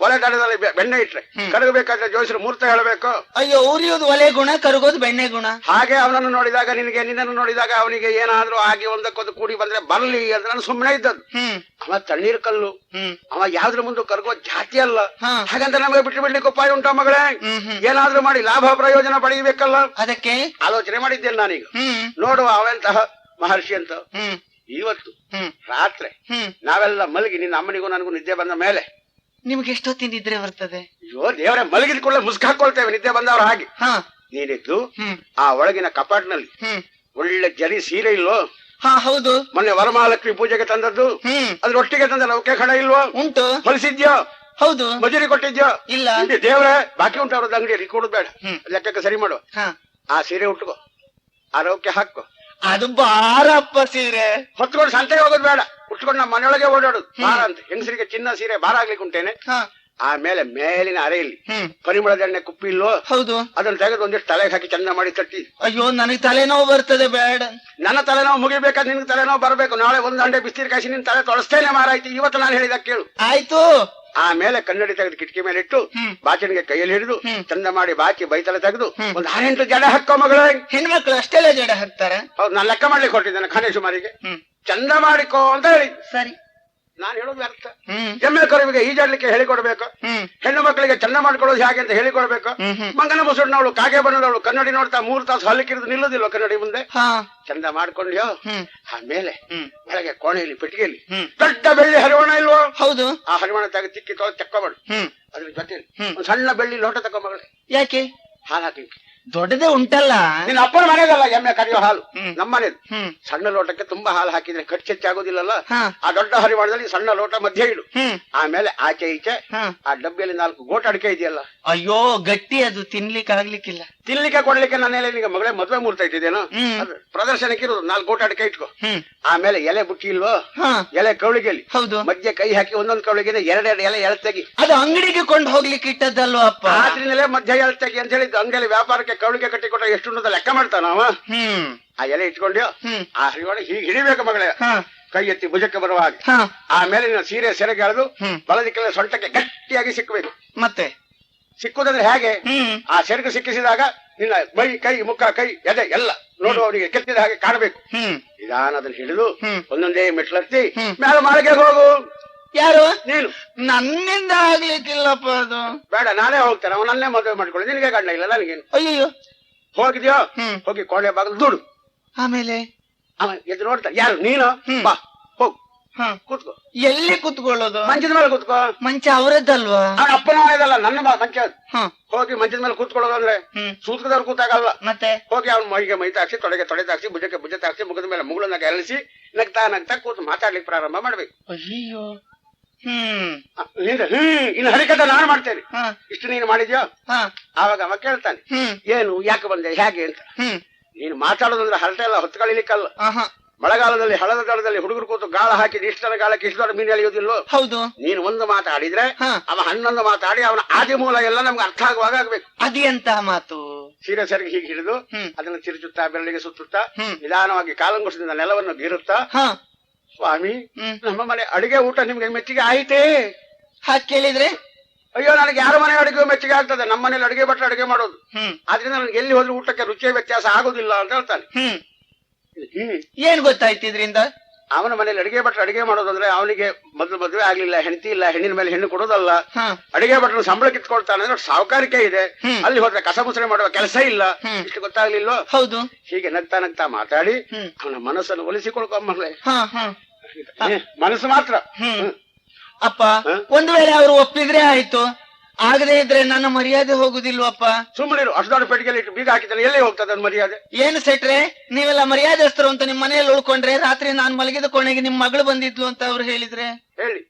ಒಲೆ ದಡದಲ್ಲಿ ಬೆಣ್ಣೆ ಇಟ್ರೆ ಕರಗಬೇಕಾದ್ರೆ ಜೋಯಿಸರು ಮೂರ್ತ ಹೇಳಬೇಕು. ಅಯ್ಯೋ, ಉರಿಯೋದು ಒಲೆ ಗುಣ, ಕರಗೋದು ಬೆಣ್ಣೆ ಗುಣ. ಹಾಗೆ ಅವನನ್ನು ನೋಡಿದಾಗ ನಿನ್ನನ್ನು ನೋಡಿದಾಗ ಅವನಿಗೆ ಏನಾದ್ರೂ ಆಗಿ ಒಂದಕ್ಕೊಂದು ಕೂಡಿ ಬಂದ್ರೆ ಬರ್ಲಿ ಅಂತ ನಾನು ಸುಮ್ಮನೆ ಇದ್ದದ್ದು. ಅವ ತಣ್ಣೀರ್ ಕಲ್ಲು, ಅವ ಯಾವ್ದ್ರ ಮುಂದೆ ಕರಗೋ ಜಾತಿ ಅಲ್ಲ. ಹಾಗಂತ ನಮಗೆ ಬಿಟ್ಟು ಬಿಡ್ಲಿಕ್ಕೆ ಉಪಾಯ ಉಂಟಾ ಮಗಳೇ? ಏನಾದ್ರೂ ಮಾಡಿ ಲಾಭ ಪ್ರಯೋಜನ ಪಡೆಯಬೇಕಲ್ಲ. ಅದಕ್ಕೆ ಆಲೋಚನೆ ಮಾಡಿದ್ದೇನೆ ನಾನೀಗ. ನೋಡುವ ಅವಂತಹ ಮಹರ್ಷಿ ಅಂತ ಇವತ್ತು ರಾತ್ರಿ ನಾವೆಲ್ಲ ಮಲಗಿ ನಿನ್ನ ಅಮ್ಮನಿಗೂ ನನಗೂ ನಿದ್ದೆ ಬಂದ ಮೇಲೆ ನಿಮ್ಗೆ ಎಷ್ಟೊತ್ತಿನ ನಿದ್ರೆ ಬರ್ತದೆ? ಅಯ್ಯೋ ದೇವರೇ, ಮಲಗಿದ್ಕೊಳ್ಳೆ ಮುಸ್ಕ್ ಹಾಕೊಳ್ತೇವೆ ನಿದ್ದೆ ಬಂದವ್ರ ಹಾಗೆ. ನೀನಿದ್ದು ಆ ಒಳಗಿನ ಕಪಾಟ್ನಲ್ಲಿ ಒಳ್ಳೆ ಜರಿ ಸೀರೆ ಇಲ್ವೋ? ಹೌದು. ಮೊನ್ನೆ ವರಮಹಾಲಕ್ಷ್ಮಿ ಪೂಜೆಗೆ ತಂದದ್ದು, ಅದ್ರೊಟ್ಟಿಗೆ ತಂದ ಲೌಕೆ ಕಡೆ ಇಲ್ವೋ? ಉಂಟು. ಹೊಲಿಸಿದ್ಯೋ? ಹೌದು. ಮಜೂರಿ ಕೊಟ್ಟಿದ್ಯೋ? ಇಲ್ಲ. ದೇವ್ರೆ, ಬಾಕಿ ಉಂಟು ಅವ್ರದ್ದು ಅಂಗಡಿಯಲ್ಲಿ, ಕೊಡುದು ಬೇಡ, ಲೆಕ್ಕಕ್ಕೆ ಸರಿ ಮಾಡುವ. ಆ ಸೀರೆ ಉಟ್ಕೋ, ಆ ಲೌಕೆ ಹಾಕೋ. ಅದು ಬಾರಪ್ಪ ಸೀರೆ ಹೊತ್ಕೊಂಡು ಸಂತೆಗೆ ಹೋಗೋದು ಬೇಡ, ಉಟ್ಕೊಂಡು ನಮ್ಮ ಮನೆಯೊಳಗೆ ಓಡಾಡುದು ಭಾರ ಅಂತ. ಹೆಂಗಸರಿಗೆ ಚಿನ್ನ ಸೀರೆ ಭಾರ ಆಗ್ಲಿಕ್ಕೆ ಉಂಟೇನೆ. ಆಮೇಲೆ ಮೇಲಿನ ಅರೆಯಲ್ಲಿ ಪರಿಮಳದ ಎಣ್ಣೆ ಕುಪ್ಪಿ ಇಲ್ವೋ? ಹೌದು. ಅದನ್ನ ತೆಗೆದು ಒಂದಿಷ್ಟು ತಲೆಗೆ ಹಾಕಿ ಚಂದ ಮಾಡಿ ತಟ್ಟಿ. ಅಯ್ಯೋ, ನನಗೆ ತಲೆನೋವು ಬರ್ತದೆ, ಬೇಡ. ನನ್ನ ತಲೆನೋವು ಮುಗಿಬೇಕಾದ್ರೆ ನಿನ್ಗೆ ತಲೆನೋವು ಬರಬೇಕು. ನಾಳೆ ಒಂದು ಅಂಡೆ ಬಿಸಿರು ಕಾಯಿಸಿ ನಿನ್ ತಲೆ ತೊಳಸ್ತೇನೆ ಮಾರಾಯ್ತು. ಇವತ್ತು ನಾನು ಹೇಳಿದ ಕೇಳು. ಆಯ್ತು. ಆಮೇಲೆ ಕನ್ನಡಿ ತೆಗೆದು ಕಿಟಕಿ ಮೇಲೆ ಇಟ್ಟು ಬಾಚಣಿಗೆ ಕೈಯಲ್ಲಿ ಹಿಡಿದು ಚಂದ ಮಾಡಿ ಬಾಚಿ ಬೈತಲೆ ತೆಗೆದು ಒಂದು 6-8 ಜಡೆ ಹಾಕೋ ಮಗಳೇ. ಹೆಣ್ಮಕ್ಳು ಅಷ್ಟೆಲ್ಲ ಜಡೆ ಹಾಕ್ತಾರೆ? ಹೌದು, ನಾನು ಲೆಕ್ಕ ಮಾಡ್ಲಿಕ್ಕೆ ಹೊರಟಿದ್ದೇನೆ. ಖಾನೇಶುಮಾರಿಗೆ ಚಂದ ಮಾಡಿಕೋ ಅಂತ ಹೇಳಿ. ಸರಿ, ನಾನು ಹೇಳೋದು ಅರ್ಥ. ಎಮ್ಮೆ ಕರುವಿಗೆ ಈಜಾಡ್ಲಿಕ್ಕೆ ಹೇಳಿಕೊಡ್ಬೇಕು, ಹೆಣ್ಣು ಮಕ್ಕಳಿಗೆ ಚಂದ ಮಾಡ್ಕೊಳ್ಳೋದು ಹೇಗೆ ಅಂತ ಹೇಳಿಕೊಡ್ಬೇಕು. ಮಂಗನ ಮುಸುಡಿನವಳು, ಕಾಗೆ ಬಣ್ಣದವಳು ಕನ್ನಡಿ ನೋಡ್ತಾ 3 ತಾಸು ಹಲ್ಲಿಕ್ಕಿರಿದು ನಿಲ್ಲೋದಿಲ್ವ ಕನ್ನಡಿ ಮುಂದೆ? ಚಂದ ಮಾಡ್ಕೊಂಡ್ಯೋ. ಆಮೇಲೆ ಬೆಳಗ್ಗೆ ಕೋಣೆಯಲ್ಲಿ ಪೆಟ್ಟಿಗೆಯಲ್ಲಿ ದೊಡ್ಡ ಬೆಳ್ಳಿ ಹರಿವಾಣ ಇಲ್ವೋ? ಹೌದು. ಆ ಹರಿವಾಣ ತೆಗೆದು ತಿಕ್ಕಿ ತಕ್ಕೊಬೇಡು. ಅದ್ರ ಜೊತೆ ಒಂದು ಸಣ್ಣ ಬೆಳ್ಳಿ ಲೋಟ ತಕೊ ಮಗಳೇ. ಯಾಕೆ? ಹಾಲು ಹಾಕಿ. ದೊಡ್ಡದೇ ಉಂಟಲ್ಲ. ನಿನ್ನ ಅಪ್ಪನ ಮನೆಗಲ್ಲ ಎಮ್ಮೆ ಕರೆಯೋ ಹಾಲು, ನಮ್ಮನೇದು. ಸಣ್ಣ ಲೋಟಕ್ಕೆ ತುಂಬಾ ಹಾಲು ಹಾಕಿದ್ರೆ ಖರ್ಚೆಚ್ಚಾಗೋದಿಲ್ಲಲ್ಲ. ಆ ದೊಡ್ಡ ಹರಿವಾಣದಲ್ಲಿ ಸಣ್ಣ ಲೋಟ ಮಧ್ಯೆ ಇಡು. ಆಮೇಲೆ ಆಚೆ ಈಚೆ ಆ ಡಬ್ಬಿಯಲ್ಲಿ 4 ಗೋಟ ಅಡಿಕೆ ಇದೆಯಲ್ಲ. ಅಯ್ಯೋ, ಗಟ್ಟಿ, ಅದು ತಿನ್ಲಿಕ್ಕೆ ಆಗ್ಲಿಕ್ಕಿಲ್ಲ. ತಿನ್ಲಿಕ್ಕೆ ಕೊಡ್ಲಿಕ್ಕೆ ನನ್ನ ನಿಮಗೆ ಮಗಳೇ ಮದುವೆ ಮುಹೂರ್ತ ಇಟ್ಟಿದ್ದೇನೋ, ಪ್ರದರ್ಶನಕ್ಕೆ ಇರೋದು 4 ಗೋಟ ಅಡಿಕೆ ಇಟ್ಕೋ. ಆಮೇಲೆ ಎಲೆ ಬುಟ್ಟಿ ಇಲ್ವೋ? ಎಲೆ ಕವಳಿಗೆಯಲ್ಲಿ ಹೌದು ಮಧ್ಯೆ ಕೈ ಹಾಕಿ ಒಂದೊಂದು ಕವಳಿಗೆ 2 ಎಲೆ ಎಳ್ತೆಗಿ. ಅದು ಅಂಗಡಿಗೆ ಕೊಂಡು ಹೋಗ್ಲಿಕ್ಕೆ ಇಟ್ಟದ್ದಲ್ವ ಅಪ್ಪ? ಆದ್ರಿಂದಲೇ ಮಧ್ಯ ಎಳ್ತೆಗಿ ಅಂತ ಹೇಳಿದ್ದು. ಅಂಗಡಿಯಲ್ಲಿ ವ್ಯಾಪಾರಕ್ಕೆ ಕವಳಿಗೆ ಕಟ್ಟಿ ಕೊಟ್ಟ ಎಷ್ಟು ಲೆಕ್ಕ ಮಾಡ್ತಾನ ಅವ. ಆ ಎಲೆ ಇಟ್ಕೊಂಡ್ಯೋ ಆ ಹರಿವಾಣ ಹೀಗೆ ಹಿಡಿಬೇಕು ಮಗಳೇ, ಕೈ ಎತ್ತಿ ಭುಜಕ್ಕೆ ಬರುವ ಹಾಗೆ. ಆಮೇಲೆ ನಿನ್ನ ಸೀರೆ ಸೆರೆಗೆ ಎಳೆದು ಬಲದಿಕ್ಕೆಲ್ಲ ಸೊಂಟಕ್ಕೆ ಗಟ್ಟಿಯಾಗಿ ಸಿಕ್ಕಬೇಕು. ಮತ್ತೆ ಸಿಕ್ಕುದಂದ್ರೆ ಹೇಗೆ? ಆ ಸೆರಗು ಸಿಕ್ಕಿಸಿದಾಗ ನಿನ್ನ ಮೈ, ಕೈ, ಮುಖ, ಕೈ, ಎದೆ ಎಲ್ಲ ನೋಡುವವರಿಗೆ ಕೆತ್ತಿದ ಹಾಗೆ ಕಾಣಬೇಕು. ನಿಧಾನ ಅದನ್ನ ಹಿಡಿದು ಒಂದೊಂದೇ ಮೆಟ್ಲತ್ತಿ ಮೇಲೆ ಮಾಳಿಗೆ ಹೋಗು. ಯಾರು? ನೀನು. ನನ್ನಿಂದ ಆಗ್ಲಿಕ್ಕಿಲ್ಲಪ್ಪ ಅದು. ಬೇಡ, ನಾನೇ ಹೋಗ್ತೇನೆ. ಅವನನ್ನೇ ಮದುವೆ ಮಾಡ್ಕೊಳ್ಳಿ, ನಿನಗೆ ಗಂಡ ಇಲ್ಲ, ನನಗೇನು. ಅಯ್ಯೋ, ಹೋಗಿದ್ಯೋ? ಹೋಗಿ ಕೋಣೆ ಬಾಗಿಲು ದುಡು. ಆಮೇಲೆ ಅವ ಎದ್ದು ನೋಡ್ತಾ, ಯಾರು ನೀನು? ಬಾ ಹೋಗು, ಕೂತ್ಕೋ. ಎಲ್ಲಿ ಕುತ್ಕೊಳ್ಳೋದು? ಮಂಚದ ಮೇಲೆ ಕೂತ್ಕೋ. ಮಂಚ ಅವರದ್ದಲ್ವಾ? ಅವನ ಅಪ್ಪನ ಮನೆಯದಲ್ಲ, ನನ್ನ ಮಂಚ. ಹೋಗಿ ಮಂಚದ ಮೇಲೆ ಕೂತ್ಕೊಳ್ಳೋದು ಅಂದ್ರೆ ಸೂತ್ಕದವ್ರು ಕೂತಾಗಲ್ಲ. ಮತ್ತೆ ಹೋಗಿ ಅವ್ನ ಮೈಗೆ ಮೈ ತಾಕ್ಸಿ, ತೊಡೆಗೆ ತೊಡೆ ತಾಕ್ಸಿ, ಭುಜಕ್ಕೆ ಭುಜ ತಾಕ್ಸಿ, ಮುಖದ ಮೇಲೆ ಮುಗುಳನ್ನ ಎಳಿಸಿ ನಗ್ತಾ ನಗ್ತಾ ಕೂತು ಮಾತಾಡ್ಲಿಕ್ಕೆ ಪ್ರಾರಂಭ ಮಾಡ್ಬೇಕು. ಅಯ್ಯೋ, ಇನ್ನು ಹರಿಕತೆ ನಾನು ಮಾಡ್ತೇನೆ. ಇಷ್ಟು ನೀನು ಮಾಡಿದ್ಯೋ? ಆವಾಗ ಅವ ಕೇಳ್ತಾನೆ, ಏನು, ಯಾಕೆ ಬಂದೆ, ಹೇಗೆ ಅಂತ. ನೀನು ಮಾತಾಡೋದಂದ್ರೆ ಹರಟೆ ಎಲ್ಲ ಹೊತ್ಕೊಳ್ಳಿಕ್ಕಲ್ಲ. ಮಳೆಗಾಲದಲ್ಲಿ ಹಳದ ದಳದಲ್ಲಿ ಹುಡುಗರು ಕೂತು ಗಾಳ ಹಾಕಿದ ಇಷ್ಟರ ಗಾಳಕ್ಕೆ ಇಷ್ಟು ದೊಡ್ಡ ಮೀನು ಎಳೆಯೋದಿಲ್ವೋ? ಹೌದು. ನೀನು ಒಂದು ಮಾತಾಡಿದ್ರೆ ಅವ ಹನ್ನೊಂದು ಮಾತಾಡಿ ಅವನ ಆದಿ ಮೂಲ ಎಲ್ಲ ನಮ್ಗೆ ಅರ್ಥ ಆಗುವಾಗ ಆಗ್ಬೇಕು. ಅದೆಂತ ಮಾತು? ಸೀರೆ ಸೆರಗಿ ಹೀಗೆ ಹಿಡಿದು ಅದನ್ನು ತಿರುಚುತ್ತಾ ಬೆರಳಿಗೆ ಸುತ್ತುತ್ತಾ ನಿಧಾನವಾಗಿ ಕಾಲಂಗುಷದಿಂದ ನೆಲವನ್ನು ಬೀರುತ್ತಾ, ಸ್ವಾಮಿ, ನಮ್ಮ ಮನೆ ಅಡಿಗೆ ಊಟ ನಿಮ್ಗೆ ಮೆಚ್ಚಿಗೆ ಆಯ್ತೇ? ಹಾಗೆ ಕೇಳಿದ್ರೆ, ಅಯ್ಯೋ, ನನಗೆ ಯಾರ ಮನೆ ಅಡಿಗೆ ಮೆಚ್ಚಿಗೆ ಆಗ್ತದೆ, ನಮ್ಮ ಮನೇಲಿ ಅಡಿಗೆ ಭಟ್ರು ಅಡಿಗೆ ಮಾಡೋದು. ಆದ್ರಿಂದ ನನಗೆ ಎಲ್ಲಿ ಹೋದ್ರೂ ಊಟಕ್ಕೆ ರುಚಿಯ ವ್ಯತ್ಯಾಸ ಆಗೋದಿಲ್ಲ ಅಂತ ಹೇಳ್ತಾನೆ. ಏನ್ ಗೊತ್ತಾಯ್ತು ಇದ್ರಿಂದ? ಅವನ ಮನೇಲಿ ಅಡಿಗೆ ಭಟ್ರು ಅಡಿಗೆ ಮಾಡೋದಂದ್ರೆ ಅವನಿಗೆ ಮೊದಲು ಮದುವೆ ಆಗ್ಲಿಲ್ಲ, ಹೆಂಡತಿ ಇಲ್ಲ, ಹೆಣ್ಣಿನ ಮೇಲೆ ಹೆಣ್ಣು ಕೊಡೋದಲ್ಲ. ಅಡಿಗೆ ಭಟ್ರು ಸಂಬಳ ಕಿತ್ಕೊಳ್ತಾನೆ ಅಂದ್ರೆ ಸಾವುಕಾರಿಕೆ ಇದೆ. ಅಲ್ಲಿ ಹೋದ್ರೆ ಕಸ ಮುಸರೆ ಮಾಡುವ ಕೆಲಸ ಇಲ್ಲ. ಇಷ್ಟು ಗೊತ್ತಾಗ್ಲಿಲ್ವೋ? ಹೌದು. ಹೀಗೆ ನಗ್ತಾ ನಗ್ತಾ ಮಾತಾಡಿ ಅವನ ಮನಸ್ಸನ್ನು ಒಲಿಸಿಕೊಳ್ಕೊಂಬರ್ಲೆ. ಮನಸ್ಸು ಮಾತ್ರ. ಅಪ್ಪ, ಒಂದು ವೇಳೆ ಅವರು ಒಪ್ಪಿದ್ರೆ ಆಯ್ತು, ಆಗದೆ ಇದ್ರೆ ನನ್ನ ಮರ್ಯಾದೆ ಹೋಗುದಿಲ್ವಪ್ಪ? ಸುಮ್ಮನೆ ಅಷ್ಟು ದೊಡ್ಡ ಪೆಟ್ಟಿಗೆಯಲ್ಲಿ ಇಟ್ಟು ಬೀಗ ಹಾಕಿದ್ದಾನೆ, ಎಲ್ಲಿ ಹೋಗ್ತದೆ ಮರ್ಯಾದೆ? ಏನು ಸೆಟ್ರೆ, ನೀವೆಲ್ಲ ಮರ್ಯಾದೆಸ್ತರು ಅಂತ ನಿಮ್ ಮನೆಯಲ್ಲಿ ಉಳ್ಕೊಂಡ್ರೆ, ರಾತ್ರಿ ನಾನ್ ಮಲಗಿದ ಕೋಣೆಗೆ ನಿಮ್ ಮಗಳು ಬಂದಿದ್ಲು ಅಂತ ಅವ್ರು ಹೇಳಿದ್ರೆ ಹೇಳಿ,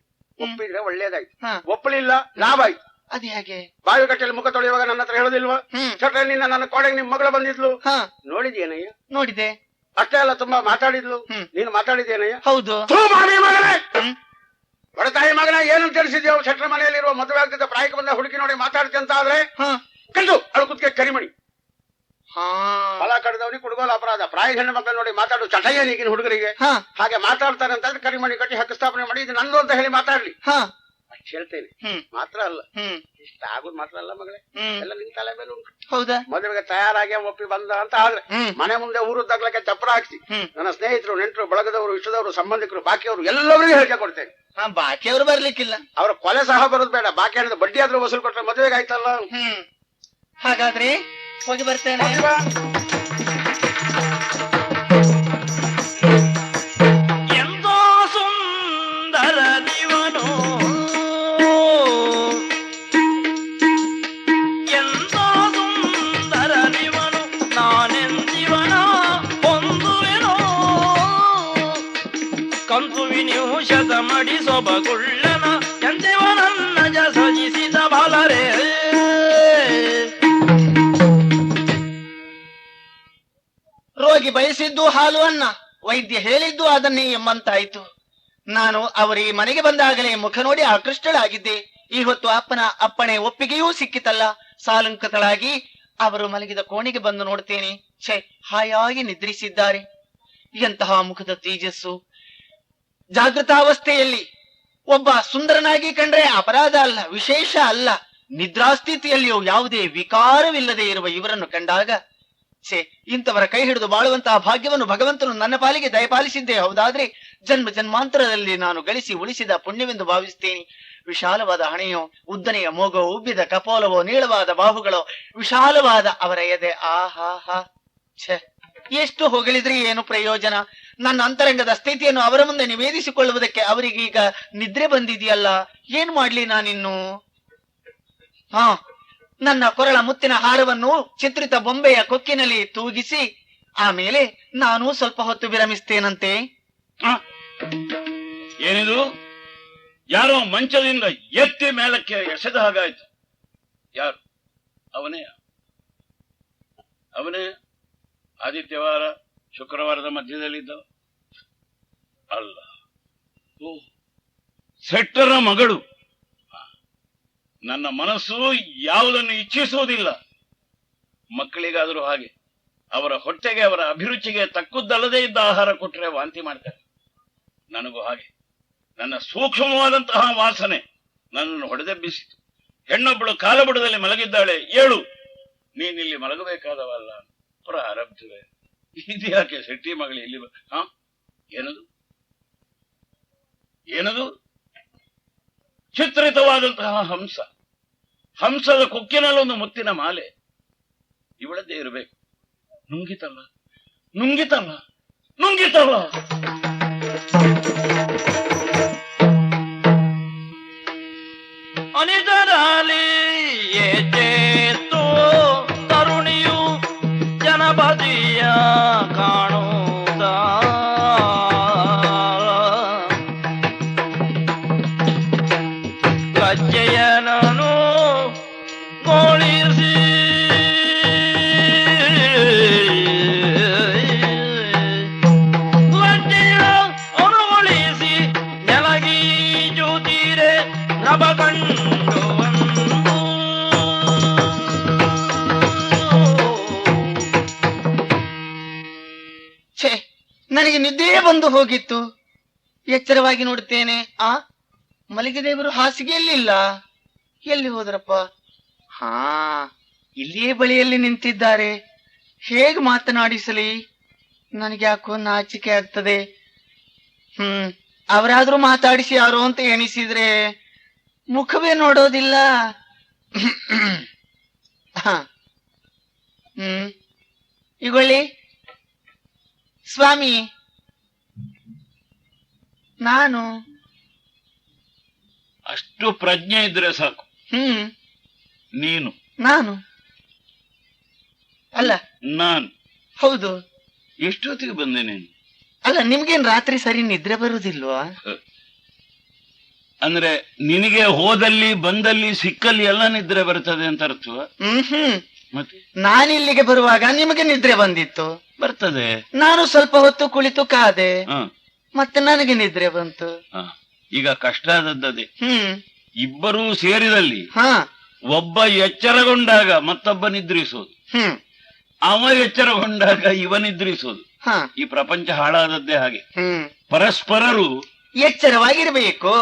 ಒಪ್ಪಿದ್ರೆ ಒಳ್ಳೇದಾಯ್ತು. ಒಪ್ಪಲಿಲ್ಲ, ಲಾಭ ಆಯ್ತು. ಅದ್ ಹೇಗೆ? ಬಾವಿ ಕಟ್ಟೆಯಲ್ಲಿ ಮುಖ ತೊಳೆಯುವಾಗ ನನ್ನ ಹತ್ರ ಹೇಳೋದಿಲ್ವಾ, ಸೆಟ್ರೆ ನಿನ್ನ ನನ್ನ ಕೋಣೆಗೆ ನಿಮ್ ಮಗಳು ಬಂದಿದ್ಲು, ನೋಡಿದ್ಯೇನಯ್ಯ? ನೋಡಿದೆ. ಅಷ್ಟೇ ಅಲ್ಲ, ತುಂಬಾ ಮಾತಾಡಿದ್ಲು. ನೀನು ಮಾತಾಡಿದ್ದೇನಯ್ಯ? ಹೌದು. ಬಡತಾಯಿ ಮಗನ ಏನು ತಿಳಿಸಿದ್ಯೋ? ಶೆಟ್ರ ಮನೆಯಲ್ಲಿರುವ ಮದುವೆ ಆಗ್ತಿದ್ದ ಪ್ರಾಯಕ್ಕೆ ಬಂದ ಹುಡುಗಿ ನೋಡಿ ಮಾತಾಡ್ತಿ ಅಂತ ಆದ್ರೆ ಕಂಡು ಅವಳು ಕುತ್ತಿಗೆ ಕರಿಮಣಿ. ಹೊಲ ಕಡ್ದವನಿಗೆ ಕುಡುಗೋಲ ಅಪರಾಧ. ಪ್ರಾಯ ಹೆಣ್ಣು ಮಕ್ಕಳು ನೋಡಿ ಮಾತಾಡು ಚಟಯ್ಯ ಈಗಿನ ಹುಡುಗರಿಗೆ. ಹಾಗೆ ಮಾತಾಡ್ತಾರೆ ಅಂತ ಕರಿಮಣಿ ಕಟ್ಟಿ ಹಕ್ಕು ಸ್ಥಾಪನೆ ಮಾಡಿ ಇದು ನಂದು ಅಂತ ಹೇಳಿ ಮಾತಾಡ್ಲಿ ಅಷ್ಟು ಹೇಳ್ತೇನೆ. ಮಾತ್ರ ಅಲ್ಲ, ಇಷ್ಟ ಆಗುದು ಮಾತ್ರ ಅಲ್ಲ ಮಗಳೇ, ಎಲ್ಲ ನಿನ್ ತಲೆ ಮೇಲೆ ಉಂಟು. ಹೌದಾ? ಮದುವೆಗೆ ತಯಾರಾಗಿ ಒಪ್ಪಿ ಬಂದ ಅಂತ ಆದ್ರೆ ಮನೆ ಮುಂದೆ ಊರುದ್ದಾಗ್ಲಕ್ಕೆ ಚಪ್ಪರ ಹಾಕ್ಸಿ ನನ್ನ ಸ್ನೇಹಿತರು, ನೆಂಟರು, ಬಳಗದವರು, ಇಷ್ಟದವರು, ಸಂಬಂಧಿಕರು, ಬಾಕಿಯವರು ಎಲ್ಲರಿಗೂ ಹೇಳಿಕೆ ಕೊಡ್ತೇನೆ. ಬಾಕಿಯವರು ಬರ್ಲಿಕ್ಕಿಲ್ಲ. ಅವ್ರ ಕೊಲೆ ಸಹ ಬರೋದು ಬೇಡ, ಬಾಕಿ ಅನ್ನೋದು ಬಡ್ಡಿ ಆದ್ರೂ ವಸೂಲು ಕೊಟ್ರೆ ಮದುವೆಗೆ ಆಯ್ತಲ್ಲ. ಹಾಗಾದ್ರೆ ಹೋಗಿ ಬರ್ತೇನೆ. ಎಂದೋ ಸುಂದರ ನೀವನು, ಎಂದೋ ಸುಂದರ ನೀವನು, ನಾನೆಂದಿವನ ಹೊಂದುವೆನೋ ಕಂತು ವಿನಿಷದ ಮಡಿ ಸೊಬಗುಳ್ಳನ ಎಂದಿವನನ್ನ ಸಜಿಸಿದ ಬಲರೇ. ರೋಗಿ ಬಯಸಿದ್ದು ಹಾಲು ಅನ್ನ, ವೈದ್ಯ ಹೇಳಿದ್ದು ಅದನ್ನೇ ಎಂಬಂತಾಯ್ತು. ನಾನು ಅವರ ಈ ಮನೆಗೆ ಬಂದಾಗಲೇ ಮುಖ ನೋಡಿ ಆಕೃಷ್ಟಳಾಗಿದ್ದೆ. ಈ ಹೊತ್ತು ಅಪ್ಪನ ಅಪ್ಪಣೆ ಒಪ್ಪಿಗೆಯೂ ಸಿಕ್ಕಿತಲ್ಲ. ಸಾಲಂಕತಳಾಗಿ ಅವರು ಮಲಗಿದ ಕೋಣೆಗೆ ಬಂದು ನೋಡ್ತೇನೆ. ಛೇ, ಹಾಯಾಗಿ ನಿದ್ರಿಸಿದ್ದಾರೆ. ಎಂತಹ ಮುಖದ ತೇಜಸ್ಸು! ಜಾಗೃತಾವಸ್ಥೆಯಲ್ಲಿ ಒಬ್ಬ ಸುಂದರನಾಗಿ ಕಂಡ್ರೆ ಅಪರಾಧ ಅಲ್ಲ, ವಿಶೇಷ ಅಲ್ಲ. ನಿದ್ರಾಸ್ಥಿತಿಯಲ್ಲಿಯೂ ಯಾವುದೇ ವಿಕಾರವಿಲ್ಲದೆ ಇರುವ ಇವರನ್ನು ಕಂಡಾಗ ಛೇ, ಇಂಥವರ ಕೈ ಹಿಡಿದು ಬಾಳುವಂತಹ ಭಾಗ್ಯವನ್ನು ಭಗವಂತನು ನನ್ನ ಪಾಲಿಗೆ ದಯಪಾಲಿಸಿದ್ದೇ ಹೌದಾದ್ರೆ ಜನ್ಮ ಜನ್ಮಾಂತರದಲ್ಲಿ ನಾನು ಗಳಿಸಿ ಉಳಿಸಿದ ಪುಣ್ಯವೆಂದು ಭಾವಿಸ್ತೇನೆ. ವಿಶಾಲವಾದ ಹಣೆಯೋ, ಉದ್ದನೆಯ ಮೋಗೋ, ಉಬ್ಬಿದ ಕಪೋಲವೋ, ನೀಳವಾದ ಬಾಹುಗಳೋ, ವಿಶಾಲವಾದ ಅವರ ಎದೆ. ಆಹಾ, ಛೇ, ಎಷ್ಟು ಹೊಗಳಿದ್ರೆ ಏನು ಪ್ರಯೋಜನ? ನನ್ನ ಅಂತರಂಗದ ಸ್ಥಿತಿಯನ್ನು ಅವರ ಮುಂದೆ ನಿವೇದಿಸಿಕೊಳ್ಳುವುದಕ್ಕೆ ಅವರಿಗೀಗ ನಿದ್ರೆ ಬಂದಿದೆಯಲ್ಲ, ಏನ್ ಮಾಡ್ಲಿ ನಾನಿನ್ನು? ನನ್ನ ಕೊರಳ ಮುತ್ತಿನ ಹಾರವನ್ನು ಚಿತ್ರಿತ ಬೊಂಬೆಯ ಕೊಕ್ಕಿನಲ್ಲಿ ತೂಗಿಸಿ ಆಮೇಲೆ ನಾನು ಸ್ವಲ್ಪ ಹೊತ್ತು ವಿರಮಿಸ್ತೇನಂತೆ. ಏನಿದು? ಯಾರೋ ಮಂಚದಿಂದ ಎತ್ತಿ ಮೇಲಕ್ಕೆ ಎಸೆದ ಹಾಗಾಯ್ತು. ಯಾರು? ಅವನೇ ಆದಿತ್ಯವಾರ ಶುಕ್ರವಾರದ ಮಧ್ಯದಲ್ಲಿದ್ದ ಅಲ್ಲ. ಓ, ಸೆಟ್ಟರ ಮಗಳು. ನನ್ನ ಮನಸ್ಸು ಯಾವುದನ್ನು ಇಚ್ಛಿಸುವುದಿಲ್ಲ. ಮಕ್ಕಳಿಗಾದರೂ ಹಾಗೆ ಅವರ ಹೊಟ್ಟೆಗೆ, ಅವರ ಅಭಿರುಚಿಗೆ ತಕ್ಕುದಲ್ಲದೆ ಇದ್ದ ಆಹಾರ ಕೊಟ್ಟರೆ ವಾಂತಿ ಮಾಡ್ತಾರೆ. ನನಗೂ ಹಾಗೆ ನನ್ನ ಸೂಕ್ಷ್ಮವಾದಂತಹ ವಾಸನೆ ನನ್ನನ್ನು ಹೊಡೆದೆಬ್ಬಿಸಿತು. ಹೆಣ್ಣೊಬ್ಬಳು ಕಾಲಬುಡದಲ್ಲಿ ಮಲಗಿದ್ದಾಳೆ, ಏಳು, ನೀನಿಲ್ಲಿ ಮಲಗಬೇಕಾದವಲ್ಲ. ಪ್ರಾರಬ್ಧವೇ ಇದ್ಯಾಕೆ ಶೆಟ್ಟಿ ಮಗಳು ಇಲ್ಲಿ? ಏನದು? ಚಿತ್ರಿತವಾದಂತಹ ಹಂಸದ ಕೊಕ್ಕಿನಲ್ಲೊಂದು ಮುತ್ತಿನ ಮಾಲೆ. ಇವಳದ್ದೇ ಇರಬೇಕು. ನುಂಗಿತಲ್ಲ. ಅನಿತರಾಲಿ ಏತೋ ತರುಣಿಯು ಜನಪದಿಯ ಕಾಣುವುದ ಗಜ್ಜೆಯನನು ಗೋಳಿಸಿ ಅನುಗೊಳಿಸಿ ನೆಲಗಿ ಜ್ಯೋತಿರೆ ನಭ ಕಂಡು ನನಗೆ ನಿದ್ದೆ ಬಂದು ಹೋಗಿತ್ತು. ಎಚ್ಚರವಾಗಿ ನೋಡುತ್ತೇನೆ, ಮಲಗಿದೇವರು ಹಾಸಿಗೆಯಲ್ಲಿಲ್ಲ. ಎಲ್ಲಿ ಹೋದ್ರಪ್ಪ? ಇಲ್ಲಿಯೇ ಬಳಿಯಲ್ಲಿ ನಿಂತಿದ್ದಾರೆ. ಹೇಗೆ ಮಾತನಾಡಿಸಲಿ? ನನಗೆ ಯಾಕೋ ನಾಚಿಕೆ ಆಗ್ತದೆ. ಅವರಾದ್ರೂ ಮಾತಾಡಿಸಿ ಯಾರು ಅಂತ ಎಣಿಸಿದ್ರೆ ಮುಖವೇ ನೋಡೋದಿಲ್ಲ. ಇಗೊಳ್ಳಿ ಸ್ವಾಮಿ, ನಾನು ಅಷ್ಟು ಪ್ರಜ್ಞೆ ಇದ್ರೆ ಸಾಕು. ನೀನು ನಾನು ಅಲ್ಲ, ನಾನು. ಹೌದು. ಎಷ್ಟೊತ್ತಿಗೆ ಬಂದೆ ನೀನು? ಅಲ್ಲ, ನಿಮ್ಗೇನ್ ರಾತ್ರಿ ಸರಿ ನಿದ್ರೆ ಬರುದಿಲ್ವಾ? ಅಂದ್ರೆ ನಿನಗೆ ಹೋದಲ್ಲಿ ಬಂದಲ್ಲಿ ಸಿಕ್ಕಲ್ಲಿ ಎಲ್ಲ ನಿದ್ರೆ ಬರ್ತದೆ ಅಂತ ಅರ್ಥವ? ಮತ್ತೆ ನಾನಿಲ್ಲಿಗೆ ಬರುವಾಗ ನಿಮಗೆ ನಿದ್ರೆ ಬಂದಿತ್ತು. ಬರ್ತದೆ. ನಾನು ಸ್ವಲ್ಪ ಹೊತ್ತು ಕುಳಿತು ಕಾದೆ, ಮತ್ತೆ ನನಗೆ ನಿದ್ರೆ ಬಂತು. ಈಗ ಕಷ್ಟ ಆದದ್ದೇ. ಇಬ್ಬರೂ ಸೇರಿದಲ್ಲಿ ಒಬ್ಬ ಎಚ್ಚರಗೊಂಡಾಗ ಮತ್ತೊಬ್ಬ ನಿದ್ರಿಸೋದು, ಅವ ಎಚ್ಚರಗೊಂಡಾಗ ಇವ ನಿದ್ರಿಸೋದು. ಈ ಪ್ರಪಂಚ ಹಾಳಾದದ್ದೇ ಹಾಗೆ. ಪರಸ್ಪರರು ಎಚ್ಚರವಾಗಿರ್ಬೇಕು.